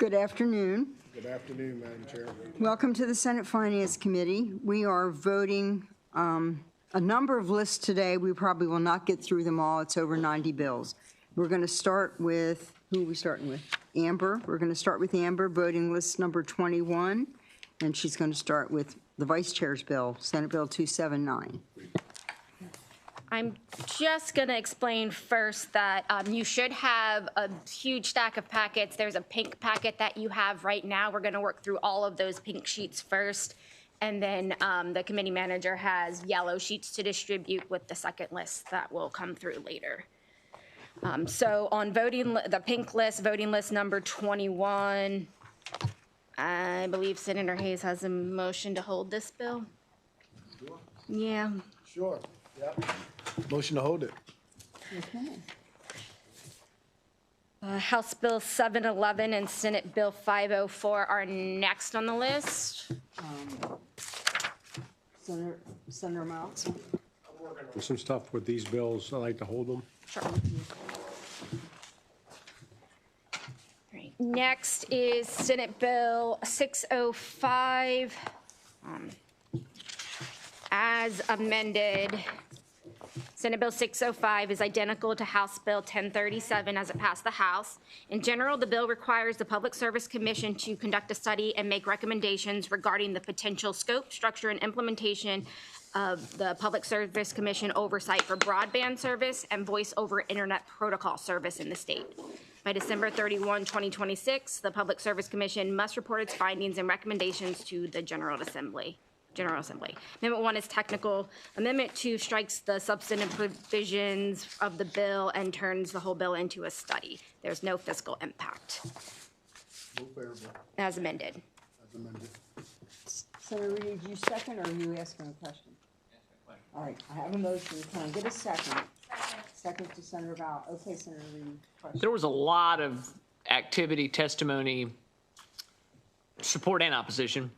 Good afternoon. Good afternoon, Madam Chair. Welcome to the Senate Finance Committee. We are voting a number of lists today. We probably will not get through them all. It's over 90 bills. We're going to start with, who are we starting with? Amber. We're going to start with Amber, voting list number 21, and she's going to start with the Vice Chair's bill, Senate Bill 279. I'm just going to explain first that you should have a huge stack of packets. There's a pink packet that you have right now. We're going to work through all of those pink sheets first, and then the committee manager has yellow sheets to distribute with the second list that will come through later. So on the pink list, voting list number 21, I believe Senator Hayes has a motion to hold this bill. Sure. Yeah. Sure, yep. Motion to hold it. Okay. House Bill 711 and Senate Bill 504 are next on the list. Senator Mounts. There's some stuff with these bills, I like to hold them. Sure. Right. Next is Senate Bill 605 as amended. Senate Bill 605 is identical to House Bill 1037 as it passed the House. In general, the bill requires the Public Service Commission to conduct a study and make recommendations regarding the potential scope, structure, and implementation of the Public Service Commission oversight for broadband service and voice over internet protocol service in the state. By December 31, 2026, the Public Service Commission must report its findings and recommendations to the General Assembly. Amendment 1 is technical. Amendment 2 strikes the substantive provisions of the bill and turns the whole bill into a study. There's no fiscal impact. Move favorable As amended. as amended. Senator Reed, you second, or are you asking a question? All right, I have a motion. Can I get a second? Second to Senator Val. Okay, Senator Reed, question. There was a lot of activity, testimony, support and opposition.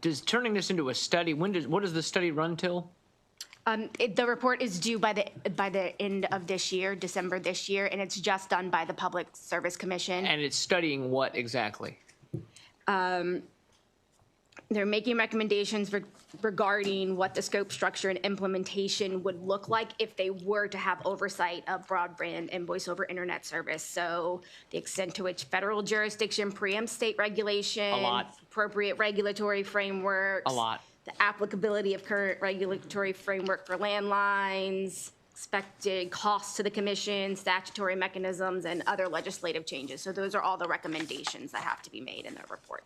Does turning this into a study, what does the study run till? The report is due by the end of this year, December this year, and it's just done by the Public Service Commission. And it's studying what exactly? They're making recommendations regarding what the scope, structure, and implementation would look like if they were to have oversight of broadband and voice over internet service. So the extent to which federal jurisdiction preempts state regulation. A lot. Appropriate regulatory frameworks. A lot. The applicability of current regulatory framework for landlines, expected costs to the commission, statutory mechanisms, and other legislative changes. So those are all the recommendations that have to be made in the report.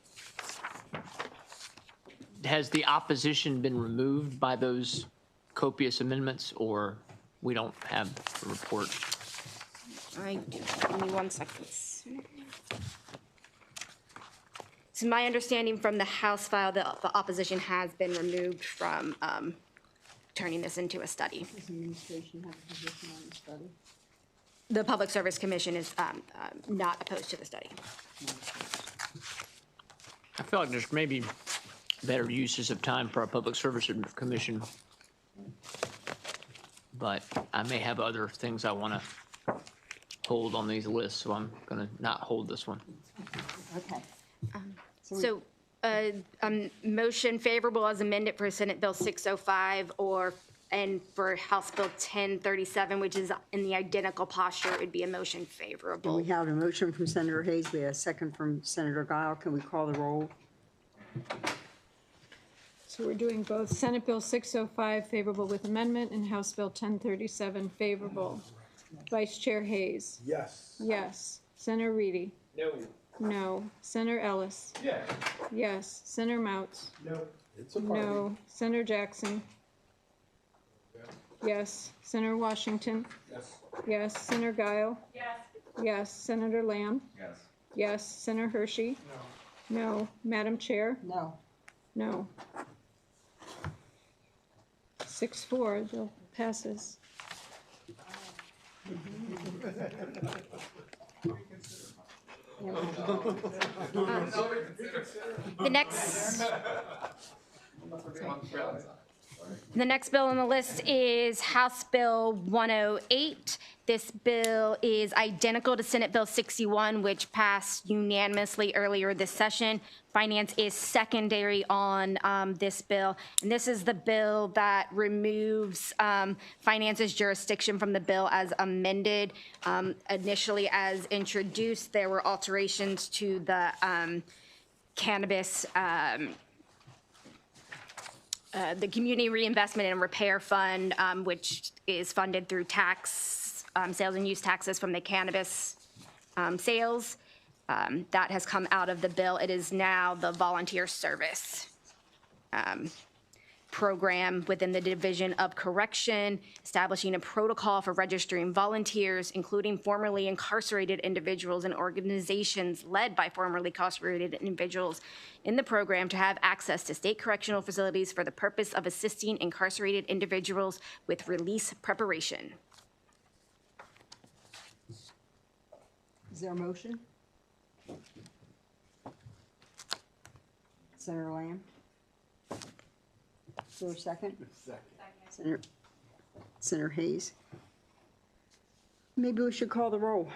Has the opposition been removed by those copious amendments, or we don't have a report? Give me 1 second. So my understanding from the House file, the opposition has been removed from turning this into a study. Does the administration have a position on the study? The Public Service Commission is not opposed to the study. I feel like there's maybe better uses of time for our Public Service Commission, but I may have other things I want to hold on these lists, so I'm going to not hold this one. Okay. So motion favorable as amended for Senate Bill 605 and for House Bill 1037, which is in the identical posture, it would be a motion favorable. We have a motion from Senator Hayes. We have a second from Senator Guile. Can we call the roll? So we're doing both Senate Bill 605 favorable with amendment and House Bill 1037 favorable. Vice Chair Hayes. Yes. Yes. Senator Reedy. No. No. Senator Ellis. Yes. Yes. Senator Mounts. No. It's a party. No. Senator Jackson. Yes. Senator Washington. Yes. Yes. Senator Guile. Yes. Yes. Senator Lamb. Yes. Yes. Senator Hershey. No. No. Madam Chair. No. No. 6-4, bill passes. The next The next bill on the list is House Bill 108. This bill is identical to Senate Bill 61, which passed unanimously earlier this session. Finance is secondary on this bill, and this is the bill that removes Finance's jurisdiction from the bill as amended. Initially, as introduced, there were alterations to the cannabis the Community Reinvestment and Repair Fund, which is funded through tax, sales and use taxes from the cannabis sales. That has come out of the bill. It is now the volunteer service program within the Division of Correction, establishing a protocol for registering volunteers, including formerly incarcerated individuals and organizations led by formerly incarcerated individuals in the program to have access to state correctional facilities for the purpose of assisting incarcerated individuals with release preparation. Is there a motion? Senator Lamb? Is there a second? Senator Hayes? Maybe we should call the roll.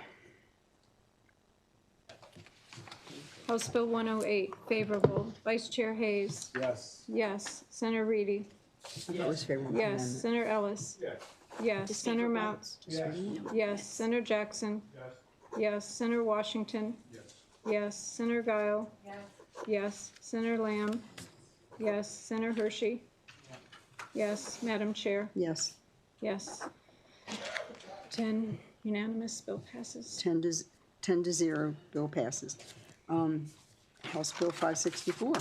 House Bill 108, favorable. Vice Chair Hayes. Yes. Yes. Senator Reedy. That was favorable. Yes. Senator Ellis. Yes. Senator Mounts. Yes. Senator Jackson. Yes. Senator Washington. Yes. Senator Guile. Yes. Senator Lamb. Yes. Senator Hershey. Yes. Madam Chair. Yes, Yes. 10 unanimous, bill passes. 10 to 0, bill passes. House Bill 564.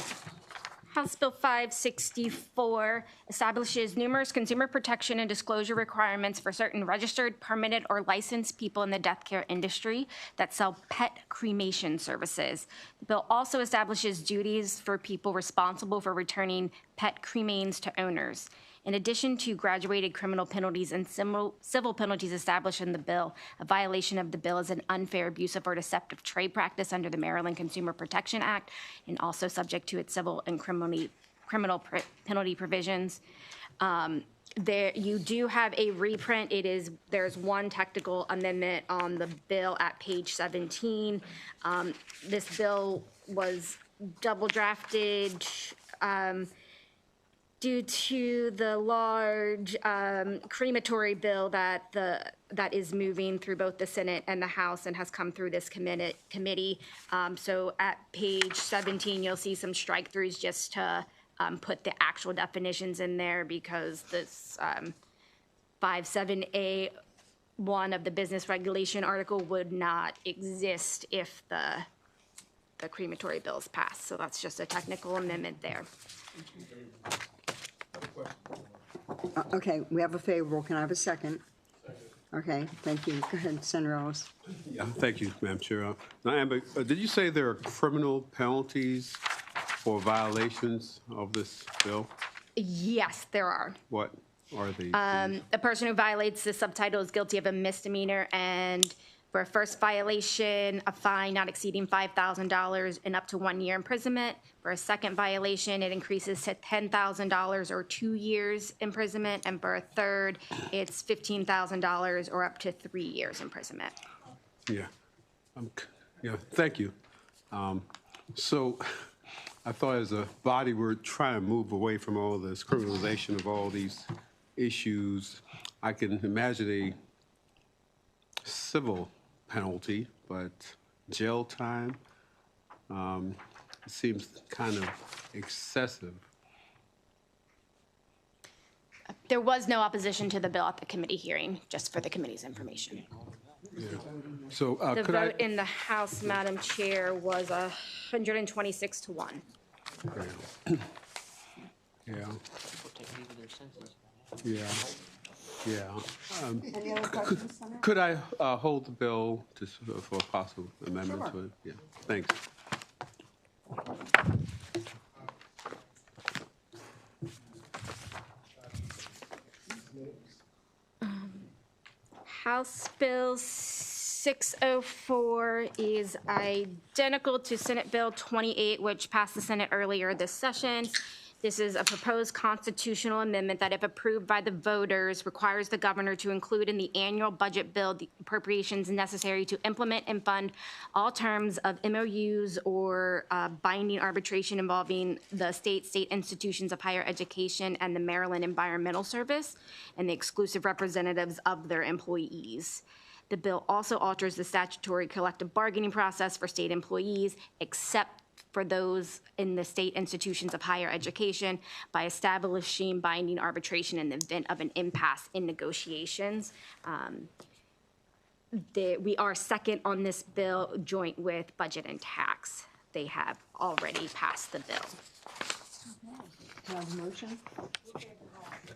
House Bill 564 establishes numerous consumer protection and disclosure requirements for certain registered, permitted, or licensed people in the death care industry that sell pet cremation services. The bill also establishes duties for people responsible for returning pet cremains to owners. In addition to graduated criminal penalties and civil penalties established in the bill, a violation of the bill is an unfair, abusive, or deceptive trade practice under the Maryland Consumer Protection Act, and also subject to its civil and criminal penalty provisions. You do have a reprint. There's one technical amendment on the bill at page 17. This bill was double drafted due to the large crematory bill that is moving through both the Senate and the House and has come through this committee. So at page 17, you'll see some strike-throughs just to put the actual definitions in there, because this 57A1 of the business regulation article would not exist if the crematory bill is passed. So that's just a technical amendment there. Okay, we have a favorable. Can I have a second? Okay, thank you. Go ahead, Senator Ellis. Yeah, thank you, Madam Chair. Now, Amber, did you say there are criminal penalties for violations of this bill? Yes, there are. What are they? A person who violates the subtitle is guilty of a misdemeanor, and for a first violation, a fine not exceeding $5,000 and up to 1 year imprisonment. For a second violation, it increases to $10,000 or 2 years imprisonment, and for a third, it's $15,000 or up to 3 years imprisonment. Yeah. Thank you. So I thought as a body, we're trying to move away from all this criminalization of all these issues. I can imagine a civil penalty, but jail time seems kind of excessive. There was no opposition to the bill at the committee hearing, just for the committee's information. So The could vote I? in the House, Madam Chair, was 126 to 1. Yeah. Yeah. Yeah. Any other questions, Senator? Could I hold the bill for a possible amendment to it? Yeah, thanks. House Bill 604 is identical to Senate Bill 28, which passed the Senate earlier this session. This is a proposed constitutional amendment that, if approved by the voters, requires the governor to include in the annual budget bill the appropriations necessary to implement and fund all terms of MOUs or binding arbitration involving the state institutions of higher education and the Maryland Environmental Service and the exclusive representatives of their employees. The bill also alters the statutory collective bargaining process for state employees, except for those in the state institutions of higher education, by establishing binding arbitration in the event of an impasse in negotiations. We are second on this bill, joint with Budget and Tax. They have already passed the bill. Can I have a motion?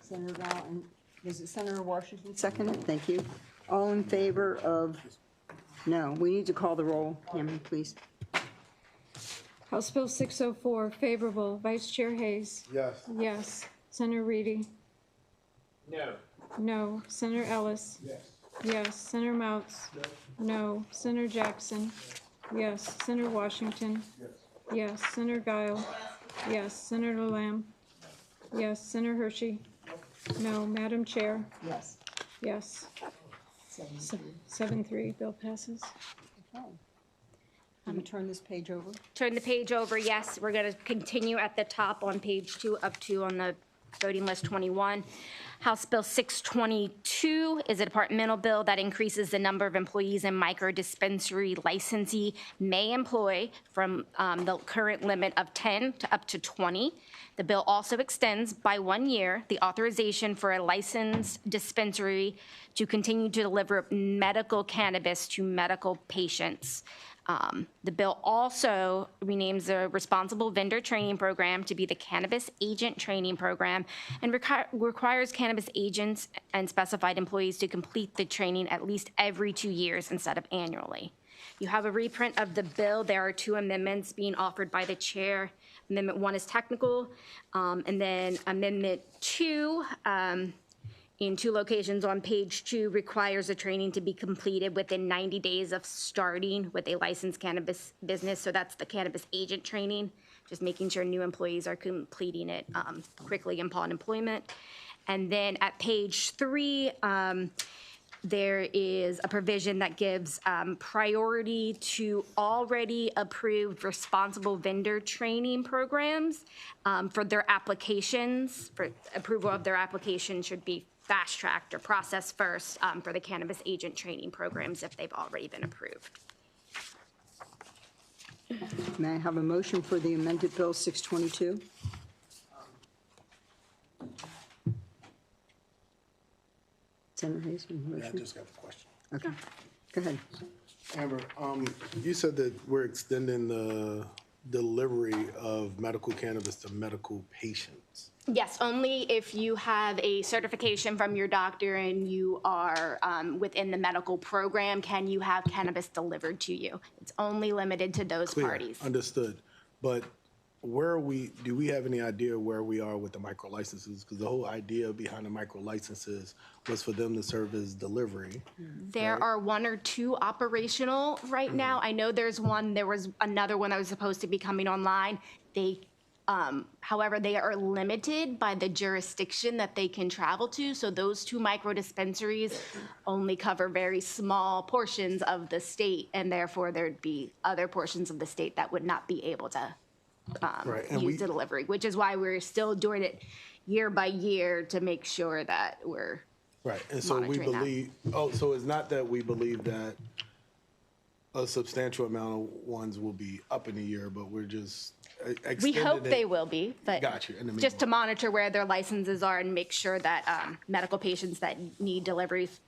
Senator Val, and was it Senator Washington seconded? Thank you. All in favor of, no, we need to call the roll. Tammy, please. House Bill 604, favorable. Vice Chair Hayes. Yes. Yes. Senator Reedy. No. No. Senator Ellis. Yes. Yes. Senator Mounts. No. Senator Jackson. Yes. Senator Washington. Yes. Senator Guile. Yes. Senator Lamb. Yes. Senator Hershey. No. Madam Chair. Yes. Yes. 7-3, bill passes. Can we turn this page over? Turn the page over, yes. We're going to continue at the top on page 2, up to on the voting list 21. House Bill 622 is a departmental bill that increases the number of employees a micro-dispensary licensee may employ from the current limit of 10 to up to 20. The bill also extends by 1 year the authorization for a licensed dispensary to continue to deliver medical cannabis to medical patients. The bill also renames the Responsible Vendor Training Program to be the Cannabis Agent Training Program and requires cannabis agents and specified employees to complete the training at least every 2 years instead of annually. You have a reprint of the bill. There are 2 amendments being offered by the chair. Amendment 1 is technical, and then Amendment 2, in 2 locations on page 2, requires the training to be completed within 90 days of starting with a licensed cannabis business. So that's the cannabis agent training, just making sure new employees are completing it quickly upon employment. And then at page 3, there is a provision that gives priority to already approved responsible vendor training programs for their applications. For approval of their application should be fast-tracked or processed first for the cannabis agent training programs if they've already been approved. May I have a motion for the amended Bill 622? Senator Hayes, Yeah, I motion? just got the question. Okay, go ahead. Amber, you said that we're extending the delivery of medical cannabis to medical patients. Yes, only if you have a certification from your doctor and you are within the medical program can you have cannabis delivered to you. It's only limited to those Clear, parties. understood. But where are we, do we have any idea where we are with the micro licenses? Because the whole idea behind the micro licenses was for them to serve as delivery. There are 1 or 2 operational right now. I know there was another one that was supposed to be coming online. However, they are limited by the jurisdiction that they can travel to. So those 2 micro dispensaries only cover very small portions of the state, and therefore there'd be other portions of the state that would not be able to Right, and use the delivery, which is why we're still doing it year by year to make sure that we're Right, and so we monitoring that. believe, so it's not that we believe that a substantial amount of ones will be up in a year, but we're just extending We hope it. they will be, but Got you, in the just to meanwhile. monitor where their licenses are and make sure that medical patients that need deliveries,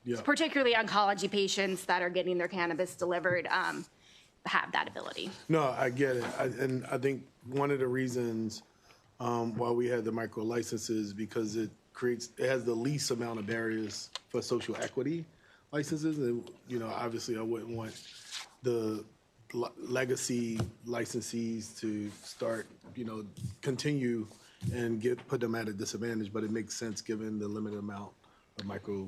Yeah. particularly oncology patients that are getting their cannabis delivered, have that ability. No, I get it. And I think one of the reasons why we had the micro licenses, because it has the least amount of barriers for social equity licenses. And, obviously I wouldn't want the legacy licensees to start, continue and put them at a disadvantage, but it makes sense given the limited amount of micro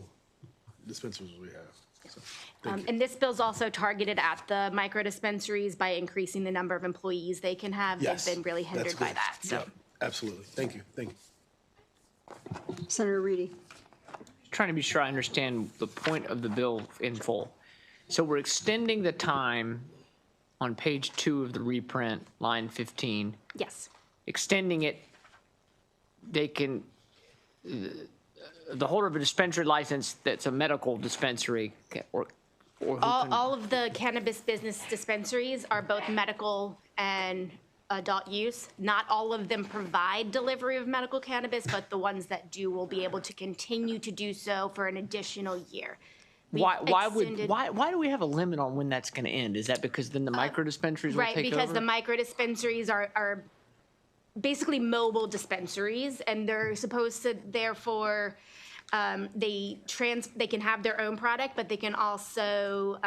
dispensaries we have. So, thank you. And this bill's also targeted at the micro dispensaries by increasing the number of employees they can have. Yes, They've been really that's hindered by good. that, so. Yep, Absolutely. Thank you. Thank you. Senator Reedy. Trying to be sure I understand the point of the bill in full. So we're extending the time on page 2 of the reprint, line 15, Yes. extending it. They can, the holder of a dispensary license that's a medical dispensary or who can, All of the cannabis business dispensaries are both medical and adult use. Not all of them provide delivery of medical cannabis, but the ones that do will be able to continue to do so for an additional year. We've extended- why do we have a limit on when that's going to end? Is that because then the micro dispensaries will Right, take because over? the micro dispensaries are basically mobile dispensaries, and they're supposed to therefore, they can have their own product, but they can also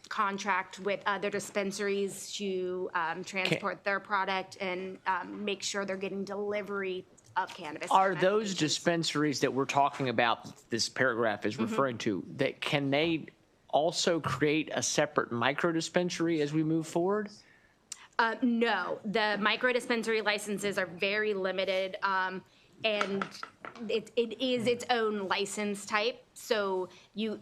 contract with other dispensaries to transport their product and make sure they're getting delivery of cannabis. to Are medical those patients. dispensaries that we're talking about, this paragraph is referring to, that can they also create a separate micro dispensary as we move forward? No, the micro dispensary licenses are very limited, and it is its own license type. So you,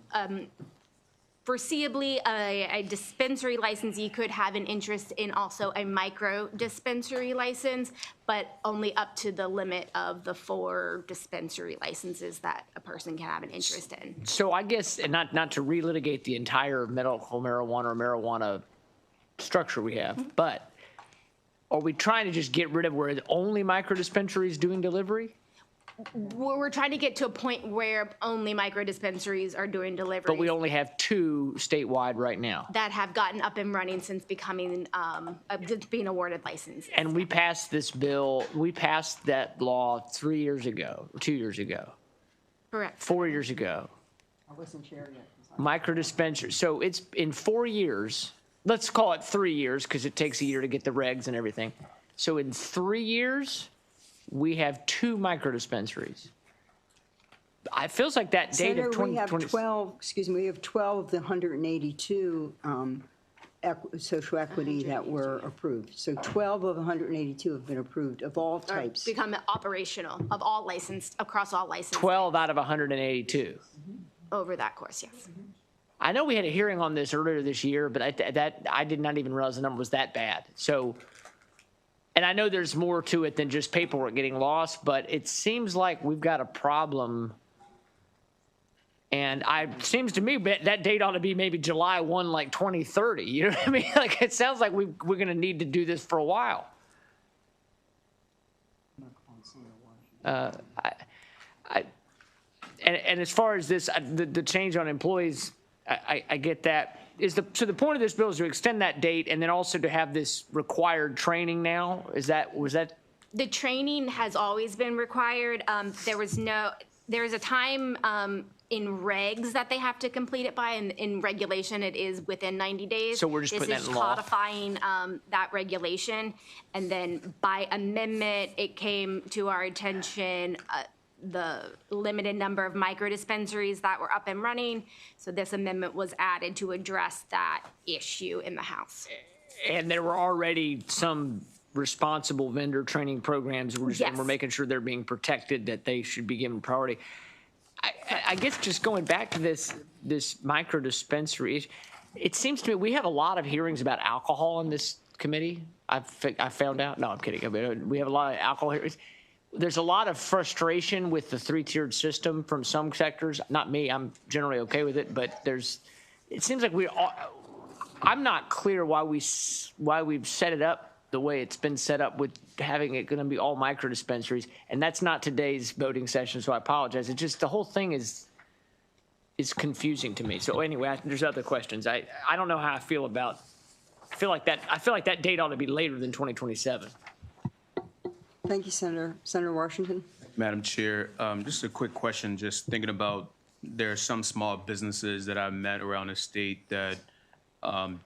foreseeably, a dispensary licensee could have an interest in also a micro dispensary license, but only up to the limit of the 4 dispensary licenses that a person can have an interest in. So I guess, and not to relitigate the entire medical marijuana or marijuana structure we have, but are we trying to just get rid of where it's only micro dispensaries doing delivery? We're trying to get to a point where only micro dispensaries are doing delivery. But we only have 2 statewide right now. That have gotten up and running since becoming, being awarded licenses. And we passed this bill, we passed that law 3 years ago, 2 years ago, Correct. 4 years ago. I wasn't chair yet. Micro dispensary. So it's in 4 years, let's call it 3 years because it takes a year to get the regs and everything. So in 3 years, we have 2 micro dispensaries. It feels like that date Senator, of we have 2020. 12, excuse me, we have 12 of the 182 social equity that were approved. So 12 of 182 have been approved of all Or types. become operational of all licensed, across all licenses 12 out of 182. over that course, yes. I know we had a hearing on this earlier this year, but I did not even realize the number was that bad. So, and I know there's more to it than just paperwork getting lost, but it seems like we've got a problem. And it seems to me that date ought to be maybe July 1, like 2030. You know what I mean? Like it sounds like we're going to need to do this for a while. And as far as this, the change on employees, I get that. So the point of this bill is to extend that date and then also to have this required training now? Was that? The training has always been required. There is a time in regs that they have to complete it by, and in regulation, it is within 90 days. So we're just putting that in law? This is codifying that regulation, and then by amendment, it came to our attention the limited number of micro dispensaries that were up and running. So this amendment was added to address that issue in the House. And there were already some responsible vendor training programs. And Yes. we're making sure they're being protected, that they should be given priority. I guess just going back to this micro dispensary, it seems to me we have a lot of hearings about alcohol in this committee. I found out. No, I'm kidding. I mean, we have a lot of alcohol hearings. There's a lot of frustration with the 3-tiered system from some sectors. Not me. I'm generally okay with it, but it seems like I'm not clear why we've set it up the way it's been set up with having it going to be all micro dispensaries. And that's not today's voting session, so I apologize. It's just the whole thing is confusing to me. So anyway, there's other questions. I don't know how I feel about. I feel like that date ought to be later than 2027. Thank you, Senator. Senator Washington? Madam Chair, just a quick question, just thinking about, there are some small businesses that I've met around the state that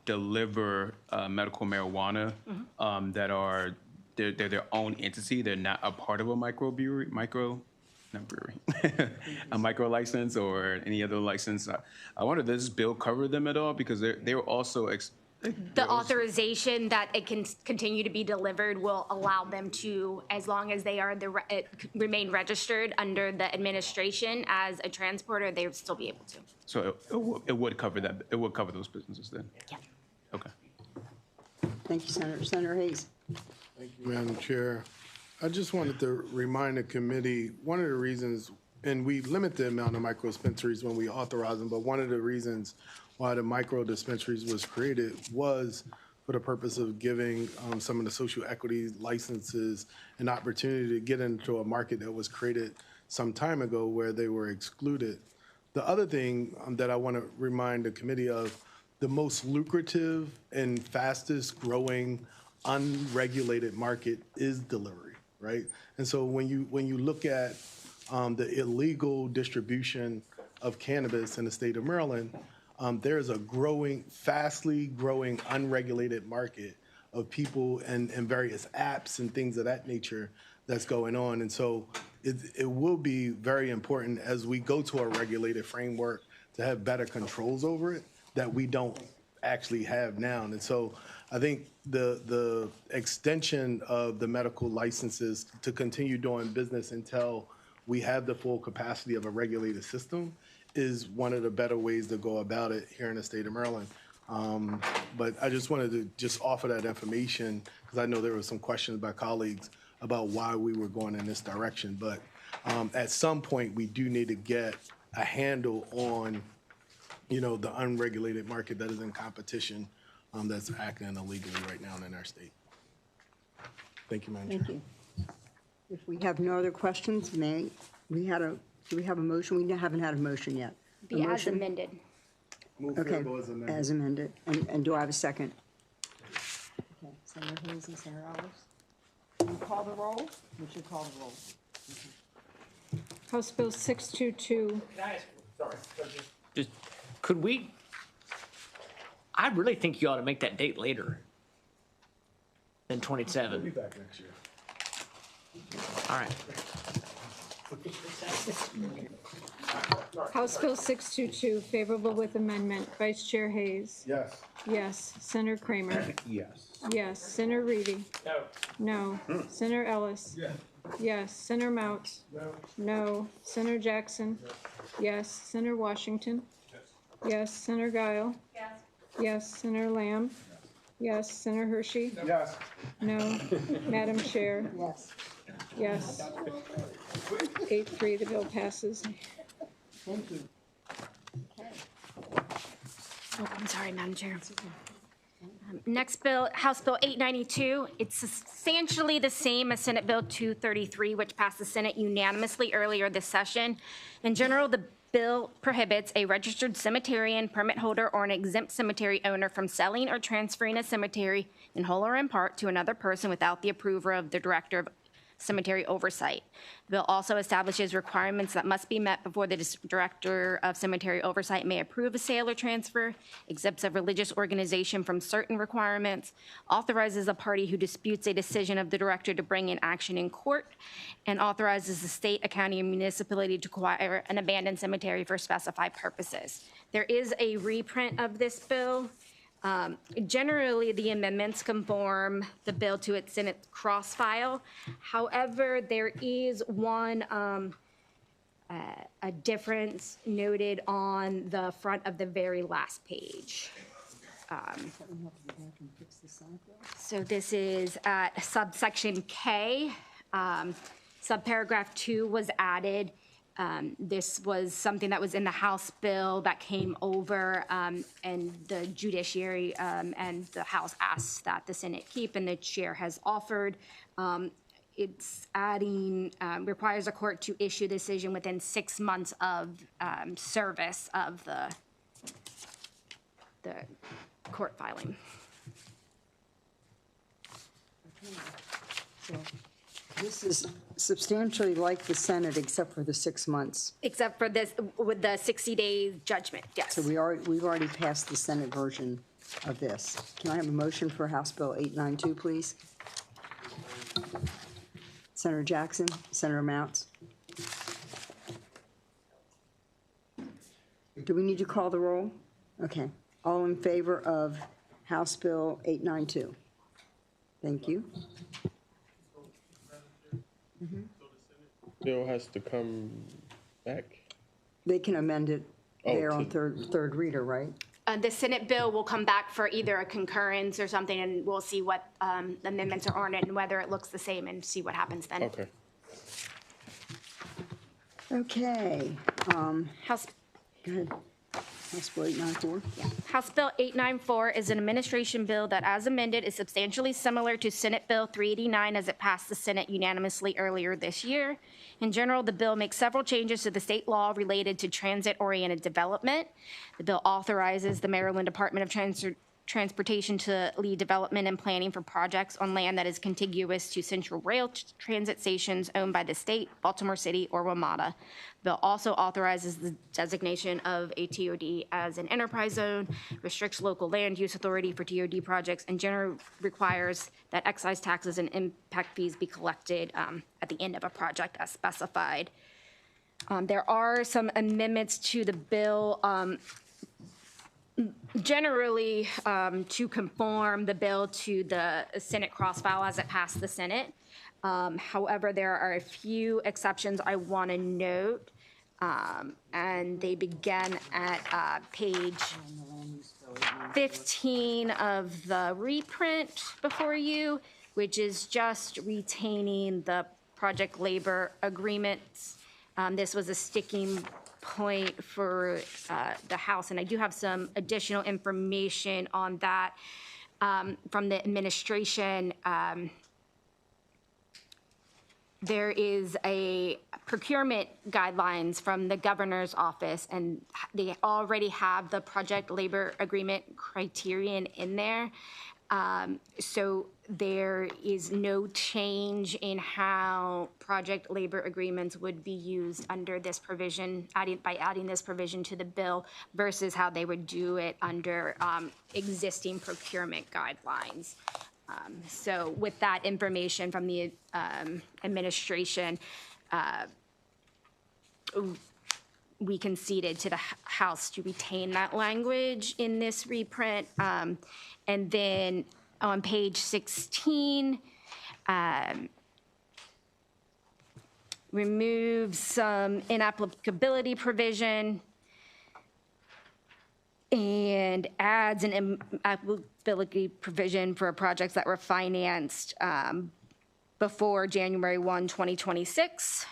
deliver medical marijuana that are, they're their own entity. They're not a part of a a micro license or any other license. I wonder, does this bill cover them at all? Because they were also The authorization that it can continue to be delivered will allow them to, as long as they are remain registered under the administration as a transporter, they would still be able to. So it would cover that, it would cover those businesses then? Yeah. Okay. Thank you, Senator. Senator Hayes. Thank you, Madam Chair. I just wanted to remind the committee, one of the reasons, and we limit the amount of micro dispensaries when we authorize them, but one of the reasons why the micro dispensaries was created was for the purpose of giving some of the social equity licenses an opportunity to get into a market that was created some time ago where they were excluded. The other thing that I want to remind the committee of, the most lucrative and fastest growing unregulated market is delivery, right? And so when you look at the illegal distribution of cannabis in the state of Maryland, there's a fastly growing unregulated market of people and various apps and things of that nature that's going on. And so it will be very important as we go to a regulated framework to have better controls over it that we don't actually have now. And so I think the extension of the medical licenses to continue doing business until we have the full capacity of a regulated system is one of the better ways to go about it here in the state of Maryland. But I just wanted to just offer that information because I know there were some questions by colleagues about why we were going in this direction. But at some point, we do need to get a handle on, the unregulated market that is in competition that's acting illegally right now in our state. Thank you, Madam Chair. Thank you. If we have no other questions, do we have a motion? We haven't had a motion yet. Be as motion? amended. Move Okay, favorable as amended. as amended. And do I have a second? Okay, Senator Hayes and Senator Ellis. You call the roll? We should call the roll. House Bill 622. Just, could we, I really think you ought to make that date later than 27. Be back next year. All right. House Bill 622, favorable with amendment. Vice Chair Hayes. Yes. Yes. Senator Kramer. Yes. Yes. Senator Reedy. No. No. Senator Ellis. Yes. Yes. Senator Mounts. No. No. Senator Jackson. Yes. Senator Washington. Yes. Senator Guile. Yes. Senator Lamb. Yes. Senator Hershey. Yes. No. Madam Chair. Yes. Yes. 8-3, the bill passes. Thank you. Oh, I'm sorry, Madam Chair. Next bill, House Bill 892. It's substantially the same as Senate Bill 233, which passed the Senate unanimously earlier this session. In general, the bill prohibits a registered cemeterian, permit holder, or an exempt cemetery owner from selling or transferring a cemetery in whole or in part to another person without the approval of the Director of Cemetery Oversight. The bill also establishes requirements that must be met before the Director of Cemetery Oversight may approve a sale or transfer, exempts a religious organization from certain requirements, authorizes a party who disputes a decision of the Director to bring in action in court, and authorizes the state, a county, or municipality to acquire an abandoned cemetery for specified purposes. There is a reprint of this bill. Generally, the amendments conform the bill to its Senate cross-file. However, there is one a difference noted on the front of the very last page. So this is at subsection K. Subparagraph 2 was added. This was something that was in the House bill that came over, and the judiciary and the House asked that the Senate keep, and the chair has offered. It's adding, requires a court to issue a decision within 6 months of service of the court filing. So this is substantially like the Senate, except for the 6 months. Except for this, with the 60-day judgment, yes. So we've already passed the Senate version of this. Can I have a motion for House Bill 892, please? Senator Jackson, Senator Mounts. Do we need to call the roll? Okay. All in favor of House Bill 892. Thank you. Bill has to come back? They can amend it there on to- third reader, right? The Senate bill will come back for either a concurrence or something, and we'll see what amendments are on it and whether it looks the same and see what happens then. Okay. Okay, House go ahead. House Bill 894. House Bill 894 is an administration bill that, as amended, is substantially similar to Senate Bill 389 as it passed the Senate unanimously earlier this year. In general, the bill makes several changes to the state law related to transit-oriented development. The bill authorizes the Maryland Department of Transportation to lead development and planning for projects on land that is contiguous to central rail transit stations owned by the state, Baltimore City, or WMATA. The bill also authorizes the designation of a TOD as an enterprise zone, restricts local land use authority for TOD projects, and generally requires that excise taxes and impact fees be collected at the end of a project as specified. There are some amendments to the bill generally to conform the bill to the Senate cross-file as it passed the Senate. However, there are a few exceptions I want to note, and they begin at page 15 of the reprint before you, which is just retaining the project labor agreements. This was a sticking point for the House, and I do have some additional information on that from the administration. There is a procurement guidelines from the governor's office, and they already have the project labor agreement criterion in there. So there is no change in how project labor agreements would be used under this provision, by adding this provision to the bill versus how they would do it under existing procurement guidelines. So with that information from the administration, we conceded to the House to retain that language in this reprint. And then on page 16, remove some inapplicability provision and adds an inapplicability provision for projects that were financed before January 1, 2026.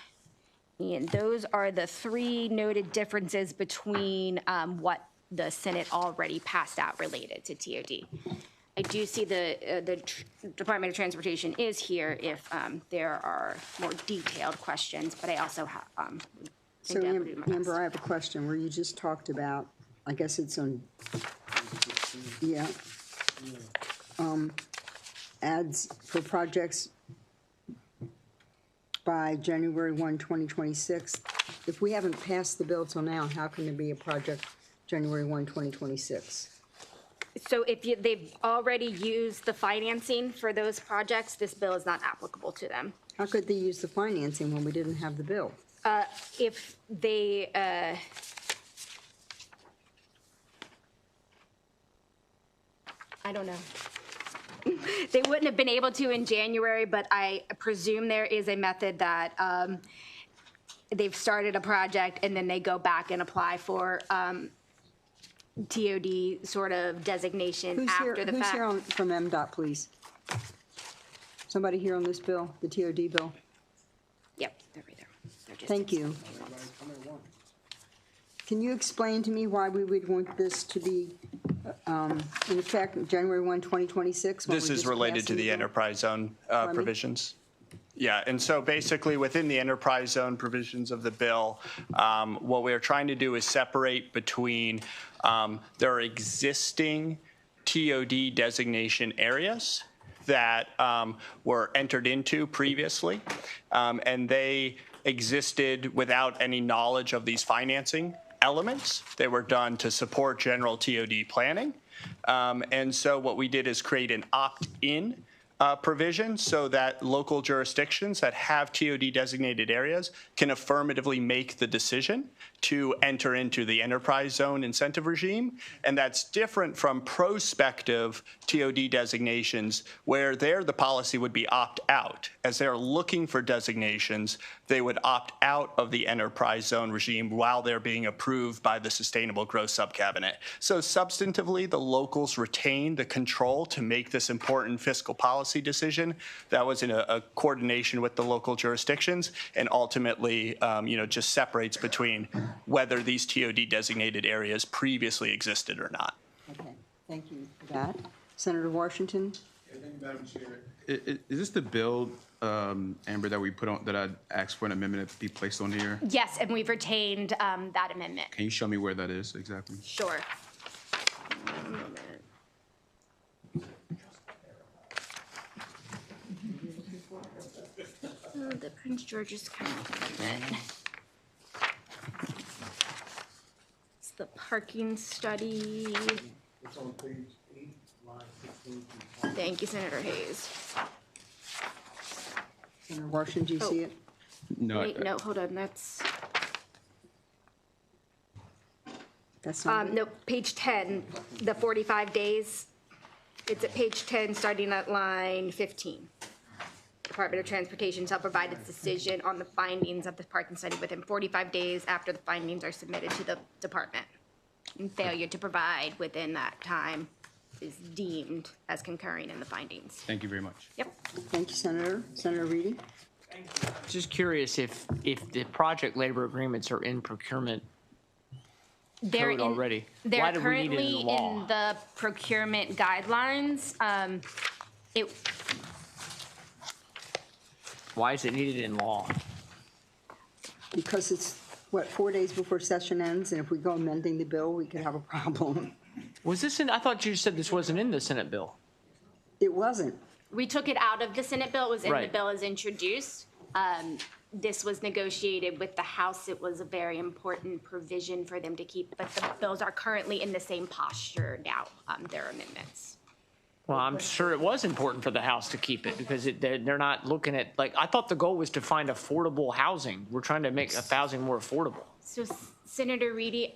And those are the three noted differences between what the Senate already passed out related to TOD. I do see the Department of Transportation is here if there are more detailed questions, but I also have. So Amber, I have a question where you just talked about, I guess it's on, yeah. Ads for projects by January 1, 2026. If we haven't passed the bill till now, how can there be a project January 1, 2026? So if they've already used the financing for those projects, this bill is not applicable to them. How could they use the financing when we didn't have the bill? If they, I don't know. They wouldn't have been able to in January, but I presume there is a method that they've started a project and then they go back and apply for TOD sort of designation after the fact. Who's here from MDOT, please? Somebody here on this bill, the TOD bill? Yep, they're right there. They're just- Thank you. Can you explain to me why we would want this to be in effect January 1, 2026? when This we're is just related to passing the bill? enterprise zone me? provisions. Yeah, and so basically within the enterprise zone provisions of the bill, what we are trying to do is separate between there are existing TOD designation areas that were entered into previously, and they existed without any knowledge of these financing elements. They were done to support general TOD planning. And so what we did is create an opt-in provision so that local jurisdictions that have TOD designated areas can affirmatively make the decision to enter into the enterprise zone incentive regime. And that's different from prospective TOD designations, where there the policy would be opt out. As they're looking for designations, they would opt out of the enterprise zone regime while they're being approved by the Sustainable Growth Subcabinet. So substantively, the locals retain the control to make this important fiscal policy decision. That was in a coordination with the local jurisdictions, and ultimately, just separates between whether these TOD designated areas previously existed or not. Okay, thank you for that. Senator Washington? Madam Chair. Is this the bill, Amber, that we put on, that I asked for an amendment to be placed on here? Yes, and we've retained that amendment. Can you show me where that is exactly? Sure. One moment. The Prince George's County amendment. It's the parking study. It's on page 8, line 16. Thank you, Senator Hayes. Senator Washington, do you see it? No. Wait, no, hold on, that's, That's not it? no, page 10, the 45 days. It's at page 10, starting at line 15. Department of Transportation shall provide its decision on the findings of the parking study within 45 days after the findings are submitted to the department. And failure to provide within that time is deemed as concurring in the findings. Thank you very much. Yep. Thank you, Senator. Senator Reedy? Just curious if the project labor agreements are in procurement They're code already. They're Why do we need it currently in the law? in the procurement guidelines. It, Why is it needed in law? Because it's, 4 days before session ends, and if we go amending the bill, we could have a problem. Was this in, I thought you said this wasn't in the Senate bill. It wasn't. we took it out of the Senate bill. It was in the Right. bill as introduced. This was negotiated with the House. It was a very important provision for them to keep, but the bills are currently in the same posture now, their amendments. Well, I'm sure it was important for the House to keep it because they're not looking at, like, I thought the goal was to find affordable housing. We're trying to make housing more affordable. So Senator Reedy,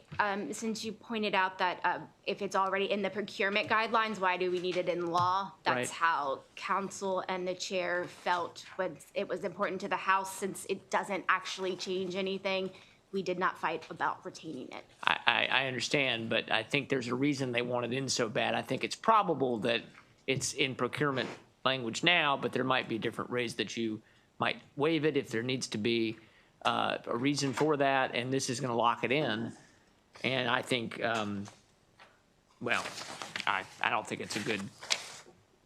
since you pointed out that if it's already in the procurement guidelines, why do we need it in law? That's Right. how council and the chair felt when it was important to the House, since it doesn't actually change anything. We did not fight about retaining it. I understand, but I think there's a reason they want it in so bad. I think it's probable that it's in procurement language now, but there might be different ways that you might waive it if there needs to be a reason for that, and this is going to lock it in. And I think, well, I don't think it's a good.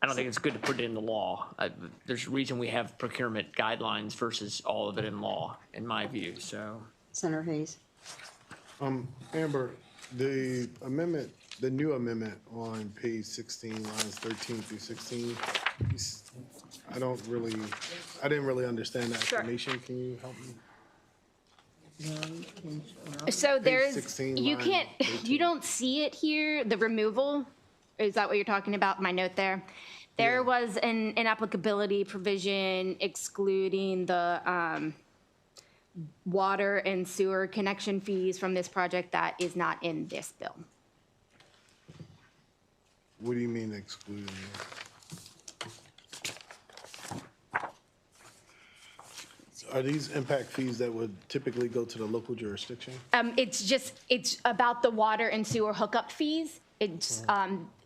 I don't think it's good to put it in the law. There's a reason we have procurement guidelines versus all of it in law, in my view. So. Senator Hayes? Amber, the amendment, the new amendment on page 16, lines 13 through 16, I didn't really understand that Sure. explanation. Can you help me? So there's, 16, you line can't, 13. you don't see it here, the removal? Is that what you're talking about, my note there? There was an inapplicability provision excluding the water and sewer connection fees from this project that is not in this bill. What do you mean excluding? Are these impact fees that would typically go to the local jurisdiction? It's about the water and sewer hookup fees. It's,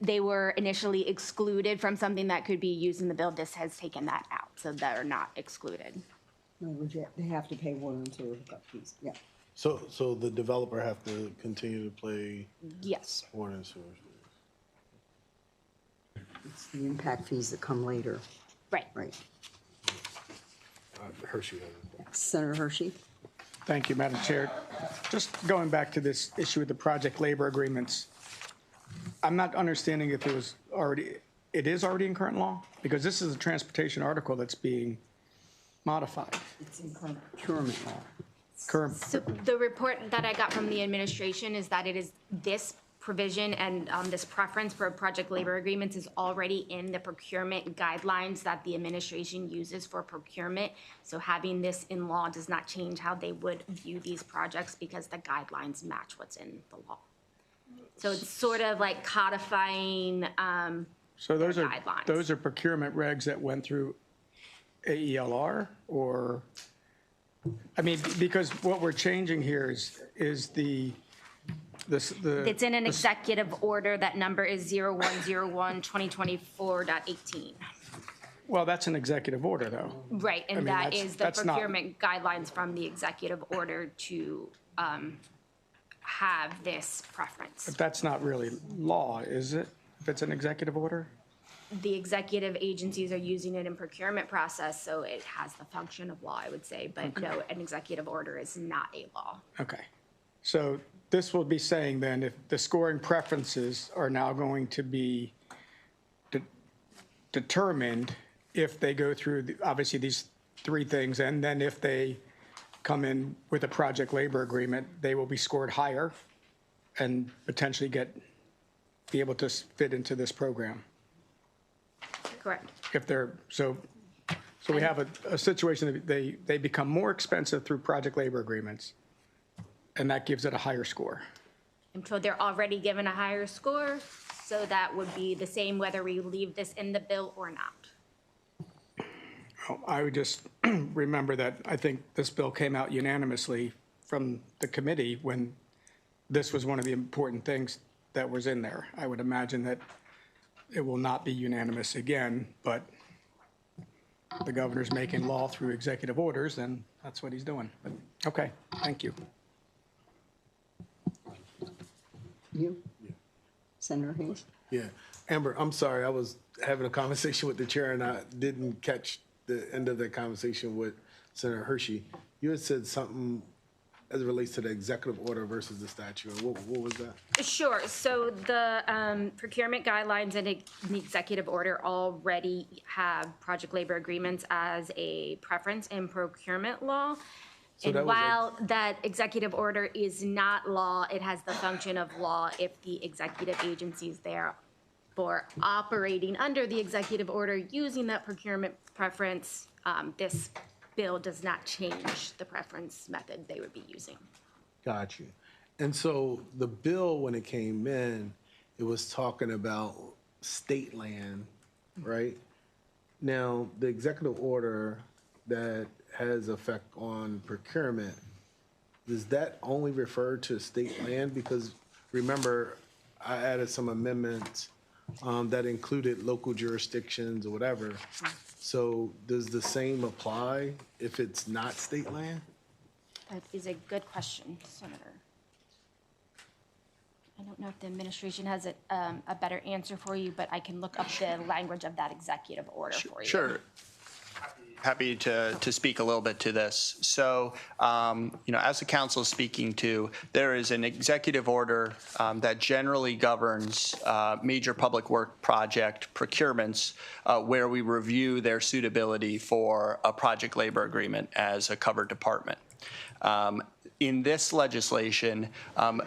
they were initially excluded from something that could be used in the bill. This has taken that out, so they're not excluded. No, they have to pay water and sewer hookup fees, yeah. So the developer have to continue to pay Yes. water and sewer? It's the impact fees that come later, Right. right. Hershey has it. Senator Hershey? Thank you, Madam Chair. Just going back to this issue with the project labor agreements, I'm not understanding if it is already in current law? Because this is a transportation article that's being modified. It's in current procurement law. Current, So the report that I got from the administration is that it is this provision and this preference for project labor agreements is already in the procurement guidelines that the administration uses for procurement. So having this in law does not change how they would view these projects because the guidelines match what's in the law. So it's sort of like codifying, So those are, guidelines. those are procurement regs that went through AELR or, I mean, because what we're changing here is the it's in an executive order. That number is 01/01/2024.18. Well, that's an executive order, though. Right, I and mean, that that's- is the that's not- procurement guidelines from the executive order to have this preference. But that's not really law, is it? If it's an executive order? The executive agencies are using it in procurement process, so it has the function of law, I would say, but no, an executive order is not a law. Okay. So this will be saying then if the scoring preferences are now going to be determined if they go through, obviously, these three things, and then if they come in with a project labor agreement, they will be scored higher and potentially be able to fit into this program. Correct. If they're, so we have a situation that they become more expensive through project labor agreements, and that gives it a higher score. And so they're already given a higher score, so that would be the same whether we leave this in the bill or not. I would just remember that I think this bill came out unanimously from the committee when this was one of the important things that was in there. I would imagine that it will not be unanimous again, but the governor's making law through executive orders, and that's what he's doing. But, okay, thank you. You? Senator Hayes? Yeah. Amber, I'm sorry, I was having a conversation with the chair and I didn't catch the end of the conversation with Senator Hershey. You had said something as it relates to the executive order versus the statute. What was that? Sure, so the procurement guidelines and the executive order already have project labor agreements as a preference in procurement law. So that And was while that executive order is not law, it has the function of law if the executive agencies there for operating under the executive order using that procurement preference, this bill does not change the preference method they would be using. Got you. And so the bill, when it came in, it was talking about state land, right? Now, the executive order that has effect on procurement, does that only refer to state land? Because remember, I added some amendments that included local jurisdictions or whatever. So does the same apply if it's not state land? That is a good question, Senator. I don't know if the administration has a better answer for you, but I can look up the language of that executive order for you. Sure. Happy to speak a little bit to this. So, as the council is speaking to, there is an executive order that generally governs major public work project procurements where we review their suitability for a project labor agreement as a covered department. In this legislation,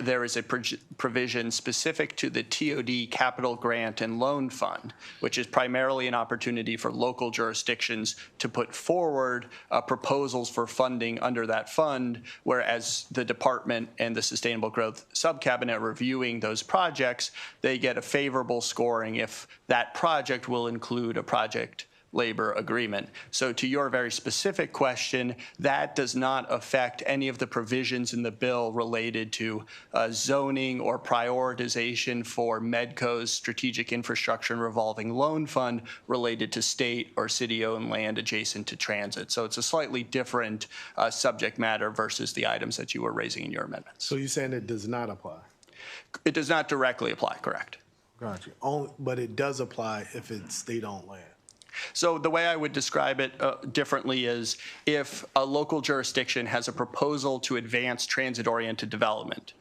there is a provision specific to the TOD Capital Grant and Loan Fund, which is primarily an opportunity for local jurisdictions to put forward proposals for funding under that fund, whereas the department and the Sustainable Growth Subcabinet reviewing those projects, they get a favorable scoring if that project will include a project labor agreement. So to your very specific question, that does not affect any of the provisions in the bill related to zoning or prioritization for MEDCO's Strategic Infrastructure and Revolving Loan Fund related to state or city-owned land adjacent to transit. So it's a slightly different subject matter versus the items that you were raising in your amendments. So you're saying it does not apply? It does not directly apply, correct? Gotcha. Only, but it does apply if it's state-owned land. So the way I would describe it differently is if a local jurisdiction has a proposal to advance transit-oriented development,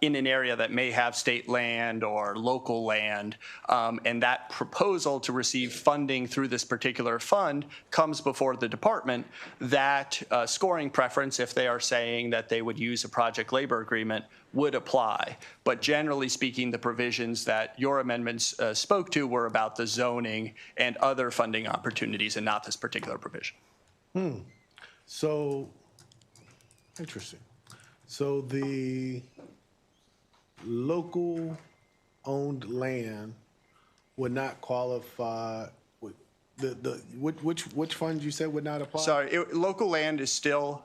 in an area that may have state land or local land, and that proposal to receive funding through this particular fund comes before the department, that scoring preference, if they are saying that they would use a project labor agreement, would apply. But generally speaking, the provisions that your amendments spoke to were about the zoning and other funding opportunities and not this particular provision. So, interesting. So the local owned land would not qualify, which funds you said would not apply? Sorry, local land is still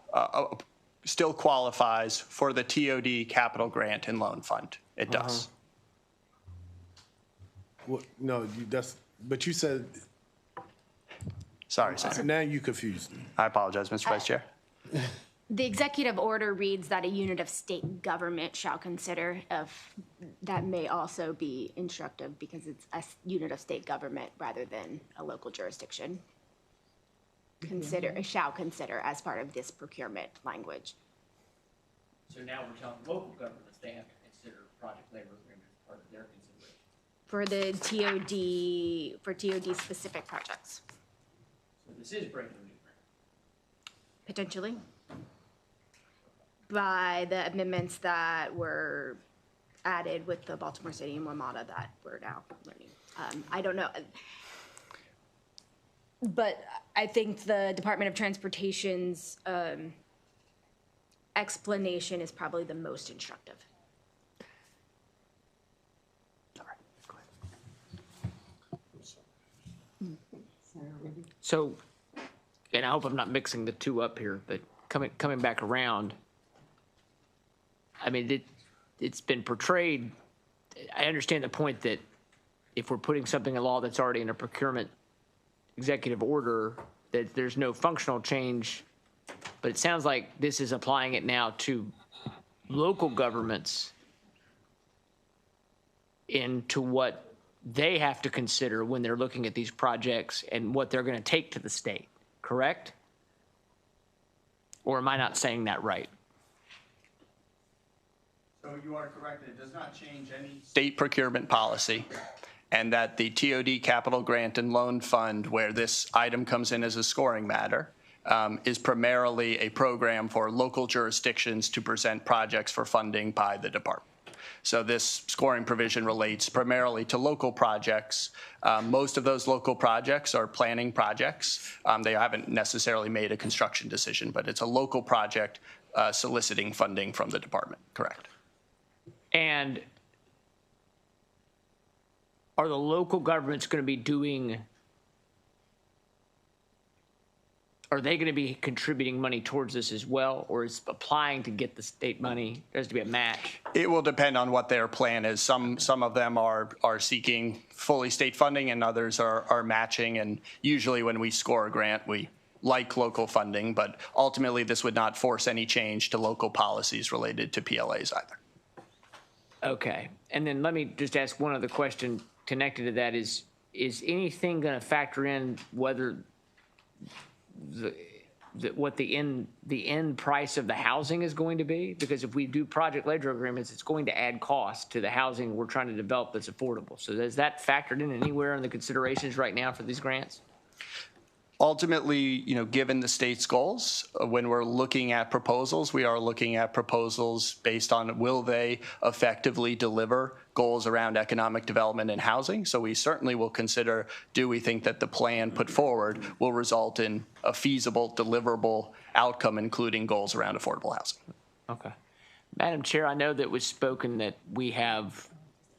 qualifies for the TOD capital grant and loan fund. It does. No, but you said, Sorry, Senator. now you confused me. I apologize, Mr. Vice Chair. The executive order reads that a unit of state government shall consider that may also be instructive because it's a unit of state government rather than a local jurisdiction. Shall consider as part of this procurement language. So now we're telling local governments they have to consider project labor agreements as part of their consideration. For TOD specific projects, So this is breaking new ground. potentially. By the amendments that were added with the Baltimore City and WMATA that we're now learning. I don't know. But I think the Department of Transportation's explanation is probably the most instructive. So, and I hope I'm not mixing the two up here, but coming back around, I mean, it's been portrayed, I understand the point that if we're putting something in law that's already in a procurement executive order, that there's no functional change, but it sounds like this is applying it now to local governments into what they have to consider when they're looking at these projects and what they're going to take to the state, correct? Or am I not saying that right? So you are correct. It does not change any state procurement policy, and that the TOD capital grant and loan fund, where this item comes in as a scoring matter, is primarily a program for local jurisdictions to present projects for funding by the department. So this scoring provision relates primarily to local projects. Most of those local projects are planning projects. They haven't necessarily made a construction decision, but it's a local project soliciting funding from the department, correct? And are the local governments going to be doing, are they going to be contributing money towards this as well, or is applying to get the state money? There has to be a match. It will depend on what their plan is. Some of them are seeking fully state funding, and others are matching. And usually when we score a grant, we like local funding, but ultimately this would not force any change to local policies related to PLAs either. Okay. And then let me just ask one other question connected to that. Is anything going to factor in whether what the end price of the housing is going to be? Because if we do project labor agreements, it's going to add cost to the housing we're trying to develop that's affordable. So is that factored in anywhere in the considerations right now for these grants? Ultimately, given the state's goals, when we're looking at proposals, we are looking at proposals based on will they effectively deliver goals around economic development and housing. So we certainly will consider, do we think that the plan put forward will result in a feasible, deliverable outcome, including goals around affordable housing? Okay. Madam Chair, I know that was spoken that we have,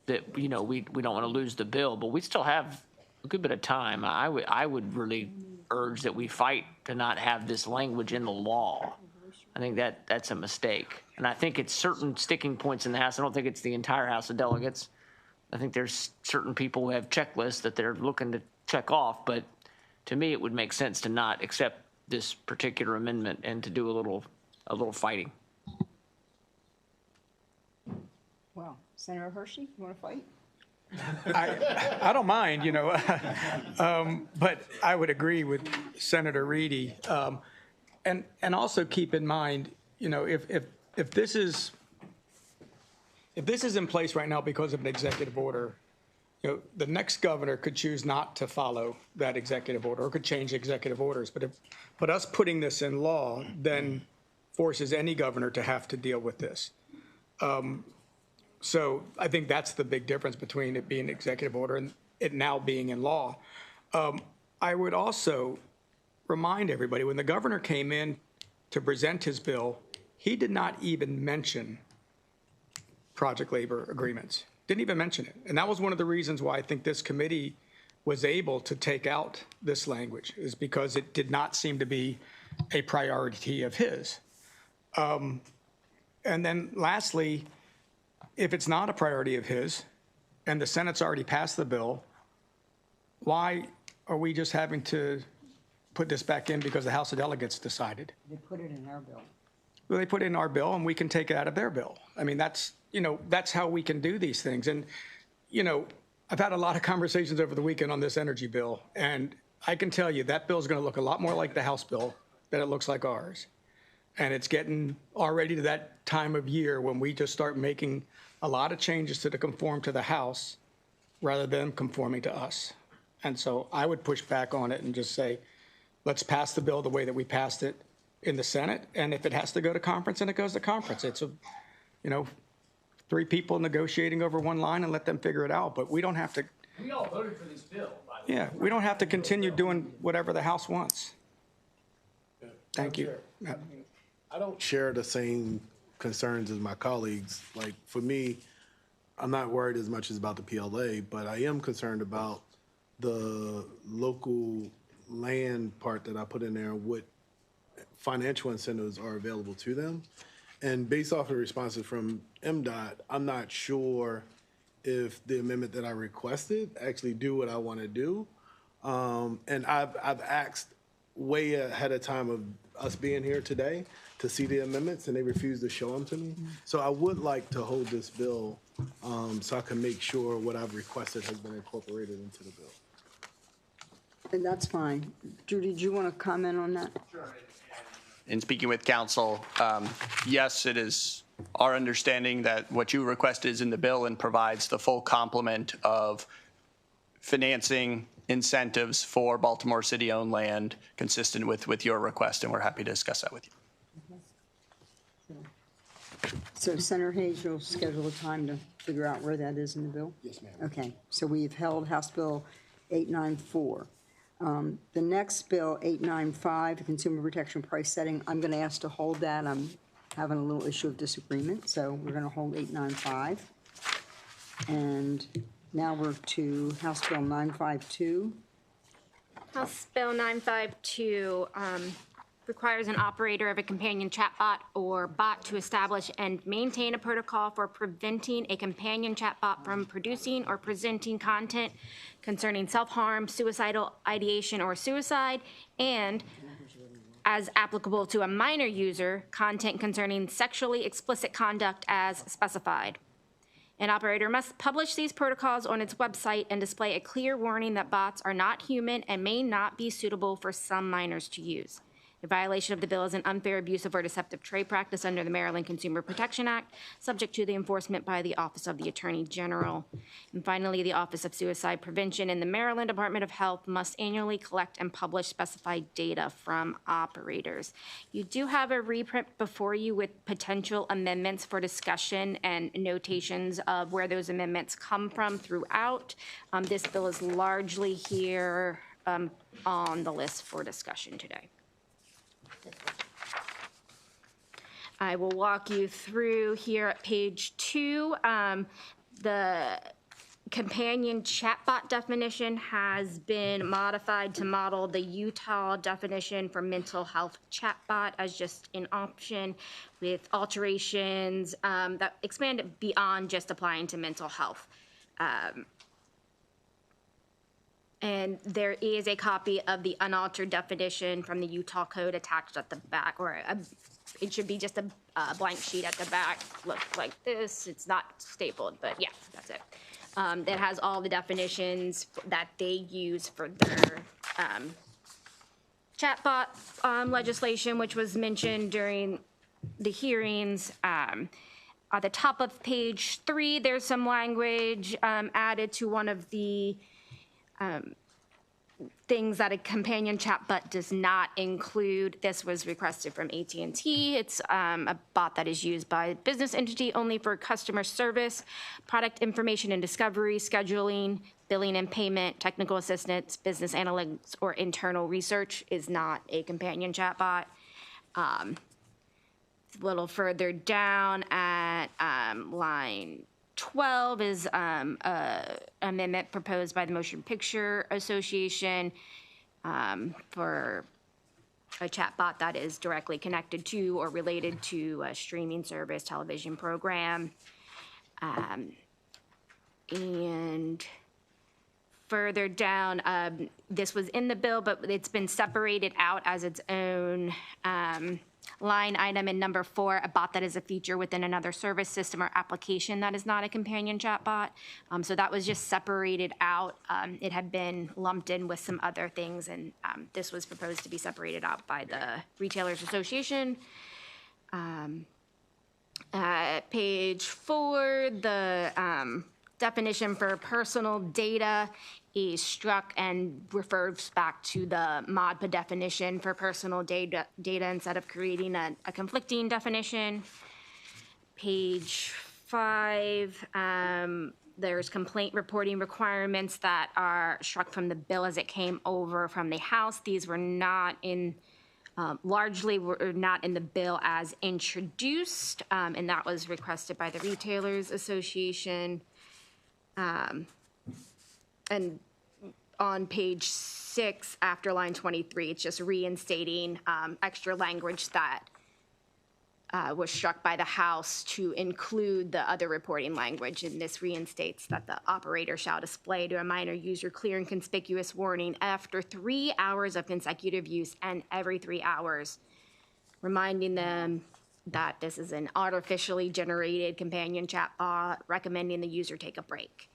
that, we don't want to lose the bill, but we still have a good bit of time. I would really urge that we fight to not have this language in the law. I think that's a mistake. And I think it's certain sticking points in the House. I don't think it's the entire House of Delegates. I think there's certain people who have checklists that they're looking to check off. But to me, it would make sense to not accept this particular amendment and to do a little fighting. Wow. Senator Hershey, you want to fight? I don't mind, but I would agree with Senator Reedy. And also keep in mind, if this is if this is in place right now because of an executive order, you know, the next governor could choose not to follow that executive order or could change executive orders. But us putting this in law then forces any governor to have to deal with this. So I think that's the big difference between it being an executive order and it now being in law. I would also remind everybody, when the governor came in to present his bill, he did not even mention project labor agreements. Didn't even mention it. And that was one of the reasons why I think this committee was able to take out this language, is because it did not seem to be a priority of his. And then lastly, if it's not a priority of his and the Senate's already passed the bill, why are we just having to put this back in because the House of Delegates decided? They put it in our bill. Well, they put it in our bill and we can take it out of their bill. I mean, that's, you know, that's how we can do these things. And, you know, I've had a lot of conversations over the weekend on this energy bill, and I can tell you that bill is going to look a lot more like the House bill than it looks like ours. And it's getting already to that time of year when we just start making a lot of changes to conform to the House rather than conforming to us. And so I would push back on it and just say, let's pass the bill the way that we passed it in the Senate. And if it has to go to conference, then it goes to conference. It's a, you know, 3 people negotiating over one line and let them figure it out. But we don't have to. We all voted for this bill, by the way. Yeah, we don't have to continue doing whatever the House wants. Thank you. Yeah. I don't share the same concerns as my colleagues. Like, for me, I'm not worried as much as about the PLA, but I am concerned about the local land part that I put in there, what financial incentives are available to them. And based off of responses from MDOT, I'm not sure if the amendment that I requested actually do what I want to do. And I've asked way ahead of time of us being here today to see the amendments, and they refuse to show them to me. So I would like to hold this bill so I can make sure what I've requested has been incorporated into the bill. And that's fine. Judy, do you want to comment on that? In speaking with council, yes, it is our understanding that what you requested is in the bill and provides the full complement of financing incentives for Baltimore City-owned land consistent with your request, and we're happy to discuss that with you. So Senator Hayes, you'll schedule a time to figure out where that is in the bill? Yes, ma'am. Okay, so we've held House Bill 894. The next bill, 895, Consumer Protection Price Setting, I'm going to ask to hold that. I'm having a little issue of disagreement, so we're going to hold 895. And now we're to House Bill 952. House Bill 952 requires an operator of a companion chatbot or bot to establish and maintain a protocol for preventing a companion chatbot from producing or presenting content concerning self-harm, suicidal ideation, or suicide, and, as applicable to a minor user, content concerning sexually explicit conduct as specified. An operator must publish these protocols on its website and display a clear warning that bots are not human and may not be suitable for some minors to use. A violation of the bill is an unfair, abusive, or deceptive trade practice under the Maryland Consumer Protection Act, subject to the enforcement by the Office of the Attorney General. And finally, the Office of Suicide Prevention in the Maryland Department of Health must annually collect and publish specified data from operators. You do have a reprint before you with potential amendments for discussion and notations of where those amendments come from throughout. This bill is largely here on the list for discussion today. I will walk you through here at page 2. The companion chatbot definition has been modified to model the Utah definition for mental health chatbot as just an option, with alterations that expand it beyond just applying to mental health. And there is a copy of the unaltered definition from the Utah Code attached at the back, or it should be just a blank sheet at the back. Looks like this. It's not stapled, but yeah, that's it. That has all the definitions that they use for their chatbot legislation, which was mentioned during the hearings. At the top of page 3, there's some language added to one of the things that a companion chatbot does not include. This was requested from AT&T. It's a bot that is used by business entity only for customer service, product information and discovery, scheduling, billing and payment, technical assistance, business analytics, or internal research. Is not a companion chatbot. A little further down at line 12 is an amendment proposed by the Motion Picture Association for a chatbot that is directly connected to or related to a streaming service television program. And further down, this was in the bill, but it's been separated out as its own line item in number 4, a bot that is a feature within another service system or application that is not a companion chatbot. So that was just separated out. It had been lumped in with some other things, and this was proposed to be separated out by the Retailers Association. Page 4, the definition for personal data is struck and refers back to the MODPA definition for personal data instead of creating a conflicting definition. Page 5, there's complaint reporting requirements that are struck from the bill as it came over from the House. These were not in, largely were not in the bill as introduced, and that was requested by the Retailers Association. And on page 6, after line 23, it's just reinstating extra language that was struck by the House to include the other reporting language. And this reinstates that the operator shall display to a minor user clear and conspicuous warning after 3 hours of consecutive use and every 3 hours, reminding them that this is an artificially generated companion chatbot, recommending the user take a break.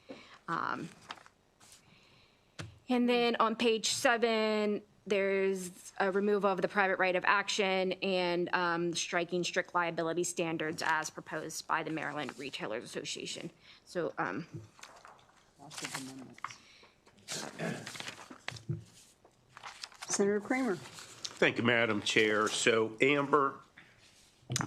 And then on page 7, there's a removal of the private right of action and striking strict liability standards as proposed by the Maryland Retailers Association. So, Senator Kramer. Thank you, Madam Chair. So, Amber,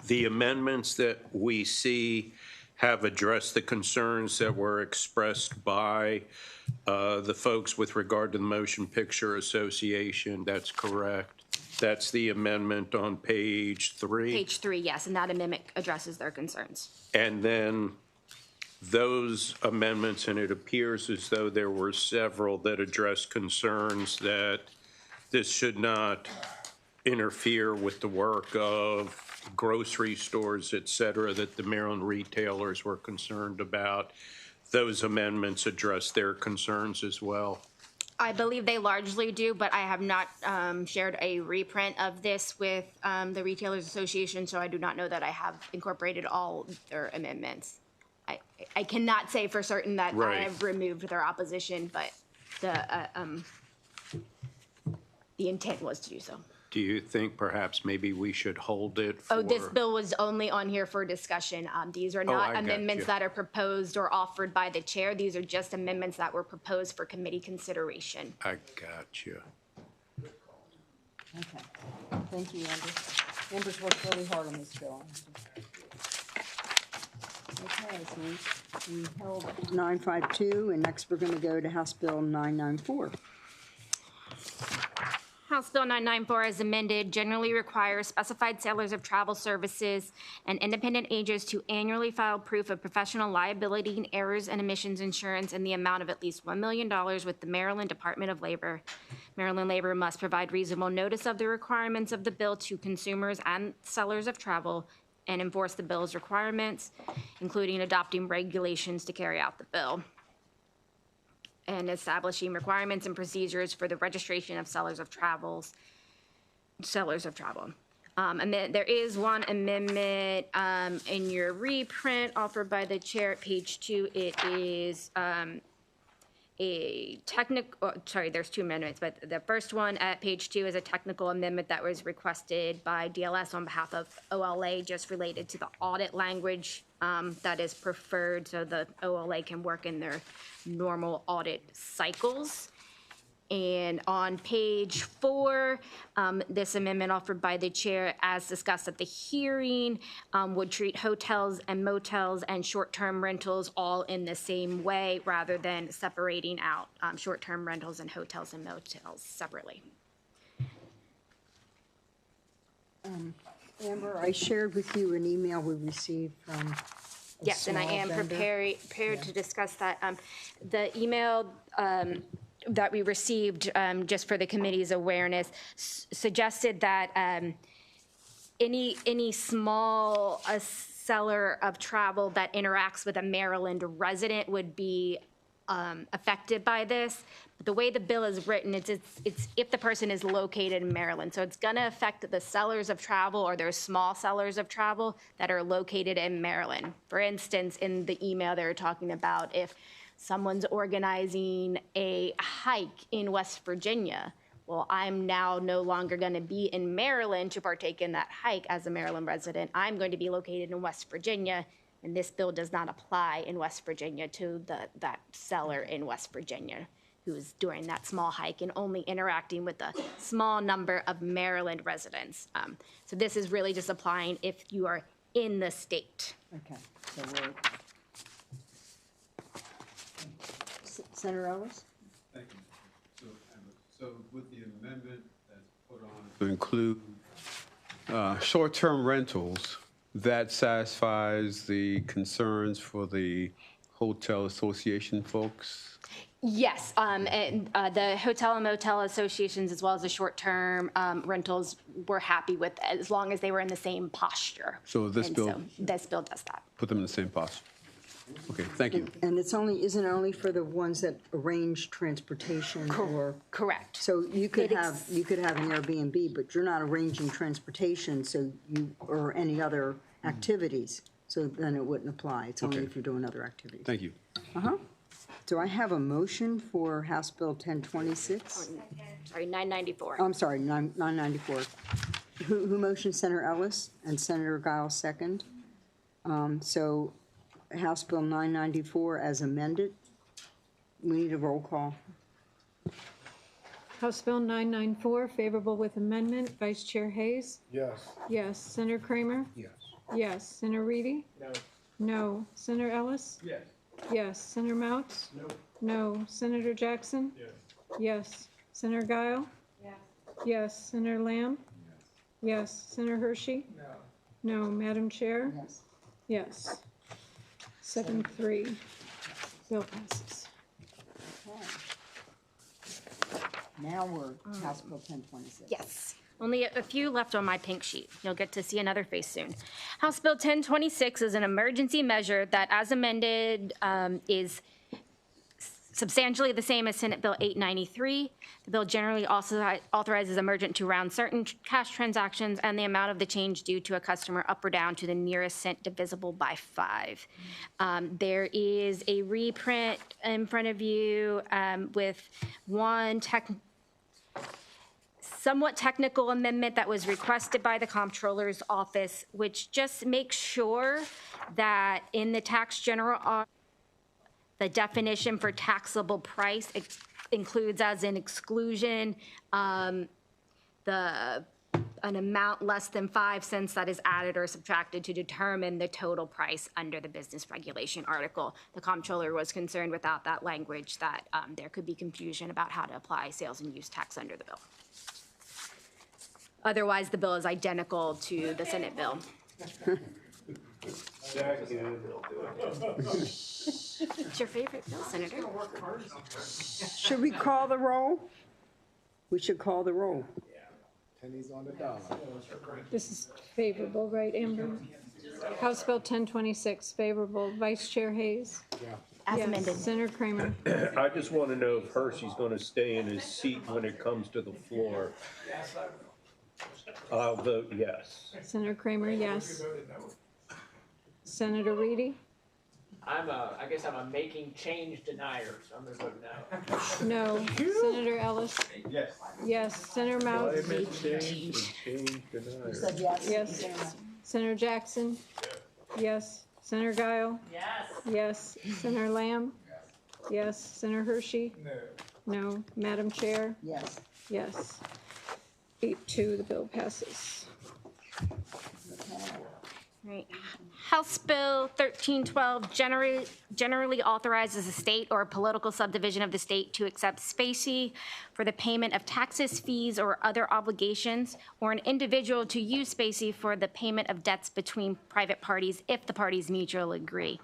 the amendments that we see have addressed the concerns that were expressed by the folks with regard to the Motion Picture Association. That's correct. That's the amendment on page 3. page 3, yes, and that amendment addresses their concerns. And then those amendments, and it appears as though there were several that addressed concerns that this should not interfere with the work of grocery stores, et cetera, that the Maryland retailers were concerned about. Those amendments address their concerns as well. I believe they largely do, but I have not shared a reprint of this with the Retailers Association, so I do not know that I have incorporated all their amendments. I cannot say for certain that I have removed their opposition, but the intent was to do so. Do you think perhaps maybe we should hold it for? Oh, this bill was only on here for discussion. These are not amendments that are proposed or offered by the chair. These are just amendments that were proposed for committee consideration. I got you. Okay. Thank you, Amber. Amber's worked really hard on this bill. Okay, so we held 952, and next we're going to go to House Bill 994. House Bill 994 as amended generally requires specified sellers of travel services and independent agents to annually file proof of professional liability and errors and omissions insurance in the amount of at least $1 million with the Maryland Department of Labor. Maryland Labor must provide reasonable notice of the requirements of the bill to consumers and sellers of travel and enforce the bill's requirements, including adopting regulations to carry out the bill, and establishing requirements and procedures for the registration of sellers of travel. And then there is one amendment in your reprint offered by the chair at page 2. It is there's two amendments, but the first one at page 2 is a technical amendment that was requested by DLS on behalf of OLA, just related to the audit language that is preferred, so the OLA can work in their normal audit cycles. And on page 4, this amendment offered by the chair, as discussed at the hearing, would treat hotels and motels and short-term rentals all in the same way, rather than separating out short-term rentals and hotels and motels separately. Amber, I shared with you an email we received from a Yes, and I small am vendor. prepared to discuss that. The email that we received, just for the committee's awareness, suggested that any small seller of travel that interacts with a Maryland resident would be affected by this. But the way the bill is written, it's if the person is located in Maryland. So it's going to affect the sellers of travel, or there's small sellers of travel that are located in Maryland. For instance, in the email, they were talking about if someone's organizing a hike in West Virginia. Well, I'm now no longer going to be in Maryland to partake in that hike as a Maryland resident. I'm going to be located in West Virginia, and this bill does not apply in West Virginia to that seller in West Virginia who's doing that small hike and only interacting with a small number of Maryland residents. So this is really just applying if you are in the state. Okay, so we're. Senator Ellis? Thank you. So with the amendment that's put on to include short-term rentals, that satisfies the concerns for the hotel association folks? Yes, and the hotel and motel associations, as well as the short-term rentals, were happy with, as long as they were in the same posture. So this And bill- so this bill does that. Put them in the same posture. Okay, thank you. And isn't it only for the ones that arrange transportation or? Correct. So you could It have an Airbnb, but you're not arranging transportation, so or any other activities, so then it wouldn't apply. It's only Okay. if you're doing other activities. Thank you. Do I have a motion for House Bill 1026? Sorry, 994. I'm sorry, 994. Who motioned? Senator Ellis and Senator Giles second. So House Bill 994 as amended. We need a roll call. House Bill 994, favorable with amendment. Vice Chair Hayes? Yes. Yes. Senator Kramer? Yes. Yes. Senator Reedy? No. No. Senator Ellis? Yes. Yes. Senator Mouts? No. No. Senator Jackson? Yes. Yes. Senator Guile? Yes. Yes. Senator Lamb? Yes. Senator Hershey? No. No. Madam Chair? Yes. Yes. 7-3. Bill passes. Now we're House Bill 1026. Yes. Only a few left on my pink sheet. You'll get to see another face soon. House Bill 1026 is an emergency measure that, as amended, is substantially the same as Senate Bill 893. The bill generally also authorizes emergent to round certain cash transactions and the amount of the change due to a customer up or down to the nearest cent divisible by 5. There is a reprint in front of you with one somewhat technical amendment that was requested by the comptroller's office, which just makes sure that in the tax general, the definition for taxable price includes as an exclusion an amount less than 5 cents that is added or subtracted to determine the total price under the business regulation article. The comptroller was concerned without that language that there could be confusion about how to apply sales and use tax under the bill. Otherwise, the bill is identical to the Senate bill. It's your favorite bill, Senator. Should we call the roll? We should call the roll. Pennies on the dollar. This is favorable, right, Amber? House Bill 1026, favorable. Vice Chair Hayes? As Yes. amended. Senator Kramer? I just want to know if Hershey's going to stay in his seat when it comes to the floor. I'll vote yes. Senator Kramer, yes. Senator Reedy? I guess I'm a making change denier, so I'm gonna vote no. No. Senator Ellis? Yes. Yes. Senator Mounts? Climate change and change deniers. Yes. Senator Jackson? Yes. Senator Guile? Yes. Yes. Senator Lamb? Yes. Senator Hershey? No. Madam Chair? Yes. Yes. 8-2, the bill passes. Right. House Bill 1312 generally authorizes a state or a political subdivision of the state to accept specie for the payment of taxes, fees, or other obligations, or an individual to use specie for the payment of debts between private parties if the parties mutually agree.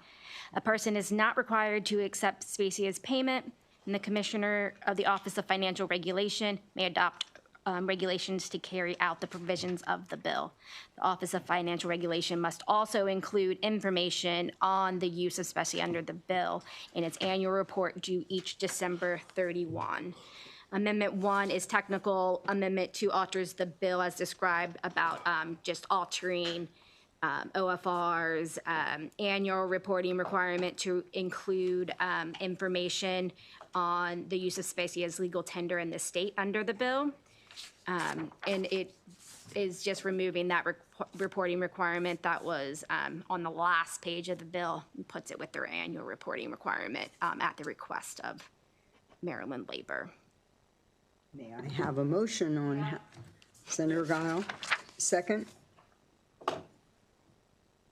A person is not required to accept specie as payment, and the Commissioner of the Office of Financial Regulation may adopt regulations to carry out the provisions of the bill. The Office of Financial Regulation must also include information on the use of specie under the bill in its annual report due each December 31. Amendment 1 is technical. Amendment 2 alters the bill as described about just altering OFR's annual reporting requirement to include information on the use of specie as legal tender in the state under the bill. And it is just removing that reporting requirement that was on the last page of the bill and puts it with their annual reporting requirement at the request of Maryland Labor. May I have a motion on Senator Guile? Second?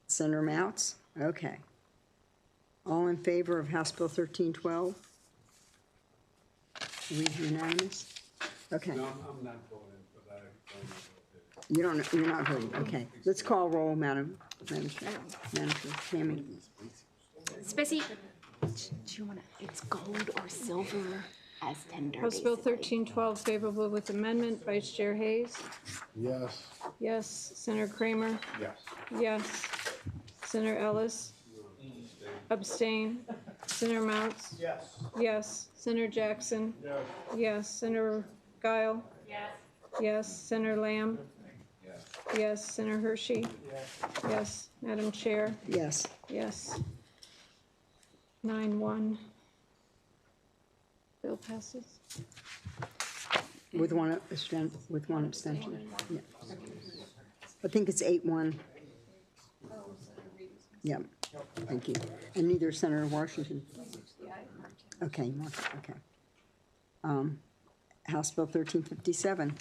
Senator Mounts? Okay. All in favor of House Bill 1312? Are we unanimous? Okay. No, I'm not voting, but I don't know. You don't, you're not voting, okay. Let's call roll, Madam Tammy. Specie, do you want to, it's gold or silver as tender, House Bill basically. 1312 favorable with amendment. Vice Chair Hayes? Yes. Yes. Senator Kramer? Yes. Yes. Senator Ellis? Abstain. Senator Mounts? Yes. Yes. Senator Jackson? Yes. Yes. Senator Guile? Yes. Yes. Senator Lamb? Yes. Yes. Senator Hershey? Yes. Madam Chair? Yes. Yes. 9-1. Bill passes. With one abstention. Yeah. I think it's 8-1. Yeah, thank you. And neither Senator Washington. Okay, okay. House Bill 1357.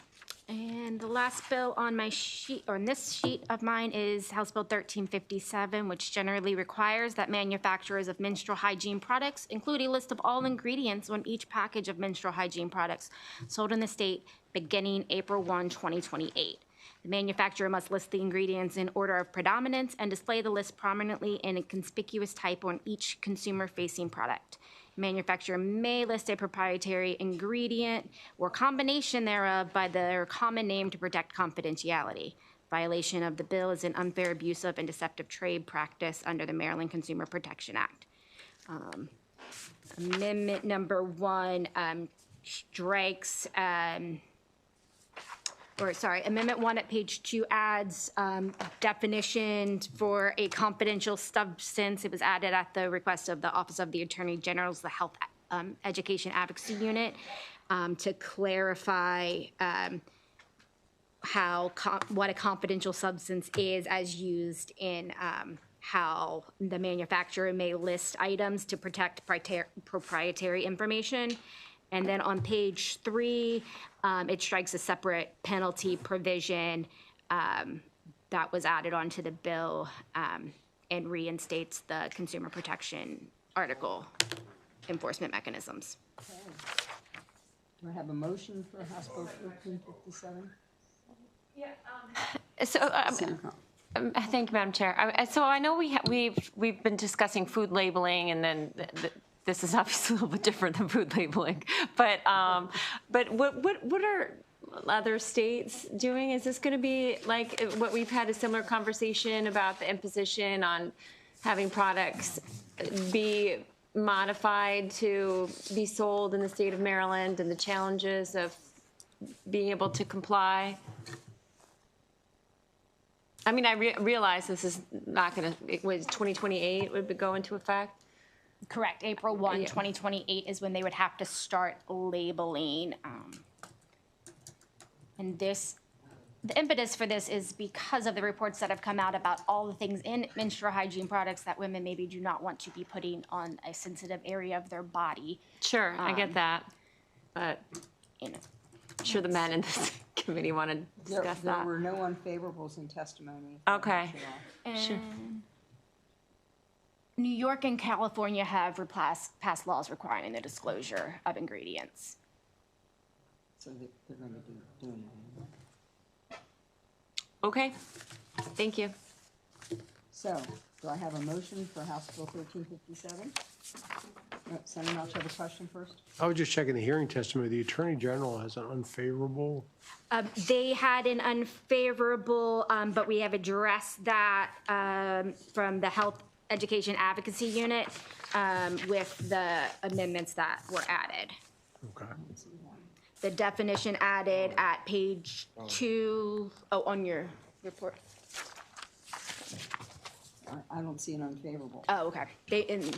And the last bill on my sheet, or on this sheet of mine, is House Bill 1357, which generally requires that manufacturers of menstrual hygiene products include a list of all ingredients on each package of menstrual hygiene products sold in the state beginning April 1, 2028. The manufacturer must list the ingredients in order of predominance and display the list prominently in a conspicuous type on each consumer-facing product. The manufacturer may list a proprietary ingredient or combination thereof by their common name to protect confidentiality. Violation of the bill is an unfair, abusive, and deceptive trade practice under the Maryland Consumer Protection Act. Amendment number 1 strikes Amendment 1 at page 2 adds definitions for a confidential substance. It was added at the request of the Office of the Attorney General's, the Health Education Advocacy Unit, to clarify what a confidential substance is as used in how the manufacturer may list items to protect proprietary information. And then on page 3, it strikes a separate penalty provision that was added onto the bill and reinstates the consumer protection article enforcement mechanisms. Do I have a motion for House Bill 1357? So, thank you, Madam Chair. So I know we've been discussing food labeling, and then this is obviously a little bit different than food labeling. But what are other states doing? Is this going to be like what we've had a similar conversation about the imposition on having products be modified to be sold in the state of Maryland and the challenges of being able to comply? I mean, I realize this is not going to, it was 2028 would go into effect. Correct, April 1, 2028 is when they would have to start labeling. And the impetus for this is because of the reports that have come out about all the things in menstrual hygiene products that women maybe do not want to be putting on a sensitive area of their body. Sure, I get that, but You know, I'm sure the men in this committee want to discuss There that. were no unfavorables in testimony. Okay. and New York and California have passed laws requiring the disclosure of ingredients. So they're going to be doing it. Okay, thank you. So, do I have a motion for House Bill 1357? Senator Welch, have a question first? I was just checking the hearing testimony. The Attorney General has an unfavorable. They had an unfavorable, but we have addressed that from the Health Education Advocacy Unit with the amendments that were added. Okay. The definition added at page 2, on your report. I don't see an unfavorable. Oh, okay. Oh, wait a minute.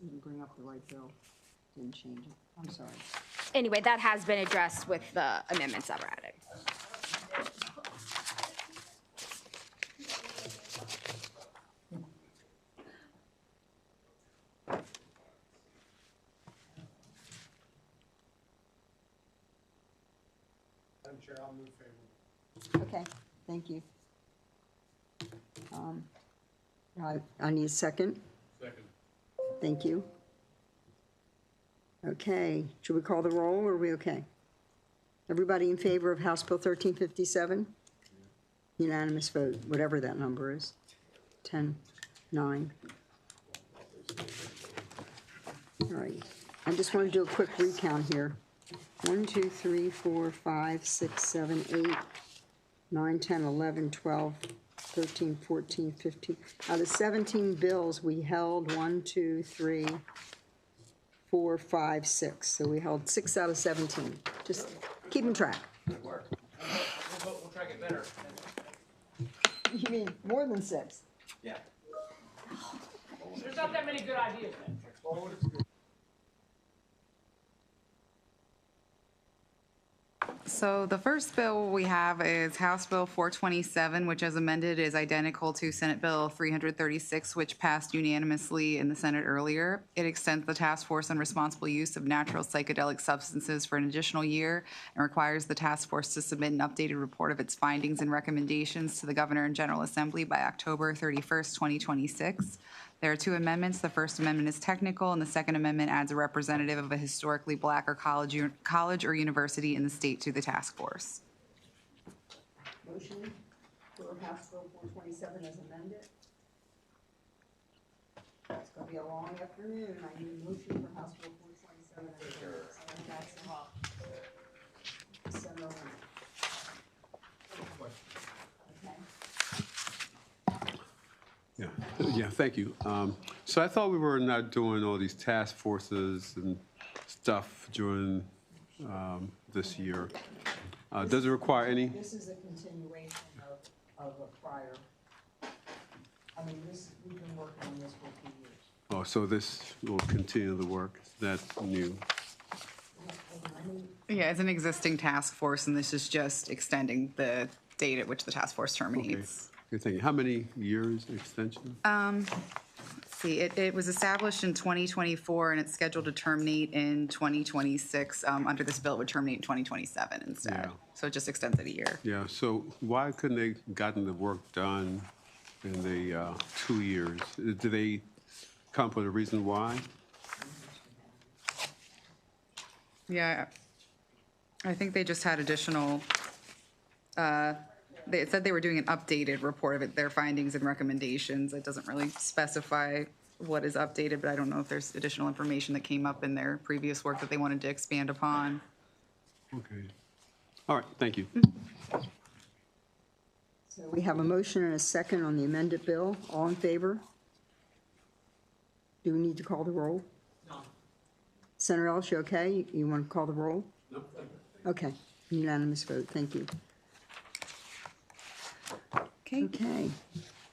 You didn't bring up the right bill. Didn't change it. I'm sorry. Anyway, that has been addressed with the amendments that were added. Madam Chair, I'll move favorable. Okay, thank you. I need a second. Second. Thank you. Okay, should we call the roll, or are we okay? Everybody in favor of House Bill 1357? Unanimous vote, whatever that number is. 10, 9. All right, I just want to do a quick recount here. 1, 2, 3, 4, 5, 6, 7, 8, 9, 10, 11, 12, 13, 14, 15. Out of 17 bills, we held 1, 2, 3, 4, 5, 6. So we held 6 out of 17. Just keeping track. Good work. We'll try to get better. You mean more than 6? Yeah. There's not that many good ideas, man. So the first bill we have is House Bill 427, which as amended is identical to Senate Bill 336, which passed unanimously in the Senate earlier. It extends the task force on responsible use of natural psychedelic substances for an additional year and requires the task force to submit an updated report of its findings and recommendations to the Governor and General Assembly by October 31st, 2026. There are 2 amendments. The first amendment is technical, and the second amendment adds a representative of a historically black or college or university in the state to the task force. Motion for House Bill 427 as amended. It's going to be a long afternoon. I need a motion for House Bill 427 as amended. Senator Jackson. Senator Lynn. Yeah, thank you. So I thought we were not doing all these task forces and stuff during this year. Does it require any? This is a continuation of a prior. I mean, we've been working on this for a few years. Oh, so this will continue the work. That's new. Yeah, it's an existing task force, and this is just extending the date at which the task force terminates. Okay, thank you. How many years extension? Let's see, it was established in 2024, and it's scheduled to terminate in 2026. Under this bill, it would terminate in 2027 instead. Yeah. So it just extends it a year. Yeah, so why couldn't they gotten the work done in the 2 years? Did they come up with a reason why? Yeah, I think they just had additional, they said they were doing an updated report of their findings and recommendations. It doesn't really specify what is updated, but I don't know if there's additional information that came up in their previous work that they wanted to expand upon. Okay. All right, thank you. So we have a motion and a second on the amended bill. All in favor? Do we need to call the roll? No. Senator Ellis, you okay? You want to call the roll? No. Okay, unanimous vote, thank you. Okay. Okay.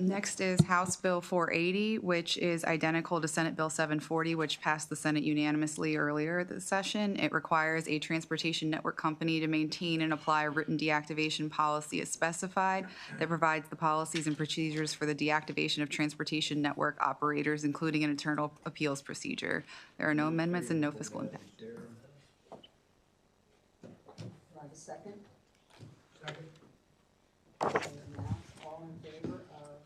Next is House Bill 480, which is identical to Senate Bill 740, which passed the Senate unanimously earlier this session. It requires a transportation network company to maintain and apply a written deactivation policy as specified that provides the policies and procedures for the deactivation of transportation network operators, including an internal appeals procedure. There are no amendments and no fiscal impact. Do I have a second? Second. All in favor of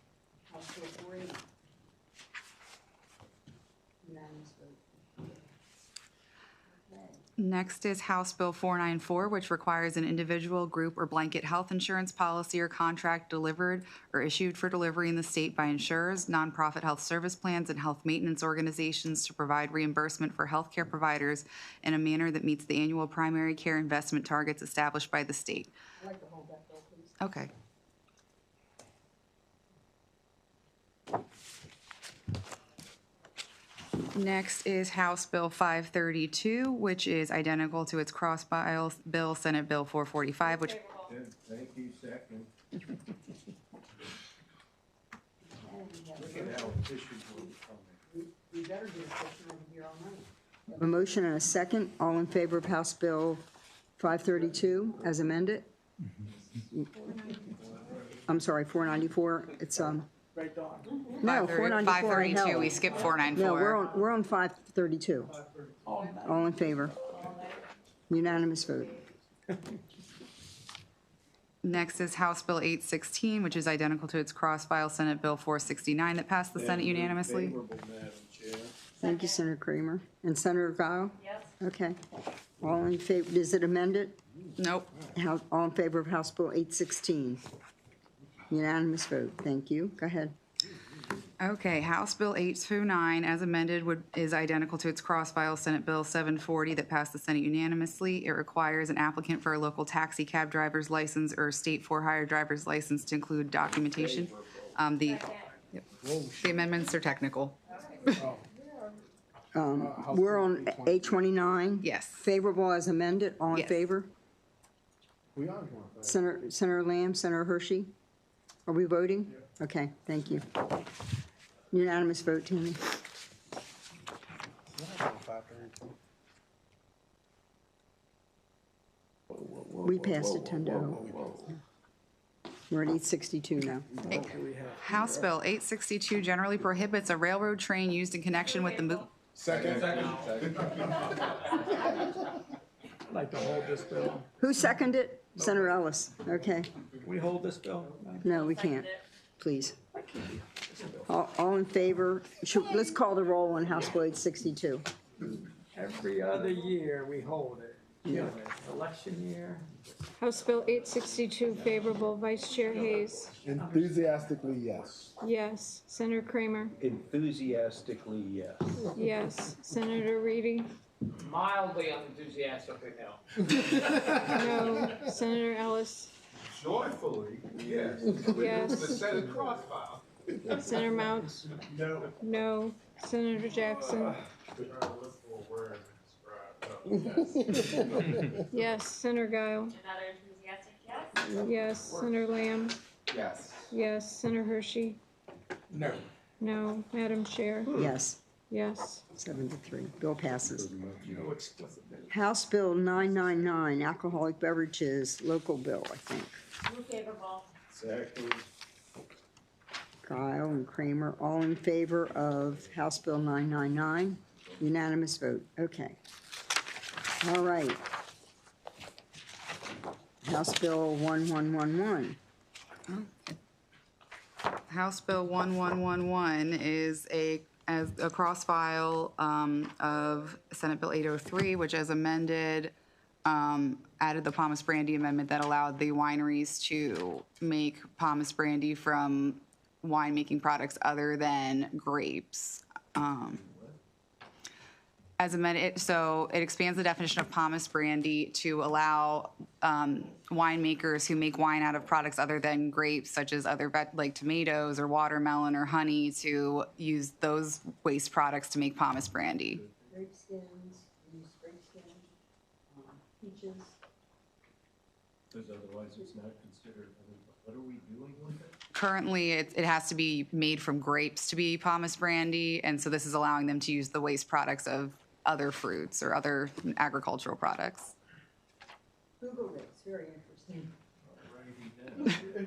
House Bill 480? Unanimous vote. Okay. Next is House Bill 494, which requires an individual, group, or blanket health insurance policy or contract delivered or issued for delivery in the state by insurers, nonprofit health service plans, and health maintenance organizations to provide reimbursement for healthcare providers in a manner that meets the annual primary care investment targets established by the state. I'd like to hold that bill, please. Okay. Next is House Bill 532, which is identical to its cross-bill Senate Bill 445, which Thank you, second. Look at how efficient We better do a session over here all night. A motion and a second. All in favor of House Bill 532 as amended? I'm sorry, 494. It's, no, 494 I 532, held. we skipped 494. No, we're on 532. All in favor? Unanimous vote. Next is House Bill 816, which is identical to its cross-file Senate Bill 469 that passed the Senate unanimously. favorable, Madam Chair. Thank you, Senator Kramer. And Senator Guile? Yes. Okay. All in favor, is it amended? Nope. All in favor of House Bill 816? Unanimous vote. Thank you. Go ahead. Okay, House Bill 829, as amended, is identical to its cross-file Senate Bill 740 that passed the Senate unanimously. It requires an applicant for a local taxi cab driver's license or state for-hire driver's license to include documentation. The amendments are technical. We're on 829? Yes. Favorable as amended. All in Yes. favor? Senator Lamb, Senator Hershey? Are we voting? Okay, thank you. Unanimous vote, Tammy. We passed it 10-0. We're at 862 now. House Bill 862 generally prohibits a railroad train used in connection with the move. Second. I'd like to hold this bill. Who seconded it? Senator Ellis. Okay. We hold this bill? No, we can't. Please. All in favor? Let's call the roll on House Bill 862. Every other year, we hold it. Election year. House Bill 862 favorable, Vice Chair Hayes. Enthusiastically, yes. Yes. Senator Kramer. Enthusiastically, yes. Yes. Senator Reedy. Mildly unenthusiastic right now. No. Senator Ellis. Joyfully, yes. Yes. The Senate crossfile. Senator Mounts. No. No. Senator Jackson. Yes. Senator Guile. Another enthusiastic yes? Yes. Senator Lamb. Yes. Yes. Senator Hershey. No. No. Madam Chair. Yes, Yes. 7-3. Bill passes. No explicit. House Bill 999, alcoholic beverages, local bill, I think. Move favorable. Second. Kyle and Kramer, all in favor of House Bill 999? Unanimous vote. Okay. All right. House Bill 1111. House Bill 1111 is a cross-file of Senate Bill 803, which as amended, added the Palmas Brandy amendment that allowed the wineries to make Palmas Brandy from winemaking products other than grapes. As amended, so it expands the definition of Palmas Brandy to allow winemakers who make wine out of products other than grapes, such as other like tomatoes or watermelon or honey, to use those waste products to make Palmas Brandy. Grape skins, use grape skins, peaches. Because otherwise it's not considered, what are we doing with it? currently, it has to be made from grapes to be pomace brandy, and so this is allowing them to use the waste products of other fruits or other agricultural products. Google it, it's very interesting.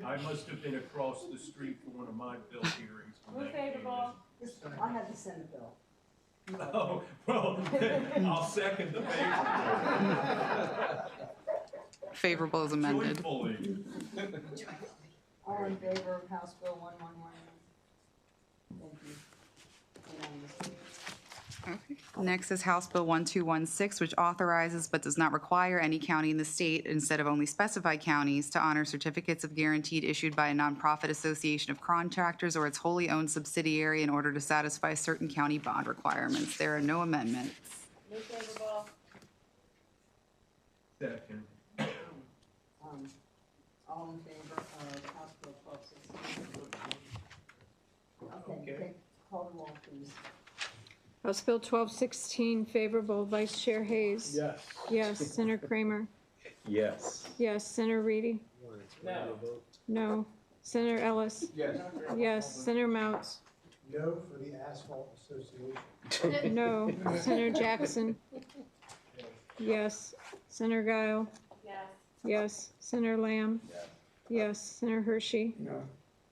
I must have been across the street for one of my bill hearings. when that came in. I have the Senate bill. Oh, well, I'll second the Favorable as amended. joyfully. All in favor of House Bill 1111? Thank you. Unanimous. Next is House Bill 1216, which authorizes but does not require any county in the state, instead of only specified counties, to honor certificates of guaranteed issued by a nonprofit association of contractors or its wholly owned subsidiary in order to satisfy certain county bond requirements. There are no amendments. Second. All in favor of House Bill 1216? Okay, call the roll, please. House Bill 1216, favorable. Vice Chair Hayes? Yes. Yes. Senator Kramer? Yes. Yes. Senator Reedy? No. No. Senator Ellis? Yes. Yes. Senator Mounts? No for the Asphalt Association. No. Senator Jackson? Yes. Senator Guile? Yes. Yes. Senator Lamb? Yes. Senator Hershey? No.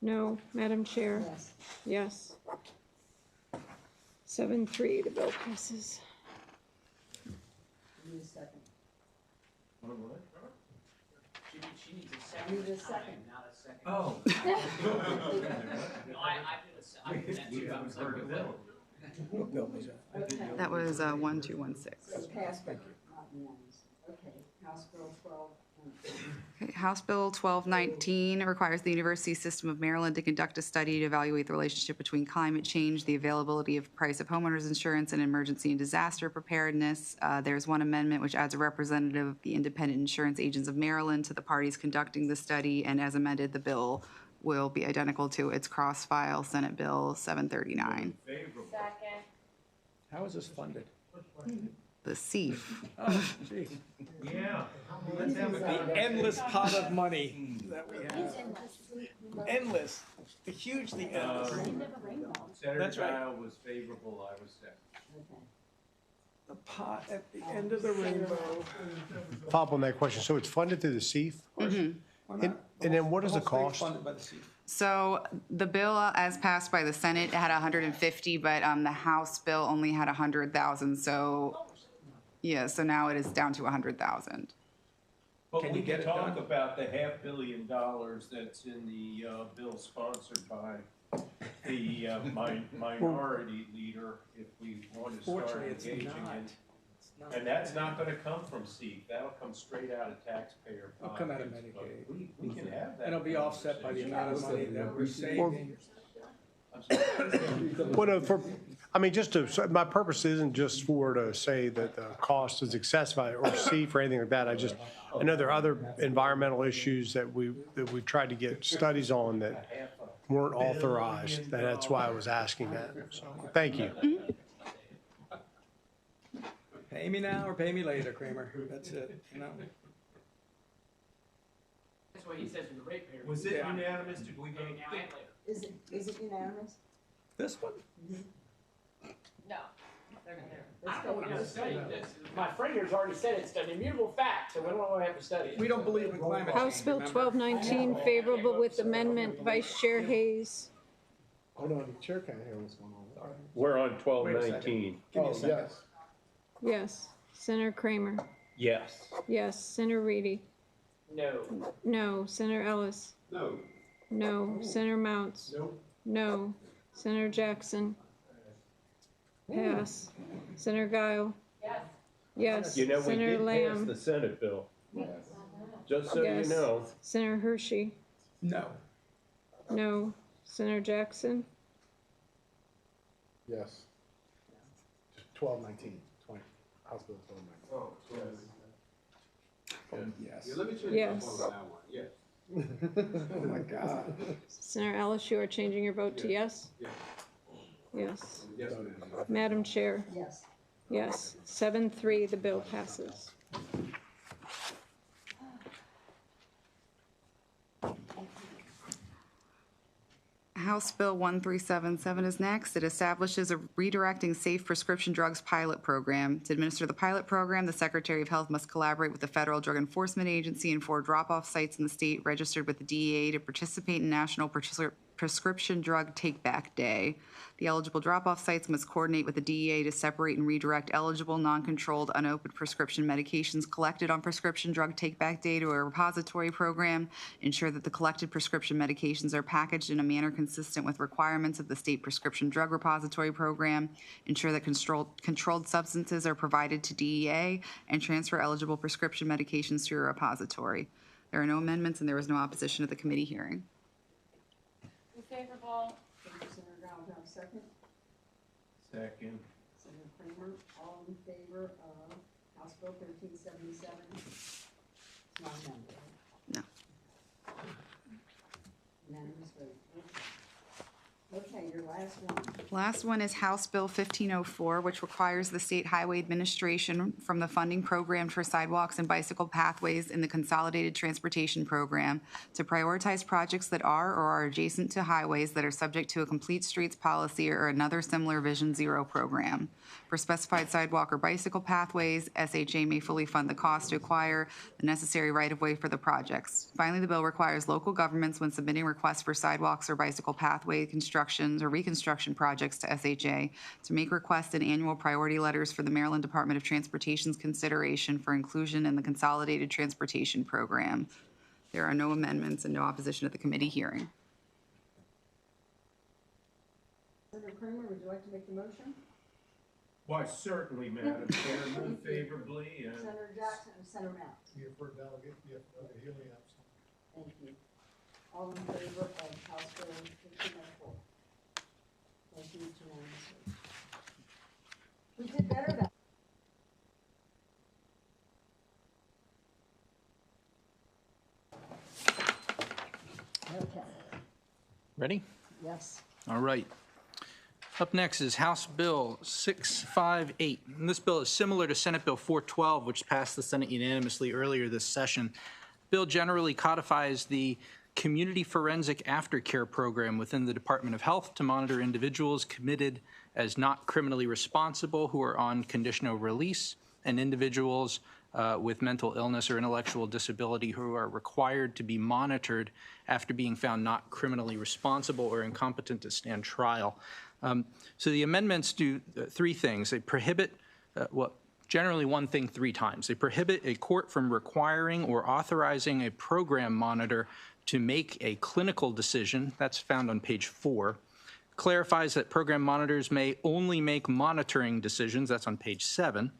No. Madam Chair? Yes. Yes. 7-3, the bill passes. Need a second. She needs a I need a second. not a second. Oh. No, I did that too. I was like, Okay. That was 1216. So passed, but not unanimous. Okay, House Bill 12. Okay, House Bill 1219 requires the University System of Maryland to conduct a study to evaluate the relationship between climate change, the availability of price of homeowners insurance, and emergency and disaster preparedness. There's one amendment which adds a representative of the Independent Insurance Agents of Maryland to the parties conducting the study, and as amended, the bill will be identical to its cross-file Senate Bill 739. Second. How is this funded? The CEF. Oh, gee. Yeah. Let's have a The endless pot of money that we have. Endless, hugely endless. Senator That's right. Dial was favorable, I was second. The pot at the end of the rainbow. Follow up on that question. So it's funded through the CEF? And then what is the cost? Funded by the CEF. So the bill, as passed by the Senate, had 150, but the House bill only had 100,000. So, yeah, so now it is down to 100,000. But Can we you get can it talk done? about the $500 million that's in the bill sponsored by the minority leader if we want to start Fortunately, it's engaging not. in. And that's not gonna come from CEF, that'll come straight out of taxpayer It'll come out of pockets, but Medicaid. We can have that. And it'll be offset by the amount of money that we're saving. Well, no, just to, my purpose isn't just to say that the cost is excessive or CEF or anything like that. I know there are other environmental issues that we tried to get studies on that weren't authorized. That's why I was asking that. So, thank you. Pay me now or pay me later, Kramer. That's it, you know? That's what he says in the ratepayer. Was it unanimous, did we vote? Now and later. Is it unanimous? This one? No. I don't know what to study this. My friend here's already said it's an immutable fact, so we don't have to study it. We don't believe in climate change. House Bill remember? 1219, favorable with amendment. Vice Chair Hayes? Hold on, the chair can't hear what's going on. We're on Wait a 1219. Give me a Oh, second. yes. Yes. Senator Kramer? Yes. Yes. Senator Reedy? No. No. Senator Ellis? No. No. Senator Mounts? Nope. No. Senator Jackson? Pass. Senator Guile? Yes. Yes. You know, we Senator did pass Lamb? the Senate bill. Just so you Yes. know. Senator Hershey? No. No. Senator Jackson? Yes. 1219, House Bill 1219. Yes. Yeah, let me change Yes. my vote on that one. Yes. Oh, my God. Senator Ellis, you are changing your vote to yes? Yes. Yes. Yes, ma'am. Madam Chair? Yes. Yes. 7-3, the bill passes. House Bill 1377 is next. It establishes a Redirecting Safe Prescription Drugs pilot program. To administer the pilot program, the Secretary of Health must collaborate with the Federal Drug Enforcement Agency and 4 drop-off sites in the state registered with the DEA to participate in National Prescription Drug Take-Back Day. The eligible drop-off sites must coordinate with the DEA to separate and redirect eligible, non-controlled, unopened prescription medications collected on Prescription Drug Take-Back Day to a repository program, ensure that the collected prescription medications are packaged in a manner consistent with requirements of the State Prescription Drug Repository Program, ensure that controlled substances are provided to DEA, and transfer eligible prescription medications to a repository. There are no amendments and there was no opposition at the committee hearing. Favorable. Thank you, Senator Giles. Do I have a second? Second. Senator Kramer, all in favor of House Bill 1377? It's not amended, right? No. Unanimous vote. Okay, your last one. Last one is House Bill 1504, which requires the State Highway Administration from the funding program for sidewalks and bicycle pathways in the Consolidated Transportation Program to prioritize projects that are or are adjacent to highways that are subject to a complete streets policy or another similar Vision Zero program. For specified sidewalk or bicycle pathways, SHA may fully fund the cost to acquire the necessary right-of-way for the projects. Finally, the bill requires local governments, when submitting requests for sidewalks or bicycle pathway constructions or reconstruction projects to SHA, to make requests in annual priority letters for the Maryland Department of Transportation's consideration for inclusion in the Consolidated Transportation Program. There are no amendments and no opposition at the committee hearing. Senator Kramer, would you like to make the motion? Why, certainly, Madam Chair, move favorably. Senator Jackson and Senator Mount. You have for delegate, you have for Healy absent. Thank you. All in favor of House Bill 1504? Thank you, it's unanimous. We did better than. Okay, Ready? yes. All right. Up next is House Bill 658. And this bill is similar to Senate Bill 412, which passed the Senate unanimously earlier this session. The bill generally codifies the Community Forensic Aftercare Program within the Department of Health to monitor individuals committed as not criminally responsible who are on conditional release and individuals with mental illness or intellectual disability who are required to be monitored after being found not criminally responsible or incompetent to stand trial. So the amendments do 3 things. They prohibit, generally one thing 3 times. They prohibit a court from requiring or authorizing a program monitor to make a clinical decision. That's found on page 4. Clarifies that program monitors may only make monitoring decisions. That's on page 7.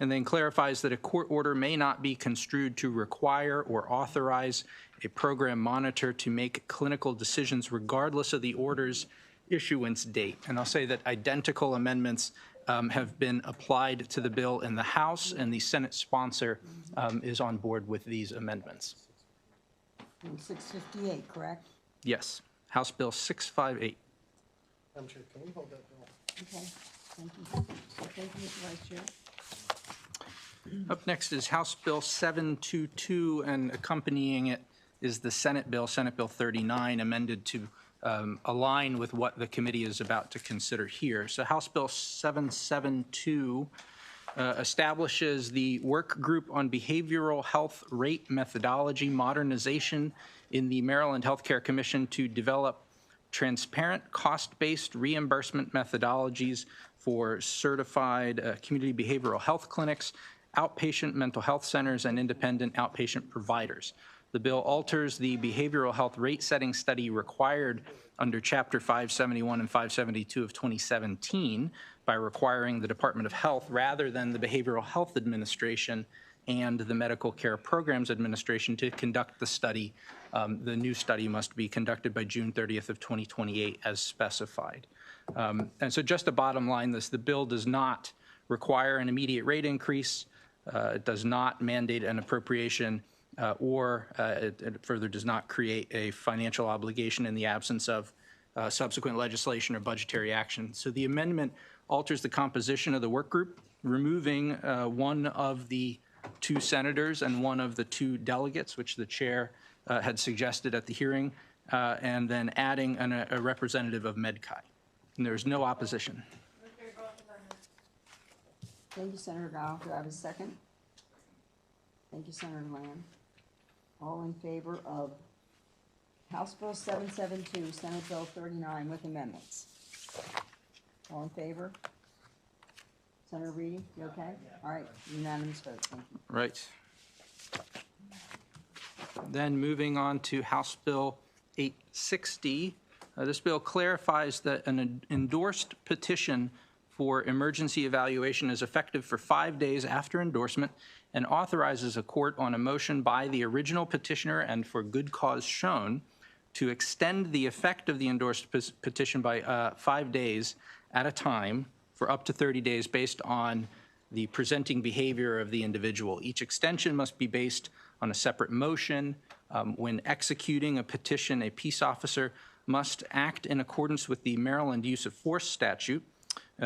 And then clarifies that a court order may not be construed to require or authorize a program monitor to make clinical decisions regardless of the order's issuance date. And I'll say that identical amendments have been applied to the bill in the House, and the Senate sponsor is on board with these amendments. 658, correct? Yes, House Bill 658. Madam Chair, can we hold that bill? Okay, thank you. Thank you, Mr. Vice Chair. Up next is House Bill 722, and accompanying it is the Senate Bill 39, amended to align with what the committee is about to consider here. So House Bill 772 establishes the Work Group on Behavioral Health Rate Methodology Modernization in the Maryland Healthcare Commission to develop transparent, cost-based reimbursement methodologies for certified community behavioral health clinics, outpatient mental health centers, and independent outpatient providers. The bill alters the behavioral health rate setting study required under Chapter 571 and 572 of 2017 by requiring the Department of Health, rather than the Behavioral Health Administration and the Medical Care Programs Administration, to conduct the study. The new study must be conducted by June 30th of 2028 as specified. And so just a bottom line, the bill does not require an immediate rate increase. It does not mandate an appropriation, or it further does not create a financial obligation in the absence of subsequent legislation or budgetary action. So the amendment alters the composition of the work group, removing one of the 2 senators and one of the 2 delegates, which the chair had suggested at the hearing, and then adding a representative of MedChi. And there's no opposition. Thank you, Senator Gao. Do I have a second? Thank you, Senator Lamb. All in favor of House Bill 772, Senate Bill 39 with amendments? All in favor? Senator Reedy, you okay? All right, unanimous vote, thank you. Right. Then moving on to House Bill 860. This bill clarifies that an endorsed petition for emergency evaluation is effective for 5 days after endorsement and authorizes a court on a motion by the original petitioner and for good cause shown to extend the effect of the endorsed petition by 5 days at a time for up to 30 days based on the presenting behavior of the individual. Each extension must be based on a separate motion. When executing a petition, a peace officer must act in accordance with the Maryland Use of Force statute,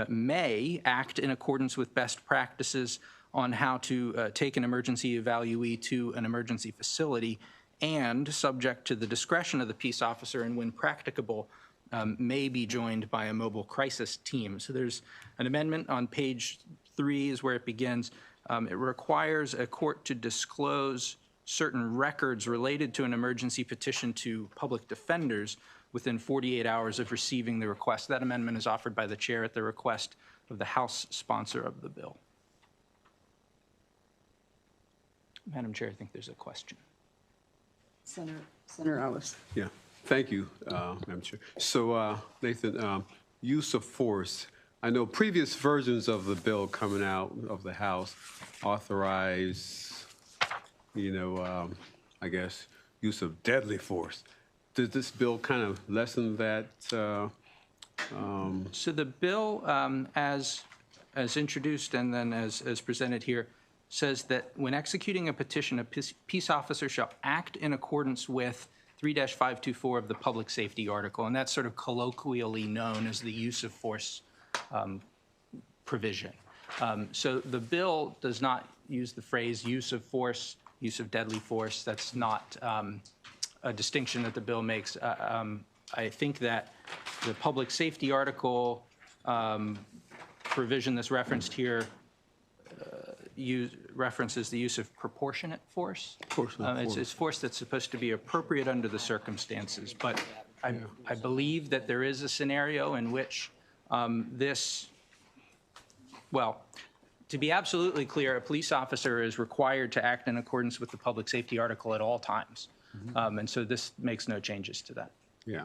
may act in accordance with best practices on how to take an emergency evaluee to an emergency facility, and subject to the discretion of the peace officer, and when practicable, may be joined by a mobile crisis team. So there's an amendment on page 3 is where it begins. It requires a court to disclose certain records related to an emergency petition to public defenders within 48 hours of receiving the request. That amendment is offered by the chair at the request of the House sponsor of the bill. Madam Chair, I think there's a question. Senator Ellis. Yeah, thank you, Madam Chair. So, Nathan, use of force. I know previous versions of the bill coming out of the House authorize, I guess, use of deadly force. Does this bill kind of lessen that? So the bill, as introduced and then as presented here, says that when executing a petition, a peace officer shall act in accordance with 3-524 of the public safety article, and that's sort of colloquially known as the use of force provision. So the bill does not use the phrase use of force, use of deadly force. That's not a distinction that the bill makes. I think that the public safety article provision that's referenced here references the use of proportionate force. It's force that's supposed to be appropriate under the circumstances. But I believe that there is a scenario in which to be absolutely clear, a police officer is required to act in accordance with the public safety article at all times. And so this makes no changes to that. Yeah.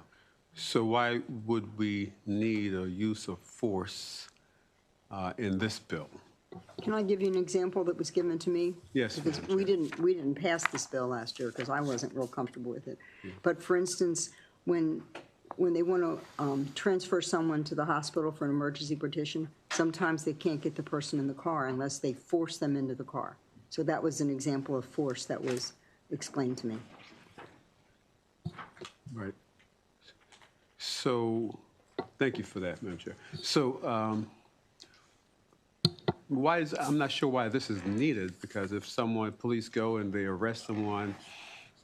So why would we need a use of force in this bill? Can I give you an example that was given to me? Yes, Because Madam we didn't pass this bill last year because I wasn't real comfortable with it. But for instance, when they want to transfer someone to the hospital for an emergency petition, sometimes they can't get the person in the car unless they force them into the car. So that was an example of force that was explained to me. Right. So, thank you for that, Madam Chair. So, I'm not sure why this is needed, because if police go and they arrest someone,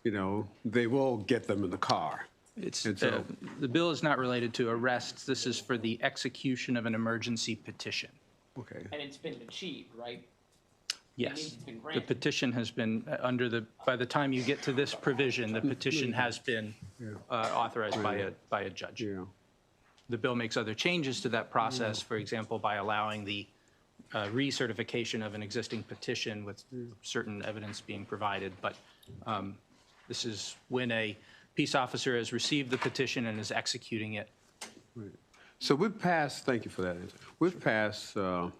they will get them in the car. The bill is not related to arrests. This is for the execution of an emergency petition. Okay. And it's been achieved, right? Yes. The petition has been by the time you get to this provision, the petition has been authorized by a judge. Yeah. The bill makes other changes to that process, for example, by allowing the recertification of an existing petition with certain evidence being provided. But this is when a peace officer has received the petition and is executing it. Right. So we've passed, thank you for that. We've passed the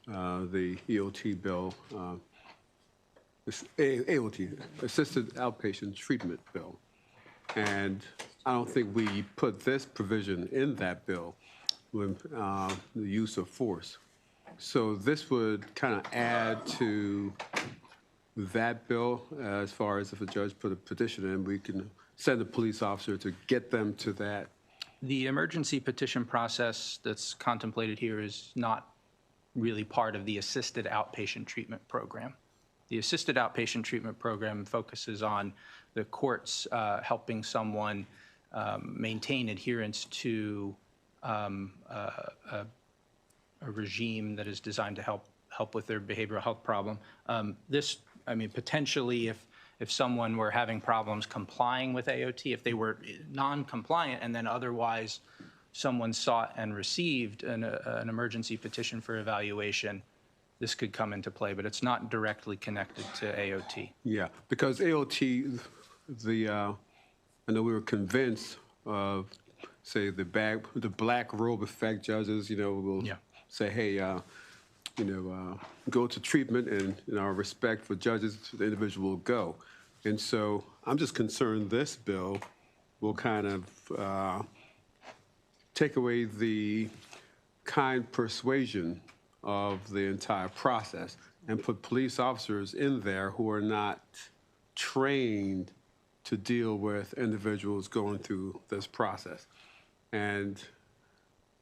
EOT bill, AOT, Assisted Outpatient Treatment Bill. And I don't think we put this provision in that bill with the use of force. So this would kind of add to that bill as far as if a judge put a petition in, we can send a police officer to get them to that. The emergency petition process that's contemplated here is not really part of the assisted outpatient treatment program. The assisted outpatient treatment program focuses on the courts helping someone maintain adherence to a regime that is designed to help with their behavioral health problem. Potentially if someone were having problems complying with AOT, if they were non-compliant and then otherwise someone sought and received an emergency petition for evaluation, this could come into play, but it's not directly connected to AOT. Yeah, because AOT, I know we were convinced of, say, the black robe effect judges, will say, hey, go to treatment, and in our respect for judges, the individual will go. And so I'm just concerned this bill will kind of take away the kind persuasion of the entire process and put police officers in there who are not trained to deal with individuals going through this process. And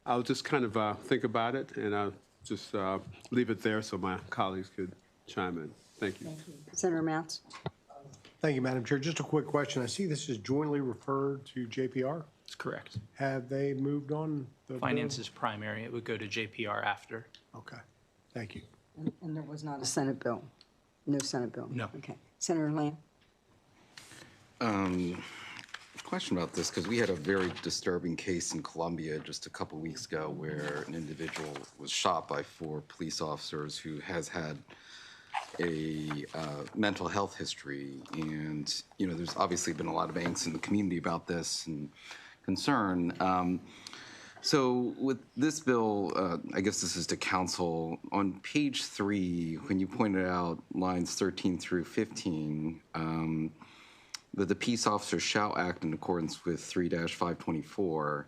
I'll just kind of think about it, and I'll just leave it there so my colleagues could chime in. Thank you. Thank you. Senator Mounts. Thank you, Madam Chair. Just a quick question. I see this is jointly referred to JPR. That's correct. Have they moved on? Finance is primary. It would go to JPR after. Okay. Thank you. And there was not a Senate bill? No Senate bill? No. Okay. Senator Lamb? Question about this, because we had a very disturbing case in Columbia just a couple weeks ago where an individual was shot by 4 police officers who has had a mental health history. And, there's obviously been a lot of angst in the community about this and concern. So with this bill, I guess this is to council. On page 3, when you pointed out lines 13 through 15, that the peace officer shall act in accordance with 3-524,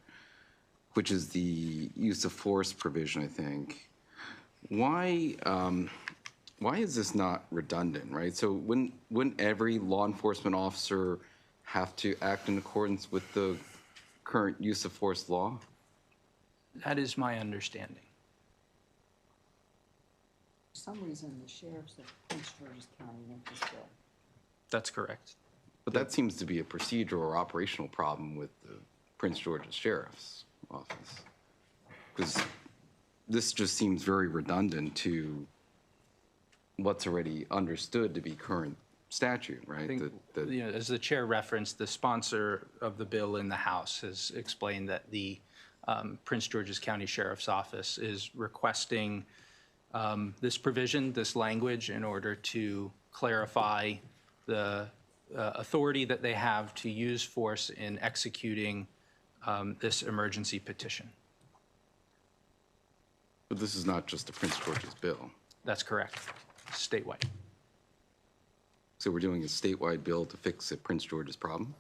which is the use of force provision, I think. Why is this not redundant, right? So wouldn't every law enforcement officer have to act in accordance with the current use of force law? That is my understanding. For some reason, the sheriffs of Prince George's County went this bill. That's correct. But that seems to be a procedural or operational problem with the Prince George's Sheriff's Office. Because this just seems very redundant to what's already understood to be current statute, right? I think, as the chair referenced, the sponsor of the bill in the House has explained that the Prince George's County Sheriff's Office is requesting this provision, this language, in order to clarify the authority that they have to use force in executing this emergency petition. But this is not just a Prince George's bill. That's correct. Statewide. So we're doing a statewide bill to fix a Prince George's problem?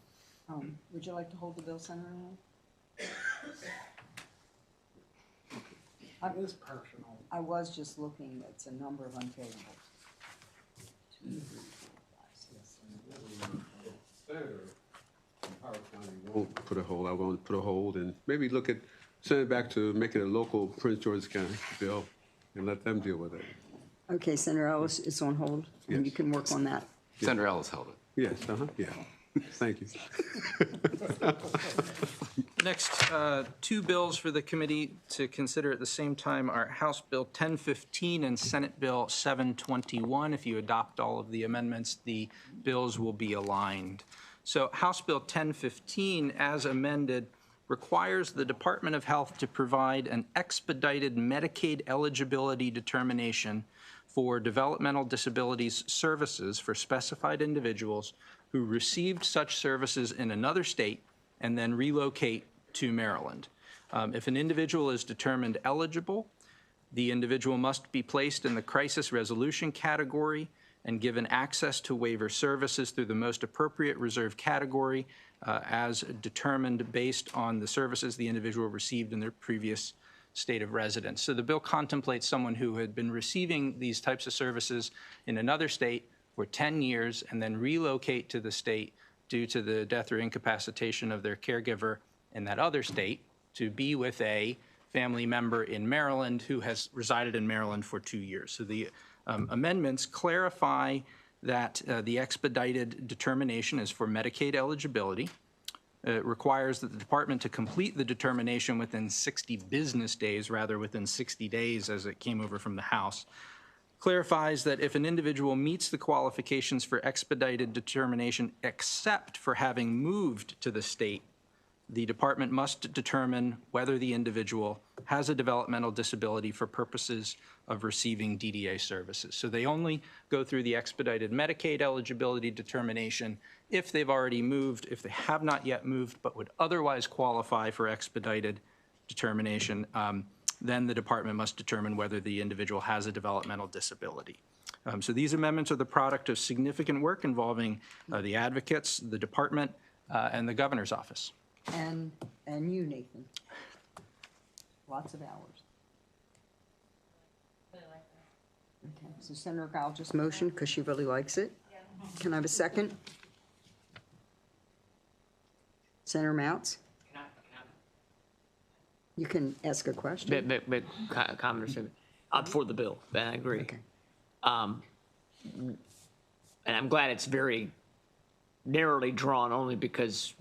Would you like to hold the bill, Senator Lamb? It was personal. I was just looking. It's a number of unfavorables. Won't put a hold. I won't put a hold, and maybe send it back to make it a local Prince George's County bill and let them deal with it. Okay, Senator Ellis is on hold, and you can work on that. Senator Ellis held it. Yes, yeah. Thank you. Next, 2 bills for the committee to consider at the same time are House Bill 1015 and Senate Bill 721. If you adopt all of the amendments, the bills will be aligned. So House Bill 1015, as amended, requires the Department of Health to provide an expedited Medicaid eligibility determination for developmental disabilities services for specified individuals who received such services in another state and then relocate to Maryland. If an individual is determined eligible, the individual must be placed in the crisis resolution category and given access to waiver services through the most appropriate reserve category as determined based on the services the individual received in their previous state of residence. So the bill contemplates someone who had been receiving these types of services in another state for 10 years and then relocate to the state due to the death or incapacitation of their caregiver in that other state to be with a family member in Maryland who has resided in Maryland for 2 years. So the amendments clarify that the expedited determination is for Medicaid eligibility. It requires that the department to complete the determination within 60 business days, rather within 60 days as it came over from the House. Clarifies that if an individual meets the qualifications for expedited determination except for having moved to the state, the department must determine whether the individual has a developmental disability for purposes of receiving DDA services. So they only go through the expedited Medicaid eligibility determination if they've already moved, if they have not yet moved but would otherwise qualify for expedited determination, then the department must determine whether the individual has a developmental disability. So these amendments are the product of significant work involving the advocates, the department, and the governor's office. And you, Nathan. Lots of hours. Okay, so Senator Kyle just motioned because she really likes it. Can I have a second? Senator Mounts? You can ask a question. Congressman, I'm for the bill, and I agree. Okay. And I'm glad it's very narrowly drawn only because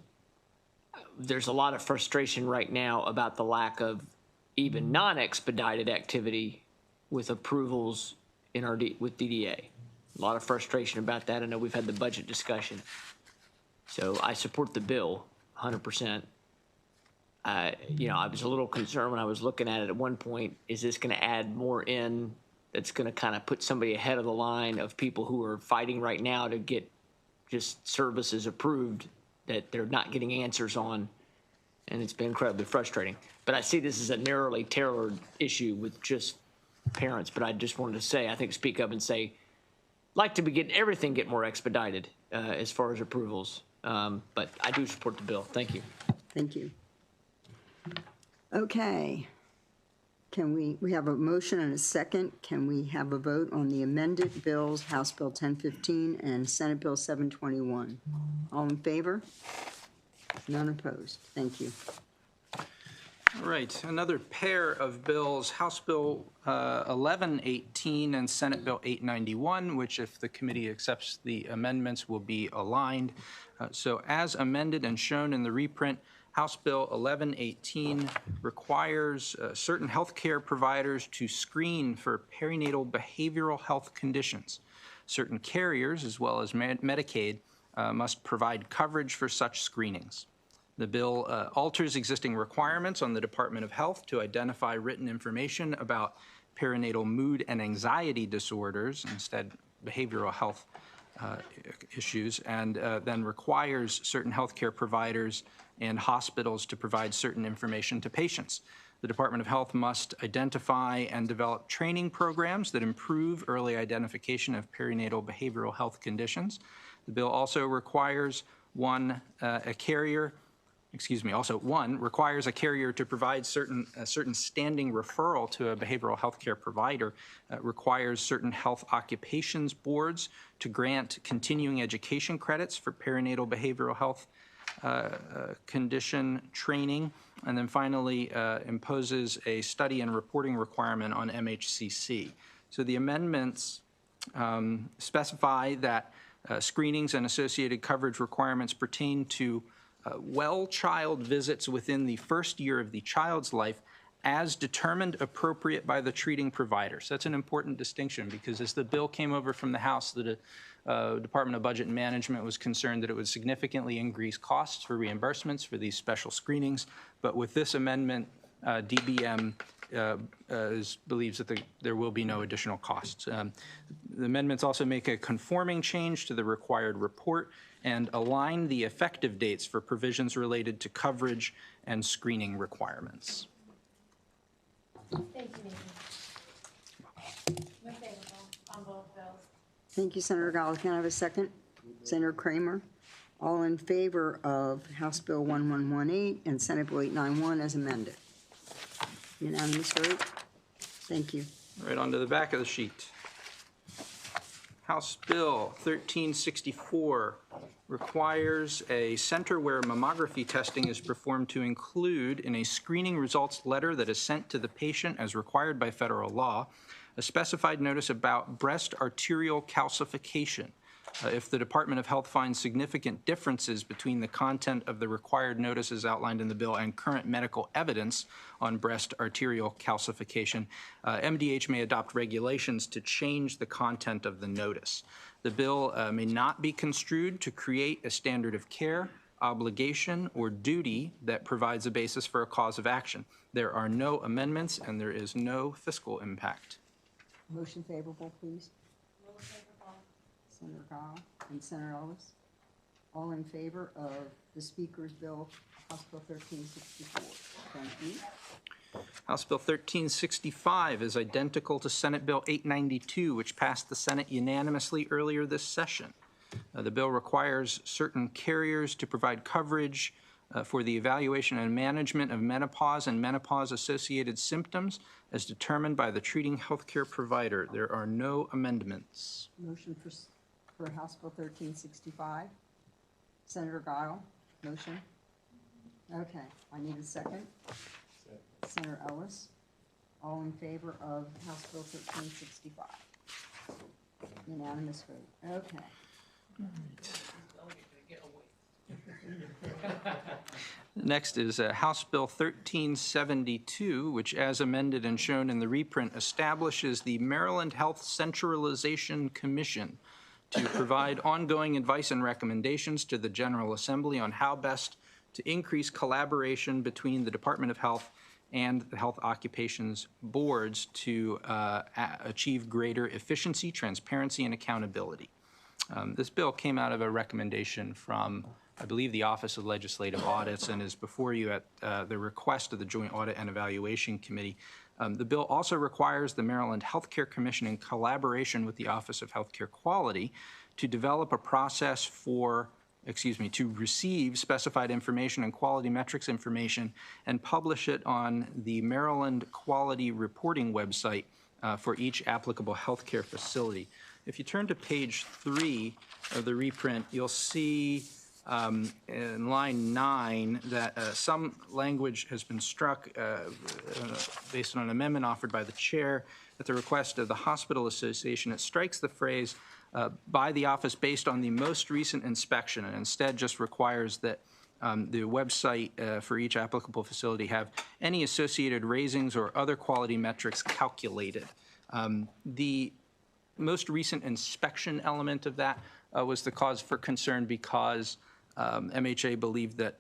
there's a lot of frustration right now about the lack of even non-expedited activity with approvals in our with DDA. A lot of frustration about that. I know we've had the budget discussion. So I support the bill 100%. You know, I was a little concerned when I was looking at it at one point, is this going to add more in that's going to kind of put somebody ahead of the line of people who are fighting right now to get just services approved that they're not getting answers on, and it's been incredibly frustrating. But I see this as a narrowly tailored issue with just parents, but I just wanted to say, I think speak up and say, like to get everything get more expedited as far as approvals, but I do support the bill. Thank you. Thank you. Okay. Can we have a motion and a second. Can we have a vote on the amended bills, House Bill 1015 and Senate Bill 721? All in favor? None opposed. Thank you. All right, another pair of bills, House Bill 1118 and Senate Bill 891, which if the committee accepts the amendments will be aligned. So as amended and shown in the reprint, House Bill 1118 requires certain healthcare providers to screen for perinatal behavioral health conditions. Certain carriers, as well as Medicaid, must provide coverage for such screenings. The bill alters existing requirements on the Department of Health to identify written information about perinatal mood and anxiety disorders, instead behavioral health issues, and then requires certain healthcare providers and hospitals to provide certain information to patients. The Department of Health must identify and develop training programs that improve early identification of perinatal behavioral health conditions. The bill also requires requires a carrier to provide certain standing referral to a behavioral health care provider, requires certain health occupations boards to grant continuing education credits for perinatal behavioral health condition training, and then finally imposes a study and reporting requirement on MHCC. So the amendments specify that screenings and associated coverage requirements pertain to well child visits within the first year of the child's life as determined appropriate by the treating provider. So that's an important distinction because as the bill came over from the House, the Department of Budget and Management was concerned that it would significantly increase costs for reimbursements for these special screenings. But with this amendment, DBM believes that there will be no additional costs. The amendments also make a conforming change to the required report and align the effective dates for provisions related to coverage and screening requirements. Thank you, Nathan. We're favorable on both bills. Thank you, Senator Gall. Can I have a second? Senator Kramer? All in favor of House Bill 1118 and Senate Bill 891 as amended? Unanimous vote? Thank you. Right on to the back of the sheet. House Bill 1364 requires a center where mammography testing is performed to include in a screening results letter that is sent to the patient as required by federal law, a specified notice about breast arterial calcification If the Department of Health finds significant differences between the content of the required notices outlined in the bill and current medical evidence on breast arterial calcification, MDH may adopt regulations to change the content of the notice. The bill may not be construed to create a standard of care, obligation, or duty that provides a basis for a cause of action. There are no amendments, and there is no fiscal impact. Motion favorable, please. Senator Gao and Senator Ellis. All in favor of the Speaker's bill, House Bill 1364. Thank you. House Bill 1365 is identical to Senate Bill 892, which passed the Senate unanimously earlier this session. The bill requires certain carriers to provide coverage for the evaluation and management of menopause and menopause-associated symptoms as determined by the treating healthcare provider. There are no amendments. Motion for House Bill 1365. Senator Guile, motion. Okay, I need a second. Senator Ellis. All in favor of House Bill 1365. Unanimous vote. Okay. Next is House Bill 1372, which, as amended and shown in the reprint, establishes the Maryland Health Centralization Commission to provide ongoing advice and recommendations to the General Assembly on how best to increase collaboration between the Department of Health and the health occupations boards to achieve greater efficiency, transparency, and accountability. This bill came out of a recommendation from, I believe, the Office of Legislative Audits and is before you at the request of the Joint Audit and Evaluation Committee. The bill also requires the Maryland Healthcare Commission, in collaboration with the Office of Healthcare Quality, to develop a process to receive specified information and quality metrics information and publish it on the Maryland Quality Reporting website for each applicable healthcare facility. If you turn to page 3 of the reprint, you'll see in line 9 that some language has been struck based on an amendment offered by the chair at the request of the Hospital Association. It strikes the phrase by the office based on the most recent inspection, and instead just requires that the website for each applicable facility have any associated raisings or other quality metrics calculated. The most recent inspection element of that was the cause for concern because MHA believed that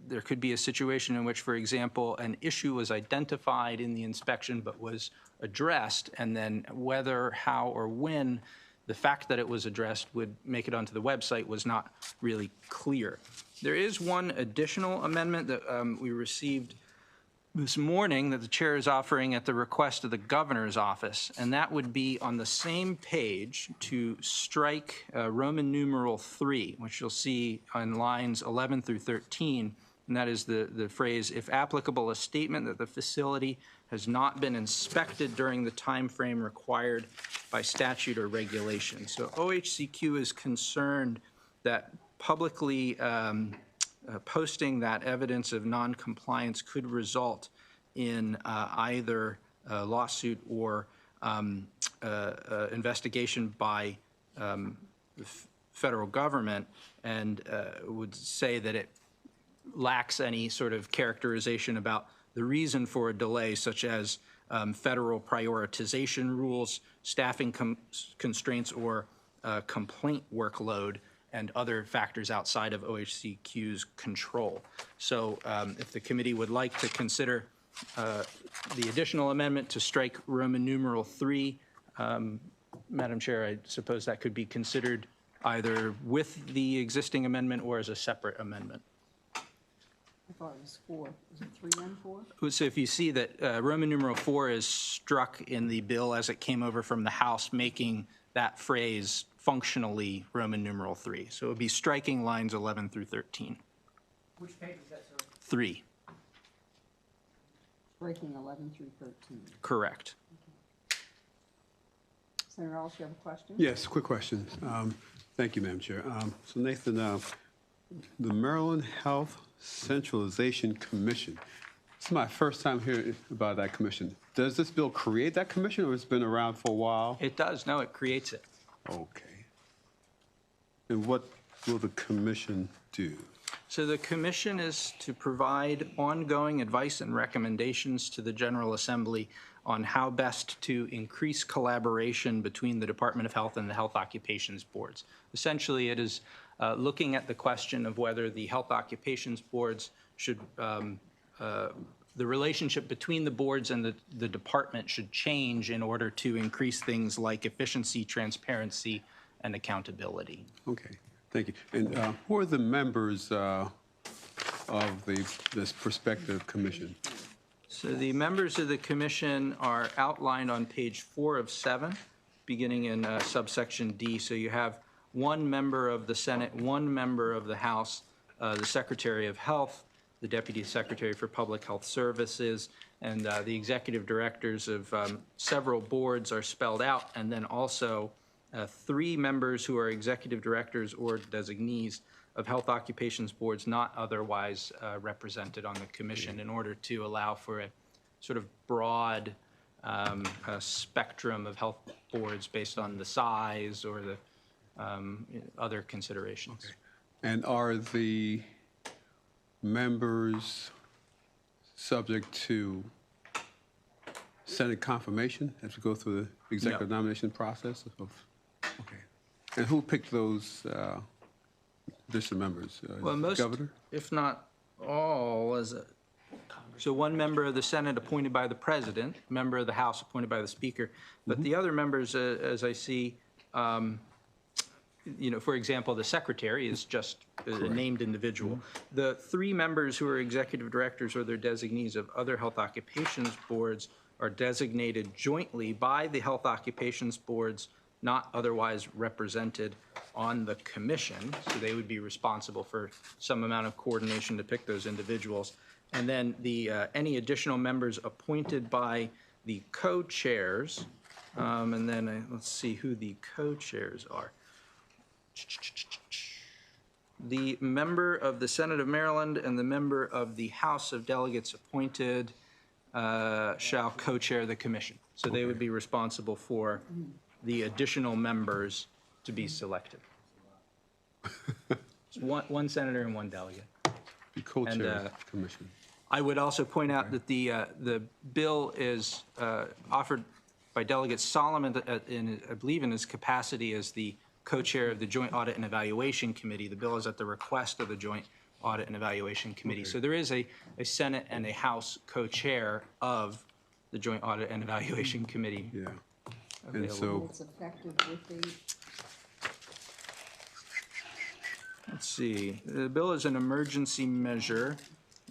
there could be a situation in which, for example, an issue was identified in the inspection but was addressed, and then whether, how, or when the fact that it was addressed would make it onto the website was not really clear. There is one additional amendment that we received this morning that the chair is offering at the request of the governor's office, and that would be on the same page to strike Roman numeral 3, which you'll see on lines 11 through 13, and that is the phrase, if applicable, a statement that the facility has not been inspected during the time frame required by statute or regulation. So OHCQ is concerned that publicly posting that evidence of noncompliance could result in either a lawsuit or investigation by the federal government, and would say that it lacks any sort of characterization about the reason for a delay, such as federal prioritization rules, staffing constraints, or complaint workload, and other factors outside of OHCQ's control. So if the committee would like to consider the additional amendment to strike Roman numeral 3, Madam Chair, I suppose that could be considered either with the existing amendment or as a separate amendment. I thought it was 4. Was it 3 and 4? So if you see that Roman numeral 4 is struck in the bill as it came over from the House, making that phrase functionally Roman numeral 3. So it would be striking lines 11 through 13. Which page is that, sir? 3. Breaking 11 through 13. Correct. Senator Ellis, you have a question? Yes, quick question. Thank you, Madam Chair. So Nathan, the Maryland Health Centralization Commission. This is my first time hearing about that commission. Does this bill create that commission, or it's been around for a while? It does. No, it creates it. Okay. And what will the commission do? So the commission is to provide ongoing advice and recommendations to the General Assembly on how best to increase collaboration between the Department of Health and the health occupations boards. Essentially, it is looking at the question of whether the health occupations boards should, the relationship between the boards and the department should change in order to increase things like efficiency, transparency, and accountability. Okay, thank you. And who are the members of this prospective commission? So the members of the commission are outlined on page 4 of 7, beginning in subsection D. So you have one member of the Senate, one member of the House, the Secretary of Health, the Deputy Secretary for Public Health Services, and the executive directors of several boards are spelled out, and then also 3 members who are executive directors or designees of health occupations boards not otherwise represented on the commission in order to allow for a sort of broad spectrum of health boards based on the size or the other considerations. Okay. And are the members subject to Senate confirmation as we go through the executive nomination process? Okay. And who picked those additional members? Well, most, Governor? if not all, so one member of the Senate appointed by the president, member of the House appointed by the Speaker, but the other members, as I see, you know, for example, the Secretary is just a named individual. The 3 members who are executive directors or their designees of other health occupations boards are designated jointly by the health occupations boards not otherwise represented on the commission, so they would be responsible for some amount of coordination to pick those individuals. And then the any additional members appointed by the co-chairs, and then let's see who the co-chairs are. The member of the Senate of Maryland and the member of the House of Delegates appointed shall co-chair the commission. So they would be responsible for the additional members to be selected. One senator and one delegate. The co-chair of the commission. I would also point out that the bill is offered by Delegate Solomon, I believe in his capacity as the co-chair of the Joint Audit and Evaluation Committee. The bill is at the request of the Joint Audit and Evaluation Committee. So there is a Senate and a House co-chair of the Joint Audit and Evaluation Committee. Yeah. And so It's effective with the, let's see, the bill is an emergency measure.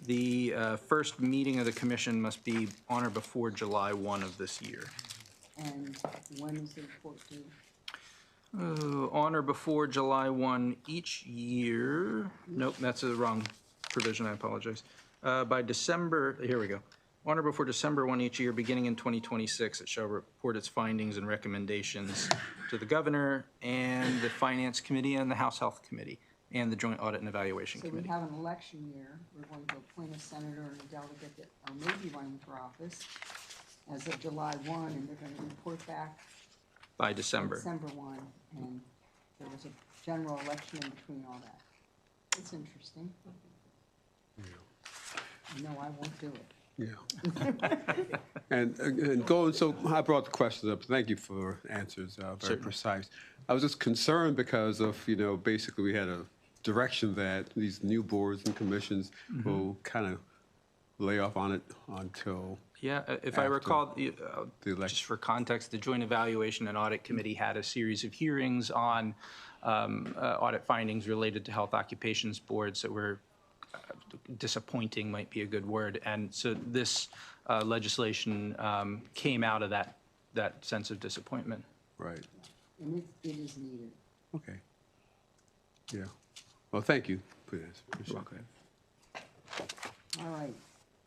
The first meeting of the commission must be on or before July 1 of this year. and when is the report due? On or before July 1 each year. Nope, that's the wrong provision, I apologize. By December, here we go. On or before December 1 each year, beginning in 2026, it shall report its findings and recommendations to the governor and the Finance Committee and the House Health Committee and the Joint Audit and Evaluation So we Committee. have an election year, we're going to appoint a senator and a delegate that are maybe running for office as of July 1, and they're going to report back By December. December 1, and there was a general election in between all that. It's interesting. No, I won't do it. yeah. And going, so I brought the questions up. Thank you for answers, very Certainly. precise. I was just concerned because of, you know, basically we had a direction that these new boards and commissions will kind of lay off on it until. Yeah, if I after recall, the election. just for context, the Joint Evaluation and Audit Committee had a series of hearings on audit findings related to health occupations boards that were disappointing, might be a good word. And so this legislation came out of that sense of disappointment. Right. And it is needed. Okay. Yeah. Well, thank you for this. Appreciate that. All right.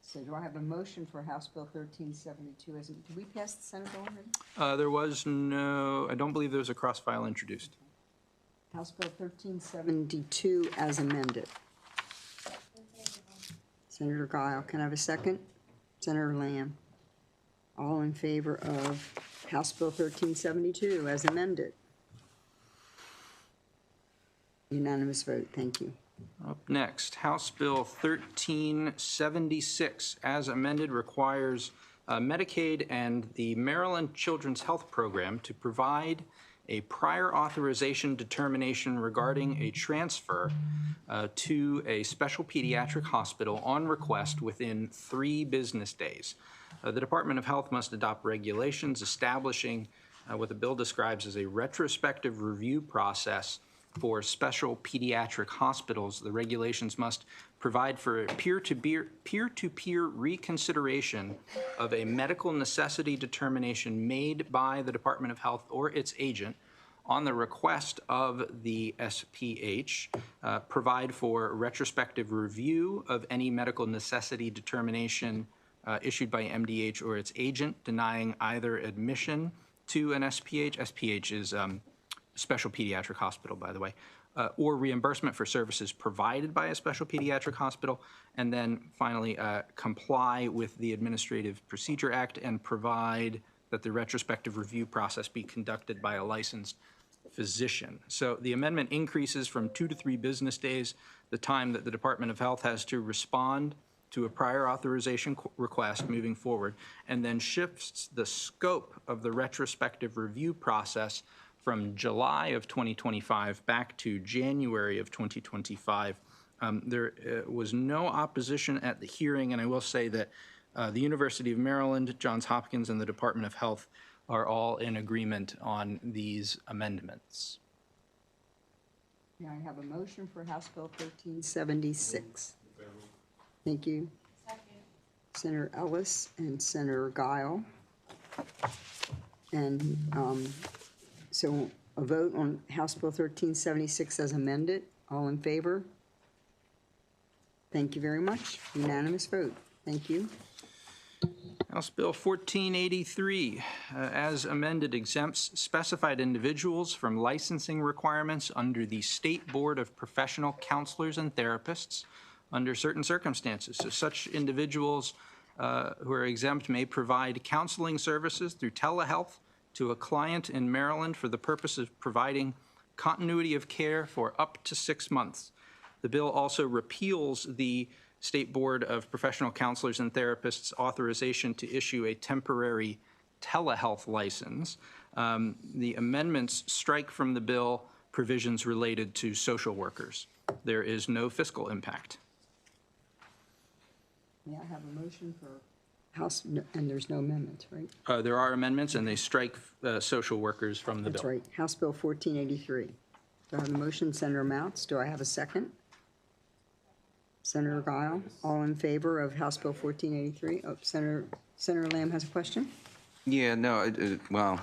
So do I have a motion for House Bill 1372? Did we pass the Senate bill already? There was no, I don't believe there was a cross-file introduced. House Bill 1372 as amended. Senator Guile, can I have a second? Senator Lamb. All in favor of House Bill 1372 as amended? Unanimous vote, thank you. Up next, House Bill 1376, as amended, requires Medicaid and the Maryland Children's Health Program to provide a prior authorization determination regarding a transfer to a special pediatric hospital on request within 3 business days. The Department of Health must adopt regulations establishing what the bill describes as a retrospective review process for special pediatric hospitals. The regulations must provide for peer-to-peer reconsideration of a medical necessity determination made by the Department of Health or its agent on the request of the SPH, provide for retrospective review of any medical necessity determination issued by MDH or its agent denying either admission to an SPH. SPH is special pediatric hospital, by the way, or reimbursement for services provided by a special pediatric hospital, and then finally comply with the Administrative Procedure Act and provide that the retrospective review process be conducted by a licensed physician. So the amendment increases from 2 to 3 business days the time that the Department of Health has to respond to a prior authorization request moving forward, and then shifts the scope of the retrospective review process from July of 2025 back to January of 2025. There was no opposition at the hearing, and I will say that the University of Maryland, Johns Hopkins, and the Department of Health are all in agreement on these amendments. May I have a motion for House Bill 1376? Thank you. Senator Ellis and Senator Guile. And so a vote on House Bill 1376 as amended. All in favor? Thank you very much. Unanimous vote. Thank you. House Bill 1483, as amended, exempts specified individuals from licensing requirements under the State Board of Professional Counselors and Therapists under certain circumstances. So such individuals who are exempt may provide counseling services through telehealth to a client in Maryland for the purpose of providing continuity of care for up to 6 months. The bill also repeals the State Board of Professional Counselors and Therapists authorization to issue a temporary telehealth license. The amendments strike from the bill provisions related to social workers. There is no fiscal impact. May I have a motion for House, and there's no amendments, right? There are amendments, and they strike social workers from the bill. That's right. House Bill 1483. Do I have a motion, Senator Mounts? Do I have a second? Senator Guile, all in favor of House Bill 1483? Oh, Senator Lamb has a question? Yeah, no, well,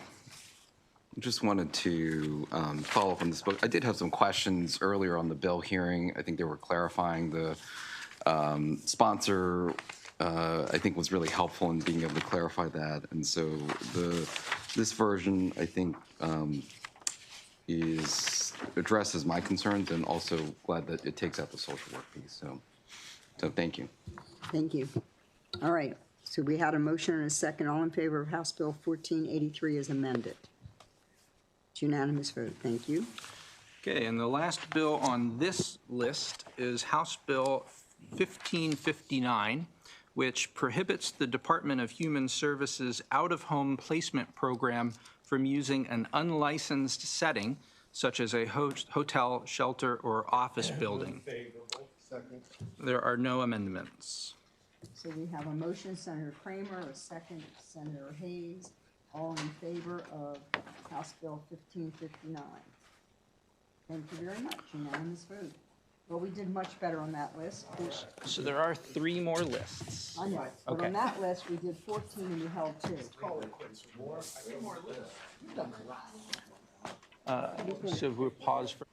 just wanted to follow up on this book. I did have some questions earlier on the bill hearing. I think they were clarifying the sponsor, I think, was really helpful in being able to clarify that. And so this version, I think, addresses my concerns, and also glad that it takes out the social work piece. So thank you. Thank you. All right. So we had a motion and a second. All in favor of House Bill 1483 as amended? It's unanimous vote. Thank you. Okay, and the last bill on this list is House Bill 1559, which prohibits the Department of Human Services out-of-home placement program from using an unlicensed setting, such as a hotel, shelter, or office building. There are no amendments. So we have a motion, Senator Kramer, a second, Senator Hayes, all in favor of House Bill 1559. Thank you very much. Unanimous vote. Well, we did much better on that list. So there are 3 more lists. I know, but Okay. on that list, we did 14 and we held 2. So we'll pause for.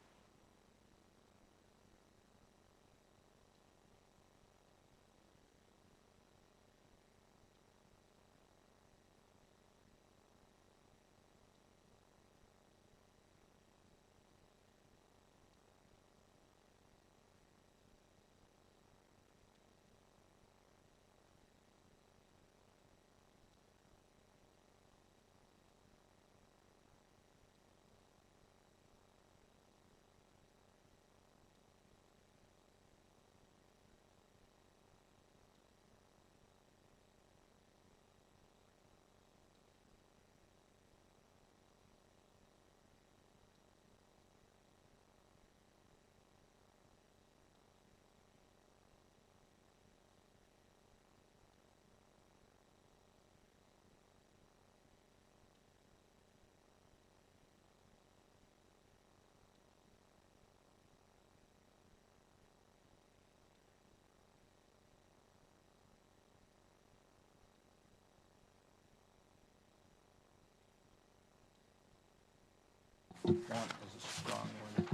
Want is a strong word.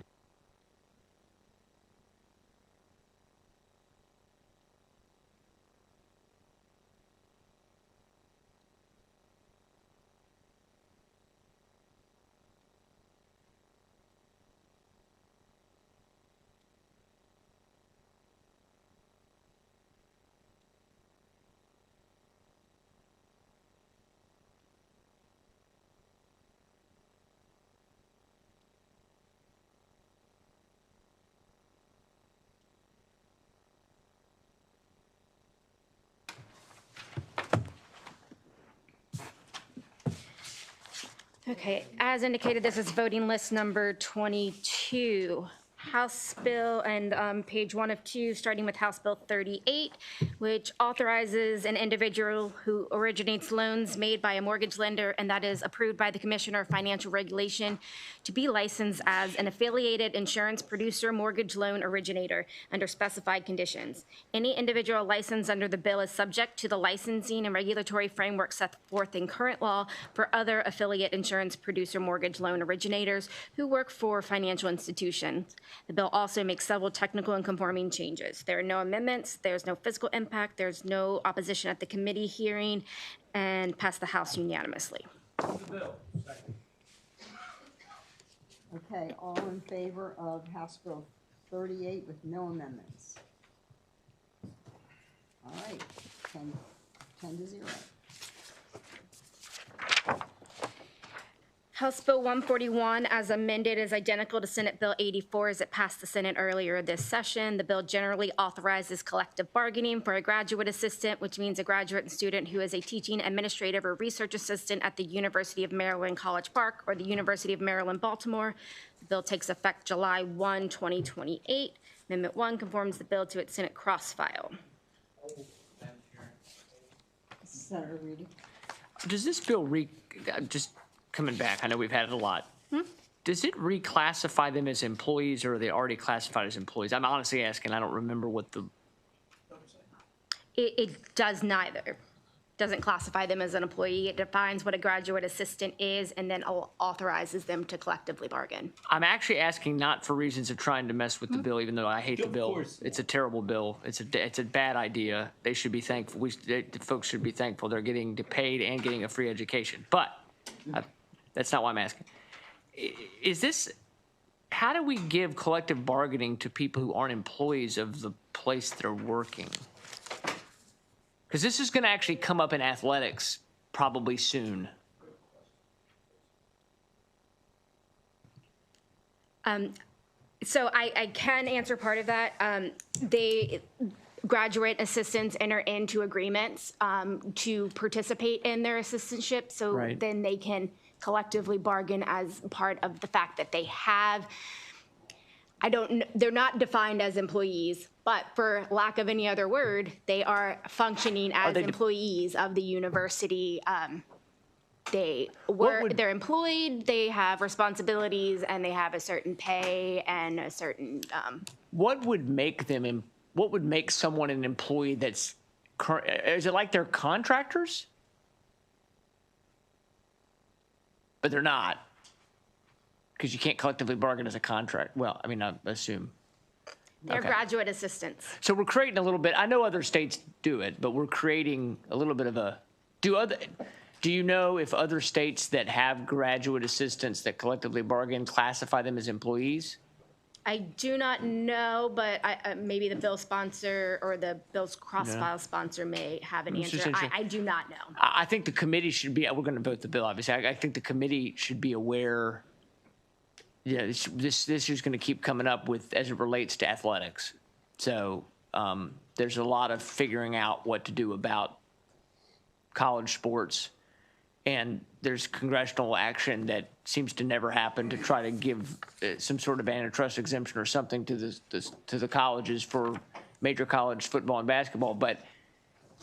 Okay, as indicated, this is voting list number 22. House Bill and page 1 of 2, starting with House Bill 38, which authorizes an individual who originates loans made by a mortgage lender and that is approved by the Commissioner of Financial Regulation to be licensed as an affiliated insurance producer mortgage loan originator under specified conditions. Any individual licensed under the bill is subject to the licensing and regulatory framework set forth in current law for other affiliate insurance producer mortgage loan originators who work for financial institutions. The bill also makes several technical and conforming changes. There are no amendments, there's no fiscal impact, there's no opposition at the committee hearing, and passed the House unanimously. Okay, all in favor of House Bill 38 with no amendments? All right, 10-0. House Bill 141, as amended, is identical to Senate Bill 84 as it passed the Senate earlier this session. The bill generally authorizes collective bargaining for a graduate assistant, which means a graduate student who is a teaching, administrative, or research assistant at the University of Maryland, College Park, or the University of Maryland, Baltimore. The bill takes effect July 1, 2028. Amendment 1 conforms the bill to its Senate cross-file. Senator Reedy. Does this bill just coming back, I know we've had it a lot. Does it reclassify them as employees or are they already classified as employees? I'm honestly asking, I don't remember what the... It does neither. Doesn't classify them as an employee. It defines what a graduate assistant is and then authorizes them to collectively bargain. I'm actually asking not for reasons of trying to mess with the bill, even though I hate the bill. It's a terrible bill. It's a bad idea. They should be thankful. The folks should be thankful they're getting paid and getting a free education. But that's not why I'm asking. How do we give collective bargaining to people who aren't employees of the place they're working? Because this is going to actually come up in athletics probably soon. So I can answer part of that. Graduate assistants enter into agreements to participate in their assistantship, so Right. then they can collectively bargain as part of the fact that they have. They're not defined as employees, but for lack of any other word, they are functioning as employees of the university. They're employed, they have responsibilities, and they have a certain pay and a certain. What would make someone an employee that's is it like they're contractors? But they're not. Because you can't collectively bargain as a contract. Well, I mean, I assume. They're Okay. graduate assistants. So we're creating a little bit, I know other states do it, but we're creating a little bit of a, do you know if other states that have graduate assistants that collectively bargain classify them as employees? I do not know, but maybe the bill sponsor or the bill's cross-file sponsor may have an It's just answer. interesting. I do not know. I think the committee should be, we're going to vote the bill, obviously. I think the committee should be aware, this is going to keep coming up with, as it relates to athletics. So there's a lot of figuring out what to do about college sports. And there's congressional action that seems to never happen to try to give some sort of antitrust exemption or something to the colleges for major college football and basketball. But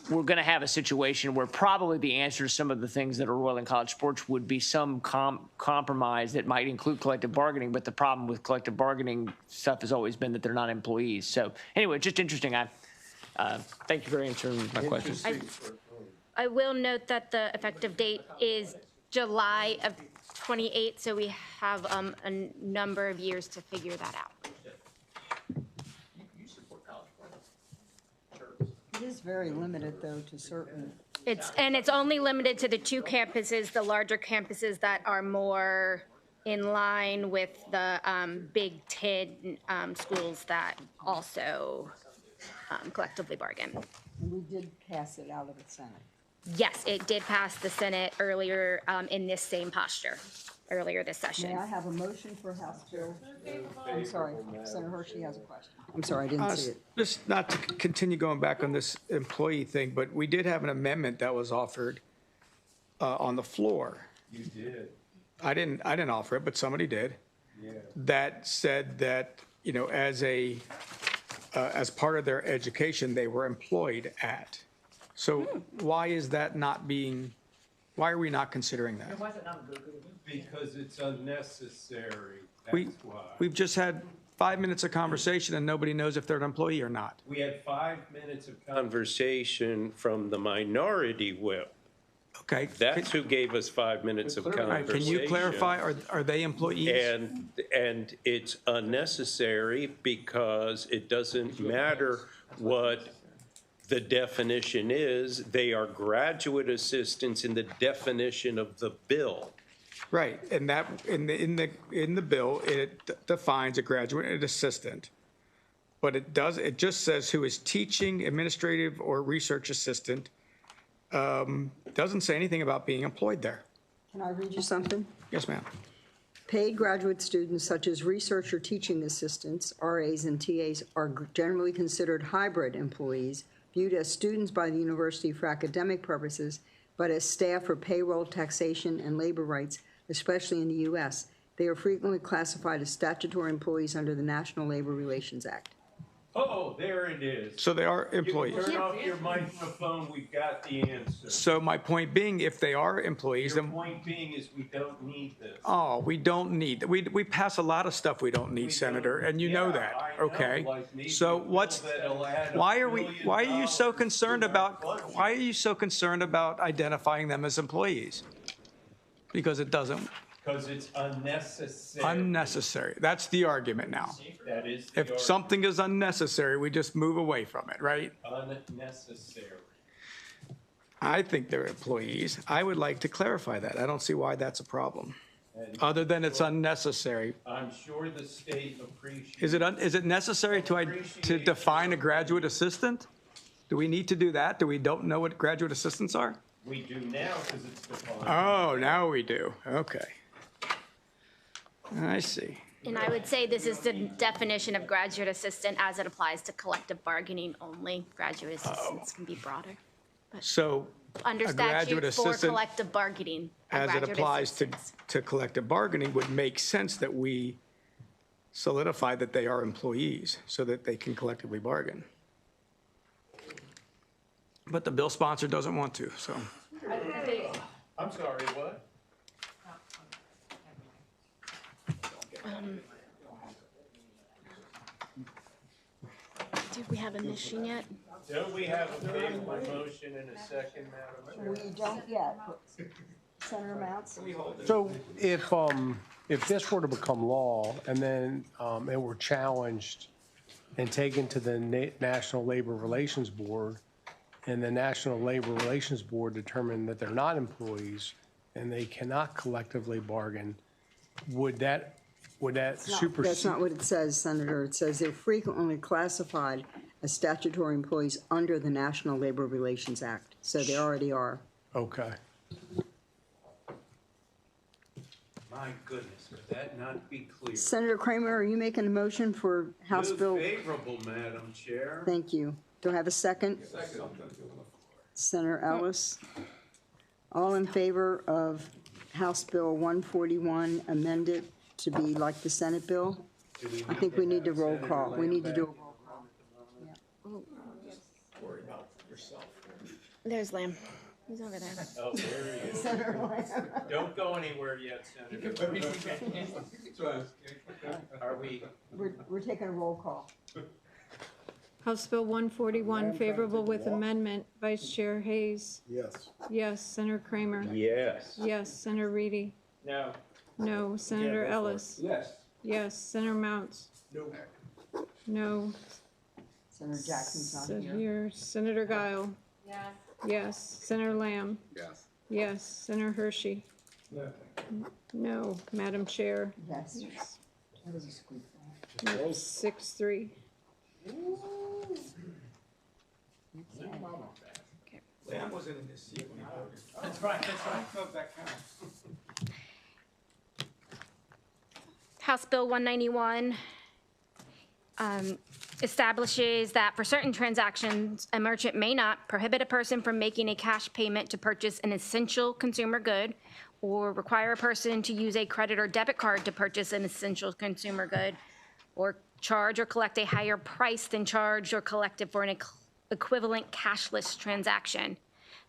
we're going to have a situation where probably the answer to some of the things that are roiling college sports would be some compromise that might include collective bargaining. But the problem with collective bargaining stuff has always been that they're not employees. So anyway, just interesting. Thank you for answering my questions. I will note that the effective date is July of 28, so we have a number of years to figure that out. It is very limited, though, to certain. It's only limited to the two campuses, the larger campuses that are more in line with the Big Ten schools that also collectively bargain. And we did pass it out of the Senate. Yes, it did pass the Senate earlier in this same posture, earlier this session. May I have a motion for House Bill? I'm sorry, Senator Hershey has a question. I'm sorry, I didn't see it. Just not to continue going back on this employee thing, but we did have an amendment that was offered on the floor. You did. I didn't offer it, but somebody did. Yeah. That said that, you know, as part of their education, they were employed at. So why is that not being, why are we not considering that? Because it's unnecessary, We, that's why. we've just had 5 minutes of conversation and nobody knows if they're an employee or not. We had 5 minutes of conversation from the minority whip. Okay. That's who gave us 5 minutes of All conversation. right, can you clarify, are they employees? And it's unnecessary because it doesn't matter what the definition is. They are graduate assistants in the definition of the bill. Right, and that, in the bill, it defines a graduate assistant. But it just says who is teaching, administrative, or research assistant. Doesn't say anything about being employed there. Can I read you something? Yes, ma'am. Paid graduate students such as research or teaching assistants, RAs and TAs, are generally considered hybrid employees, viewed as students by the university for academic purposes, but as staff for payroll, taxation, and labor rights, especially in the U.S. They are frequently classified as statutory employees under the National Labor Relations Act. Oh, there it is. So they are employees. You can turn off your microphone, we've got the answer. So my point being, if they are employees, Your then, point being is we don't need this. oh, we don't need, we pass a lot of stuff we don't need, Senator, and you know that, okay? So what's, why are you so concerned about identifying them as employees? Because it doesn't, Because it's unnecessary. unnecessary. That's the argument now. That is the If argument. something is unnecessary, we just move away from it, right? Unnecessary. I think they're employees. I would like to clarify that. I don't see why that's a problem, other than it's unnecessary. I'm sure the state appreciates. Is it necessary to define a graduate assistant? Do we need to do that? Do we don't know what graduate assistants are? We do now because it's defined. Oh, now we do. Okay. I see. And I would say this is the definition of graduate assistant as it applies to collective bargaining only. Graduate assistants can be broader. So Under a graduate statute for assistant, collective bargaining. a as it graduate applies assistant. to collective bargaining, would make sense that we solidify that they are employees so that they can collectively bargain. But the bill sponsor doesn't want to, so. I'm sorry, what? Did we have a mission yet? Don't we have a favorable motion in a second, Madam Chair? We don't yet. Senator Mounts? So if this were to become law and then it were challenged and taken to the National Labor Relations Board, and the National Labor Relations Board determined that they're not employees and they cannot collectively bargain, would that supersede? That's not what it says, Senator. It says they're frequently classified as statutory employees under the National Labor Relations Act. So they already are. Okay. My goodness, would that not be clear? Senator Kramer, are you making a motion for House Move Bill? favorable, Madam Chair. Thank you. Do I have a second? Senator Ellis. All in favor of House Bill 141 amended to be like the Senate bill? I think we need to roll call. We need to do a roll call. Worry about yourself. There's Lamb. He's over there. Oh, there he is. Senator Lamb. Don't go anywhere yet, Senator. Are we? We're taking a roll call. House Bill 141, favorable with amendment. Vice Chair Hayes. Yes. Yes. Senator Kramer. Yes. Yes. Senator Reedy. No. No. Senator Ellis. Yes. Yes. Senator Mounts. No. No. Senator Jackson's not Sit here. here. Senator Guile. Yes. Yes. Senator Lamb. Yes. Yes. Senator Hershey. No. No. Madam Chair. Yes. That was a squeak. 6-3. Sam wasn't in this seat when he voted. That's right, that's right. Vote that counts. House Bill 191 establishes that for certain transactions, a merchant may not prohibit a person from making a cash payment to purchase an essential consumer good or require a person to use a credit or debit card to purchase an essential consumer good, or charge or collect a higher price than charged or collected for an equivalent cashless transaction.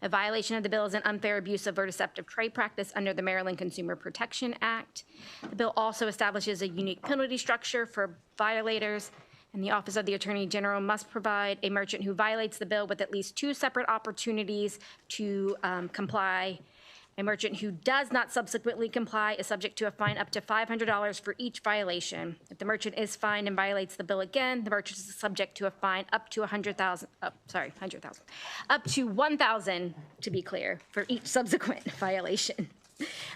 A violation of the bill is an unfair, abusive, or deceptive trade practice under the Maryland Consumer Protection Act. The bill also establishes a unique penalty structure for violators, and the Office of the Attorney General must provide a merchant who violates the bill with at least 2 separate opportunities to comply. A merchant who does not subsequently comply is subject to a fine up to $500 for each violation. If the merchant is fined and violates the bill again, the merchant is subject to a fine up to $100,000, up to $1,000, to be clear, for each subsequent violation.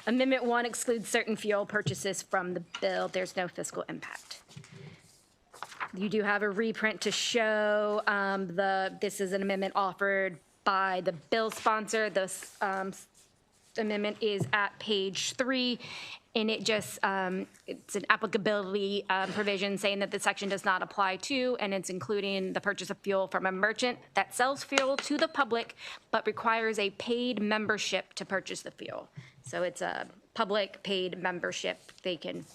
Amendment 1 excludes certain fuel purchases from the bill. There's no fiscal impact. You do have a reprint to show this is an amendment offered by the bill sponsor. This amendment is at page 3, and it just, it's an applicability provision saying that the section does not apply to, and it's including the purchase of fuel from a merchant that sells fuel to the public, but requires a paid membership to purchase the fuel. So it's a public paid membership. They can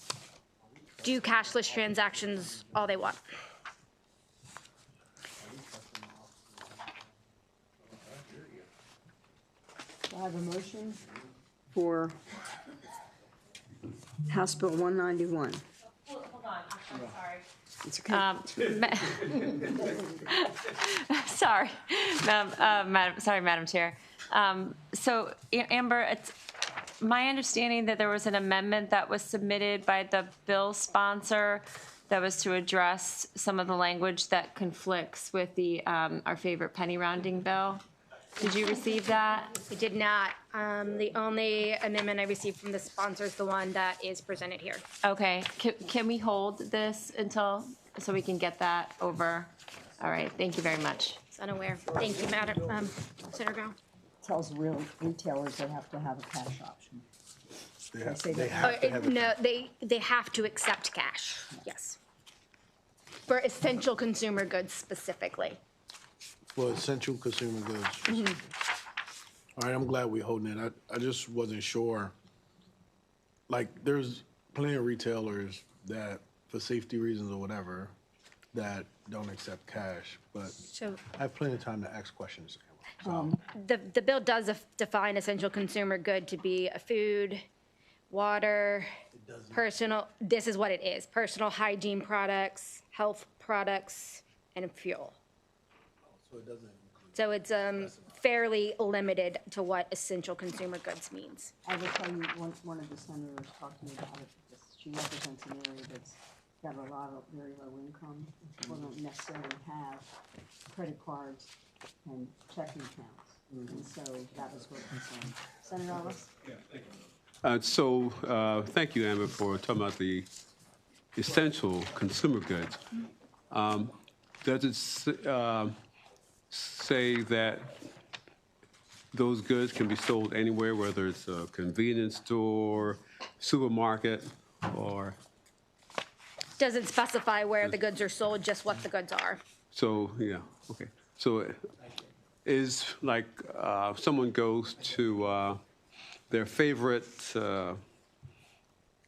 do cashless transactions all they want. I have a motion for House Bill 191. Hold on, I'm sorry. It's okay. Sorry, Madam Chair. So Amber, it's my understanding that there was an amendment that was submitted by the bill sponsor that was to address some of the language that conflicts with the our favorite penny rounding bill. Did you receive that? I did not. The only amendment I received from the sponsor is the one that is presented here. Okay, can we hold this until, so we can get that over? All right, thank you very much. It's unaware. Thank you, Madam Senator Brown. Tells real retailers they have to have a cash option. They have to have a No, they have to accept cash, yes. For essential consumer goods specifically. for essential consumer goods. All right, I'm glad we're holding it. I just wasn't sure. Like, there's plenty of retailers that, for safety reasons or whatever, that don't accept cash, but So I have plenty of time to ask questions. the bill does define essential consumer good to be a food, water, personal, this is what it is, personal hygiene products, health products, and fuel. So it doesn't. So it's fairly limited to what essential consumer goods means. I will tell you, one of the senators talked to me about it, because she represents an area that's got a lot of very low income, people don't necessarily have credit cards and checking accounts. And so that was what concerned. Senator Ellis? Thank you, Amber, for talking about the essential consumer goods. Does it say that those goods can be sold anywhere, whether it's a convenience store, supermarket, or? Doesn't specify where the goods are sold, just what the goods are. So, yeah, okay. So is like someone goes to their favorite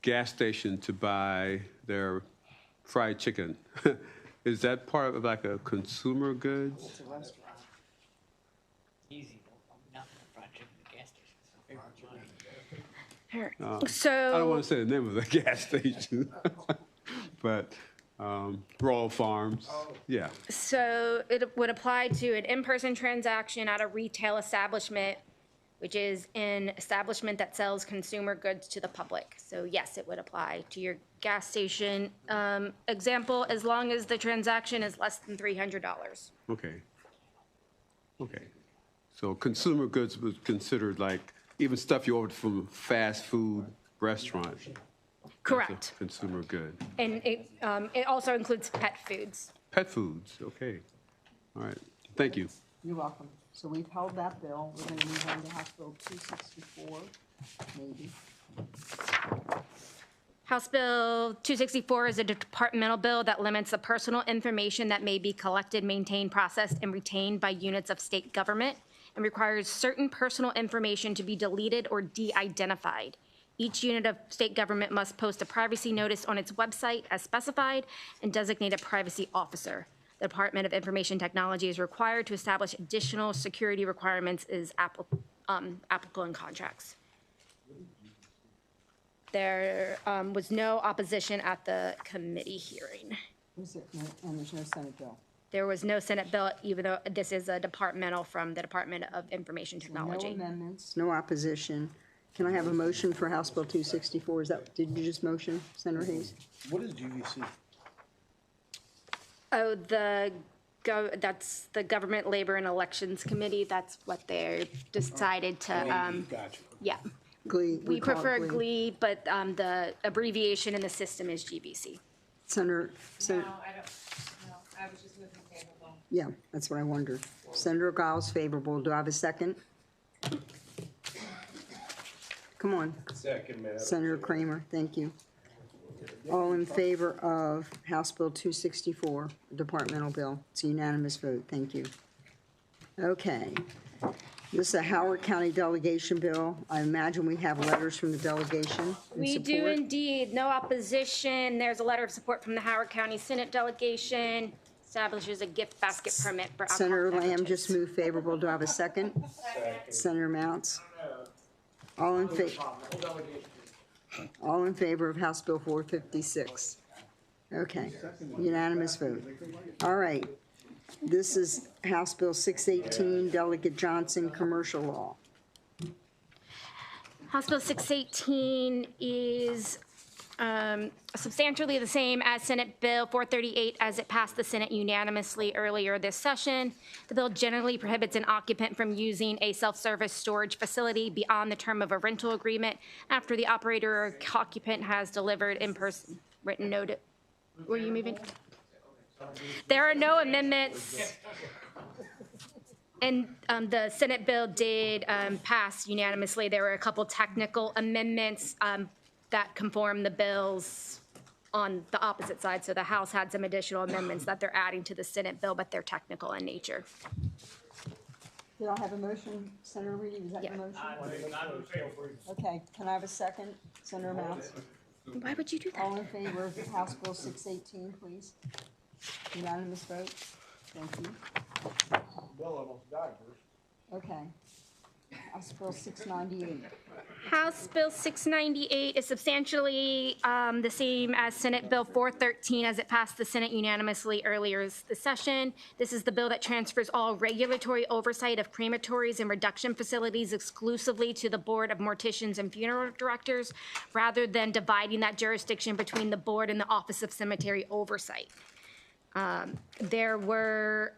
gas station to buy their fried chicken. Is that part of like a consumer goods? It's a restaurant. Easy, nothing fried chicken at the gas station. So I don't want to say the name of the gas station, but Royal Farms. Yeah. So it would apply to an in-person transaction at a retail establishment, which is an establishment that sells consumer goods to the public. So yes, it would apply to your gas station example, as long as the transaction is less than $300. Okay. Okay. So consumer goods was considered like even stuff you ordered from a fast food restaurant. Correct. Consumer good. And it also includes pet foods. Pet foods, okay. All right, thank you. You're welcome. So we've held that bill. We're going to move on to House Bill 264, maybe. House Bill 264 is a departmental bill that limits the personal information that may be collected, maintained, processed, and retained by units of state government, and requires certain personal information to be deleted or de-identified. Each unit of state government must post a privacy notice on its website as specified and designate a privacy officer. The Department of Information Technology is required to establish additional security requirements as applicable in contracts. There was no opposition at the committee hearing. And there's no Senate bill. There was no Senate bill, even though this is a departmental from the Department of Information Technology. No amendments, no opposition. Can I have a motion for House Bill 264? Did you just motion, Senator Hayes? What is GVC? Oh, that's the Government Labor and Elections Committee. That's what they decided to, yeah. GLEE. We call it prefer GLEE, but the abbreviation in the system is GVC. Senator, No, I don't, no, I was just moving favorable. yeah, that's what I wondered. Senator Giles favorable. Do I have a second? Come on. Second, Madam Senator Kramer, thank you. All in favor of House Bill 264, departmental bill. It's a unanimous vote. Thank you. Okay. This is a Howard County delegation bill. I imagine we have letters from the delegation in We do support. indeed. No opposition. There's a letter of support from the Howard County Senate delegation. Establishes a gift basket permit for alcohol Senator Lamb beverages. just moved favorable. Do I have a second? Senator Mounts? All in favor of House Bill 456? Okay, unanimous vote. All right, this is House Bill 618, Delegate Johnson, commercial law. House Bill 618 is substantially the same as Senate Bill 438 as it passed the Senate unanimously earlier this session. The bill generally prohibits an occupant from using a self-service storage facility beyond the term of a rental agreement after the operator or occupant has delivered in-person written notice. Were you moving? There are no amendments. And the Senate bill did pass unanimously. There were a couple technical amendments that conform the bills on the opposite side. So the House had some additional amendments that they're adding to the Senate bill, but they're technical in nature. Did I have a motion, Senator Reedy? Was that your motion? Okay, can I have a second? Senator Mounts? Why would you do that? All in favor of House Bill 618, please? Unanimous vote? Thank you. Bill almost died first. Okay. House Bill 698. House Bill 698 is substantially the same as Senate Bill 413 as it passed the Senate unanimously earlier this session. This is the bill that transfers all regulatory oversight of crematories and reduction facilities exclusively to the Board of Morticians and Funeral Directors, rather than dividing that jurisdiction between the board and the Office of Cemetery Oversight. There were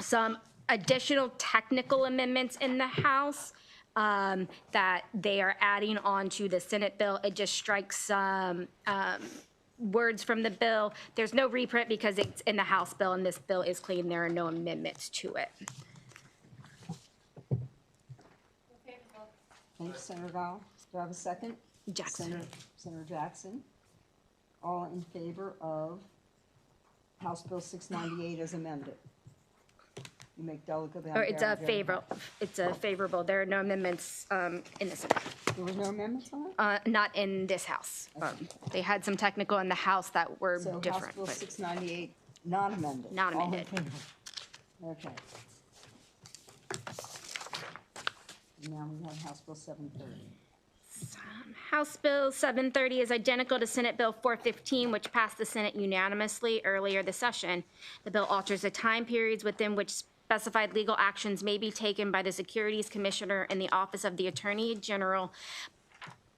some additional technical amendments in the House that they are adding on to the Senate bill. It just strikes some words from the bill. There's no reprint because it's in the House bill, and this bill is clean. There are no amendments to it. Thank you, Senator Gall. Do I have a second? Jackson. Senator Jackson. All in favor of House Bill 698 as amended? You make Delegate Or it's a favorable. There are no amendments in the Senate. There were no amendments on it? Not in this House. They had some technical in the House that were So House different. Bill but 698, not amended? Not All in amended. favor? Okay. Now we have House Bill 730. House Bill 730 is identical to Senate Bill 415, which passed the Senate unanimously earlier this session. The bill alters the time periods within which specified legal actions may be taken by the Securities Commissioner in the Office of the Attorney General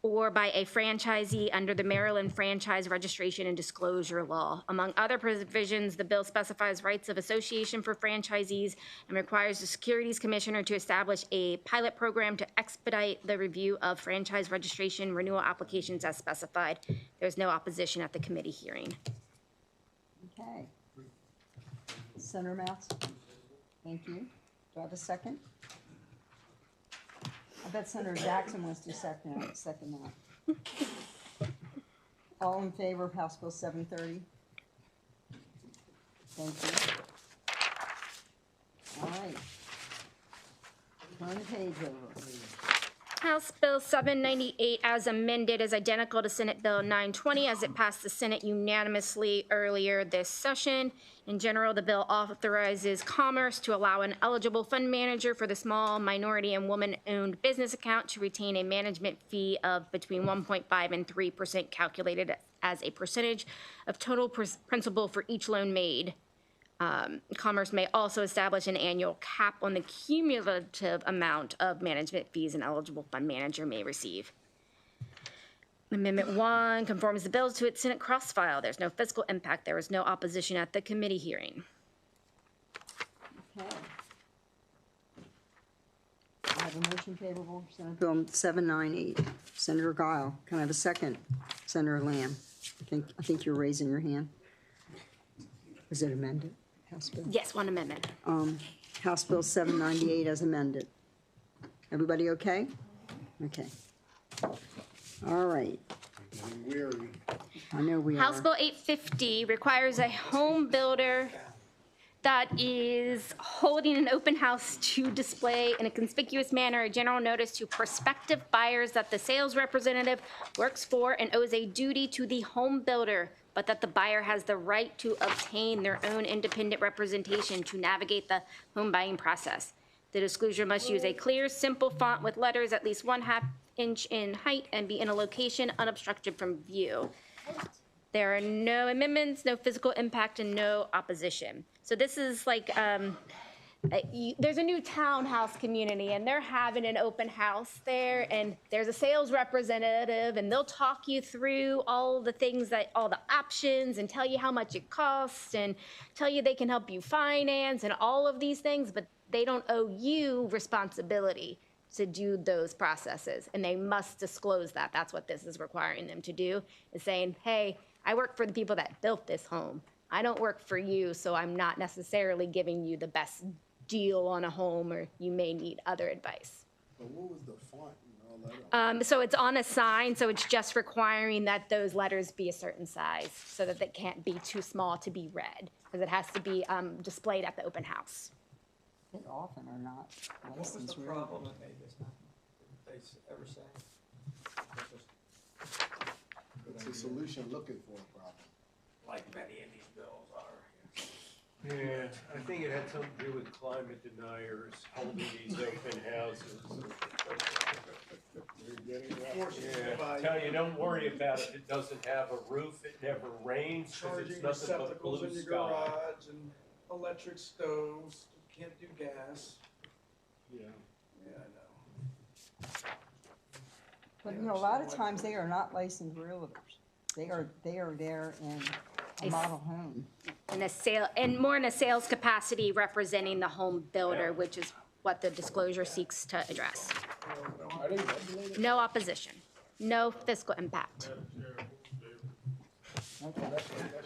or by a franchisee under the Maryland Franchise Registration and Disclosure Law. Among other provisions, the bill specifies rights of association for franchisees and requires the Securities Commissioner to establish a pilot program to expedite the review of franchise registration renewal applications as specified. There's no opposition at the committee hearing. Okay. Senator Mouse? Thank you. Do I have a second? I bet Senator Jackson wants to second that. All in favor of House Bill 730? Thank you. All right. Turn the page over, please. House Bill 798 as amended is identical to Senate Bill 920 as it passed the Senate unanimously earlier this session. In general, the bill authorizes Commerce to allow an eligible fund manager for the small minority and woman-owned business account to retain a management fee of between 1.5 and 3% calculated as a percentage of total principal for each loan made. Commerce may also establish an annual cap on the cumulative amount of management fees an eligible fund manager may receive. Amendment 1 conforms the bills to its Senate cross-file. There's no fiscal impact. There was no opposition at the committee hearing. Okay. I have a motion favorable for Senate Bill 798. Senator Guile, can I have a second? Senator Lamb, I think you're raising your hand. Is it amended? House Bill? Yes, one amendment. House Bill 798 as amended. Everybody okay? Okay. All right. I know we are. House Bill 850 requires a home builder that is holding an open house to display in a conspicuous manner a general notice to prospective buyers that the sales representative works for and owes a duty to the home builder, but that the buyer has the right to obtain their own independent representation to navigate the home buying process. The disclosure must use a clear, simple font with letters at least 1/2 inch in height and be in a location unobstructed from view. There are no amendments, no physical impact, and no opposition. So this is like, there's a new townhouse community, and they're having an open house there, and there's a sales representative, and they'll talk you through all the things all the options, and tell you how much it costs, and tell you they can help you finance, and all of these things, but they don't owe you responsibility to do those processes, and they must disclose that. That's what this is requiring them to do, is saying, hey, I work for the people that built this home. I don't work for you, so I'm not necessarily giving you the best deal on a home, or you may need other advice. But what was the font and all that? So it's on a sign, so it's just requiring that those letters be a certain size so that they can't be too small to be read, because it has to be displayed at the open house. They often are not What's licensed. the problem that made this happen? Did they ever say? It's a solution looking for a problem. Like many of these bills are. Yeah, I think it had something to do with climate deniers holding these open houses. Yeah, tell you, don't worry about it. It doesn't have a roof, it never rains, because Charging it's nothing but receptacles blue in your sky. garage and electric stoves, can't do gas. Yeah. Yeah, I know. But, you know, a lot of times they are not licensed realtors. They are there in a model home. And more in a sales capacity representing the home builder, which is what the disclosure seeks to address. No opposition, no fiscal impact.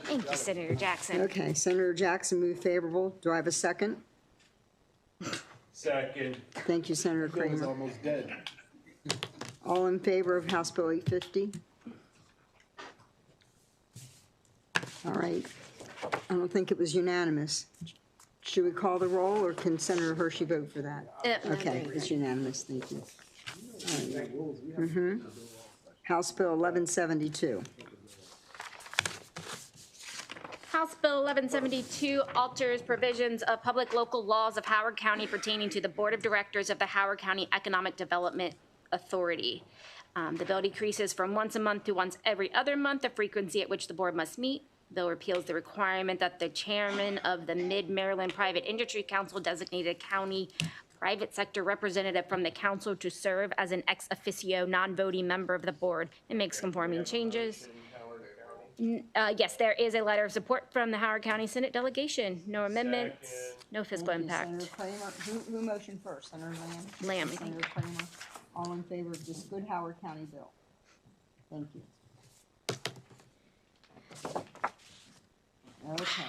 Thank you, Senator Jackson. Okay, Senator Jackson moved favorable. Do I have a second? Second. Thank you, Senator Bill was Kramer. almost dead. All in favor of House Bill 850? All right. I don't think it was unanimous. Should we call the roll, or can Senator Hershey vote for that? Okay, it's unanimous, thank you. All right. House Bill 1172. House Bill 1172 alters provisions of public local laws of Howard County pertaining to the Board of Directors of the Howard County Economic Development Authority. The bill decreases from once a month to once every other month, the frequency at which the board must meet. Bill repeals the requirement that the chairman of the Mid-Maryland Private Industry Council designate a county private sector representative from the council to serve as an ex officio, non-voting member of the board. It makes conforming changes. Yes, there is a letter of support from the Howard County Senate delegation. No amendments, no fiscal Thank you, impact. Senator Kramer. Who motioned first? Senator Lamb? Lamb, I think. Senator Kramer. All in favor of this good Howard County bill? Thank you. Okay.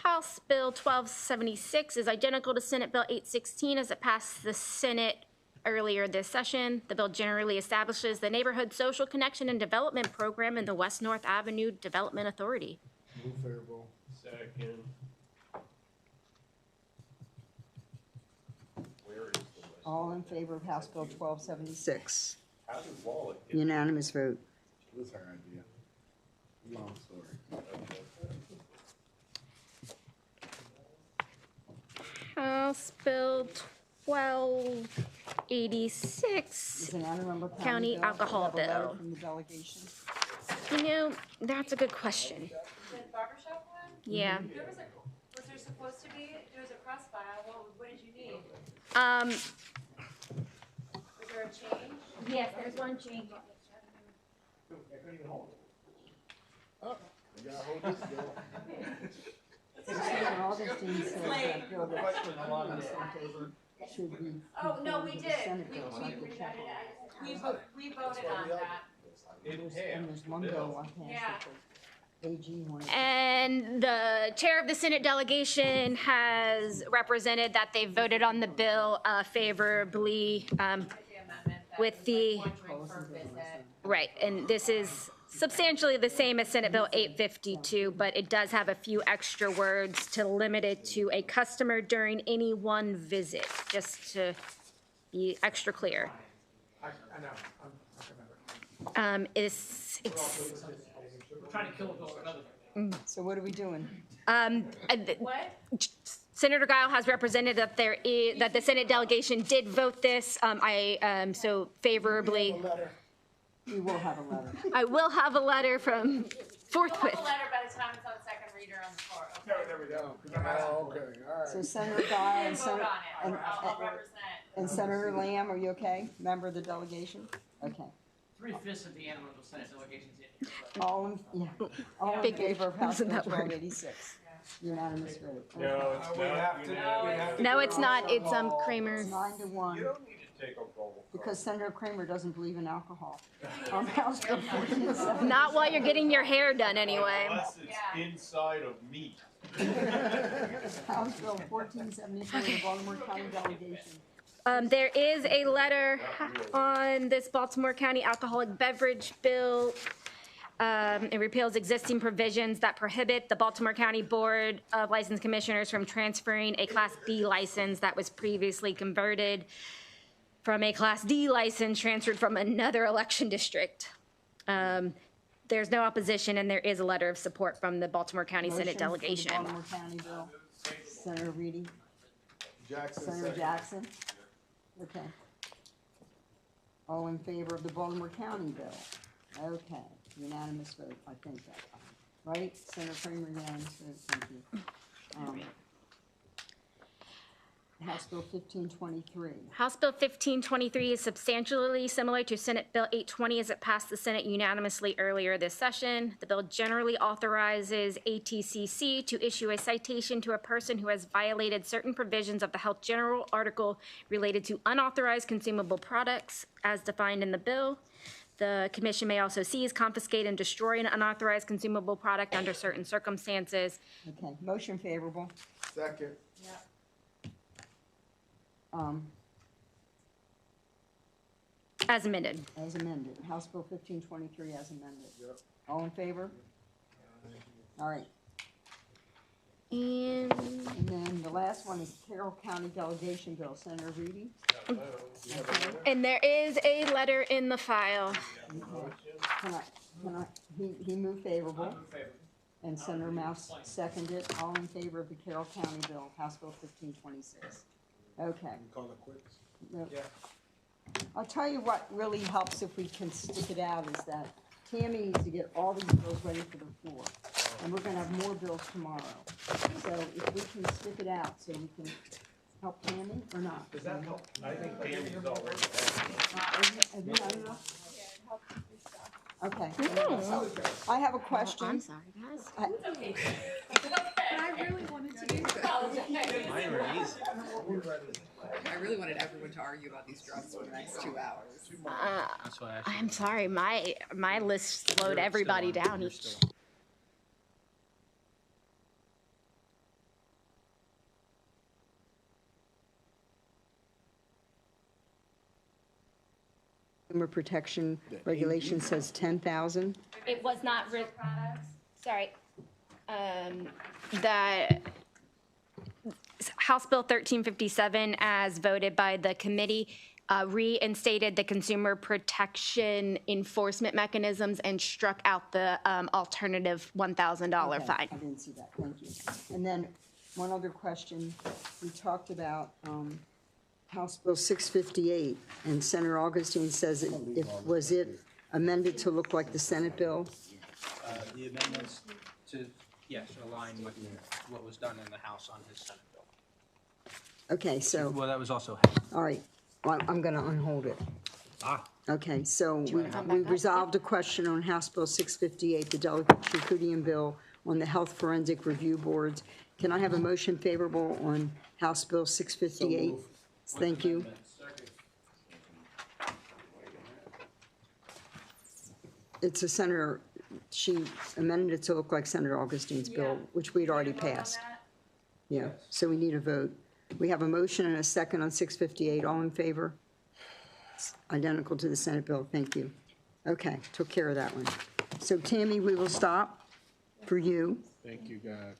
House Bill 1276 is identical to Senate Bill 816 as it passed the Senate earlier this session. The bill generally establishes the Neighborhood Social Connection and Development Program in the West North Avenue Development Authority. Move favorable. Second. All in favor of House Bill 1276? Unanimous vote. It was her idea. Long story. House Bill 1286, Is an Anne Arundel County bill. Alcohol We have a letter Bill. from the delegation. You know, that's a good question. The barbershop one? Yeah. Was there supposed to be, there was a cross file, what did you need? Was there a change? Yes, there's one change. Senator Augustine says that bill that's sent over should be. Oh, no, we conformed to the did. Senate bill, so I have to check it. We voted on that. And there's one bill I passed that the AG wanted. And the chair of the Senate delegation has represented that they voted on the bill favorably with the, right, and this is substantially the same as Senate Bill 852, but it does have a few extra words to limit it to a customer during any one visit, just to be extra clear. I know, I remember. It's We're trying to kill a bill for another thing. So what are we doing? Senator Guile has represented that that the Senate delegation did vote this, so favorably. We will have a letter. I will have a letter from forthwith. We'll have a letter by the time it's on second reader on the floor. Okay, there we go. Okay, all right. So Senator Guy and Vote Senator, on it. I'll represent. and Senator Lamb, are you okay? Member of the delegation? Okay. 3/5 of the Anne Arundel Senate delegation's in here. All in Figured. favor of House Bill Wasn't that word? 1286? Unanimous vote. No, it's not. No, it's not. It's Kramer. It's 9-1. Because Senator Kramer doesn't believe in alcohol. House Bill 1470. Not while you're getting your hair done, anyway. Unless it's inside of meat. House Bill 1473, the Baltimore County delegation. There is a letter on this Baltimore County alcoholic beverage bill. It repeals existing provisions that prohibit the Baltimore County Board of License Commissioners from transferring a Class B license that was previously converted from a Class D license transferred from another election district. There's no opposition, and there is a letter of support from the Baltimore County Senate delegation. Motion for the Baltimore County bill. Senator Reedy? Jackson, Senator second. Jackson? Okay. All in favor of the Baltimore County bill? Okay, unanimous vote, I think that time. Right, Senator Kramer, unanimous vote, thank you. House Bill 1523. House Bill 1523 is substantially similar to Senate Bill 820 as it passed the Senate unanimously earlier this session. The bill generally authorizes ATCC to issue a citation to a person who has violated certain provisions of the Health General article related to unauthorized consumable products as defined in the bill. The commission may also seize, confiscate, and destroy an unauthorized consumable product under certain circumstances. Okay, motion favorable. Second. As amended. As amended. House Bill 1523 as amended. All in favor? All right. And then the last one is Carroll County Delegation Bill. Senator Reedy? And there is a letter in the file. He moved favorable. And Senator Mouse seconded. All in favor of the Carroll County Bill, House Bill 1526. Okay. Call it quits. No. I'll tell you what really helps if we can stick it out is that Tammy needs to get all these bills ready for the floor. And we're gonna have more bills tomorrow. So if we can stick it out so we can help Tammy or not? Does that help? I think Tammy's already. Have you had enough? Okay. I have a question. I'm sorry, guys. I really wanted to do this. I really wanted everyone to argue about these drugs for the next 2 hours. I'm sorry, my list slowed everybody down. Consumer protection regulation says 10,000. It was not, sorry. The House Bill 1357, as voted by the committee, reinstated the consumer protection enforcement mechanisms and struck out the alternative $1,000 Okay, fine. I didn't see that, thank you. And then one other question, we talked about House Bill 658, and Senator Augustine says was it amended to look like the Senate bill? The amendments to, yes, align with what was done in the House on his Senate bill. Okay, so, Well, that was also. all right, well, I'm going to unhold it. Okay, so we resolved a question on House Bill 658, the Delegate Tricutian bill on the Health Forensic Review Boards. Can I have a motion favorable on House Bill 658? Thank you. It's a Senator, she amended it to look like Senator Augustine's bill, which we'd already passed. Yeah, so we need a vote. We have a motion and a second on 658. All in favor? It's identical to the Senate bill. Thank you. Okay, took care of that one. So Tammy, we will stop for you. Thank you, God.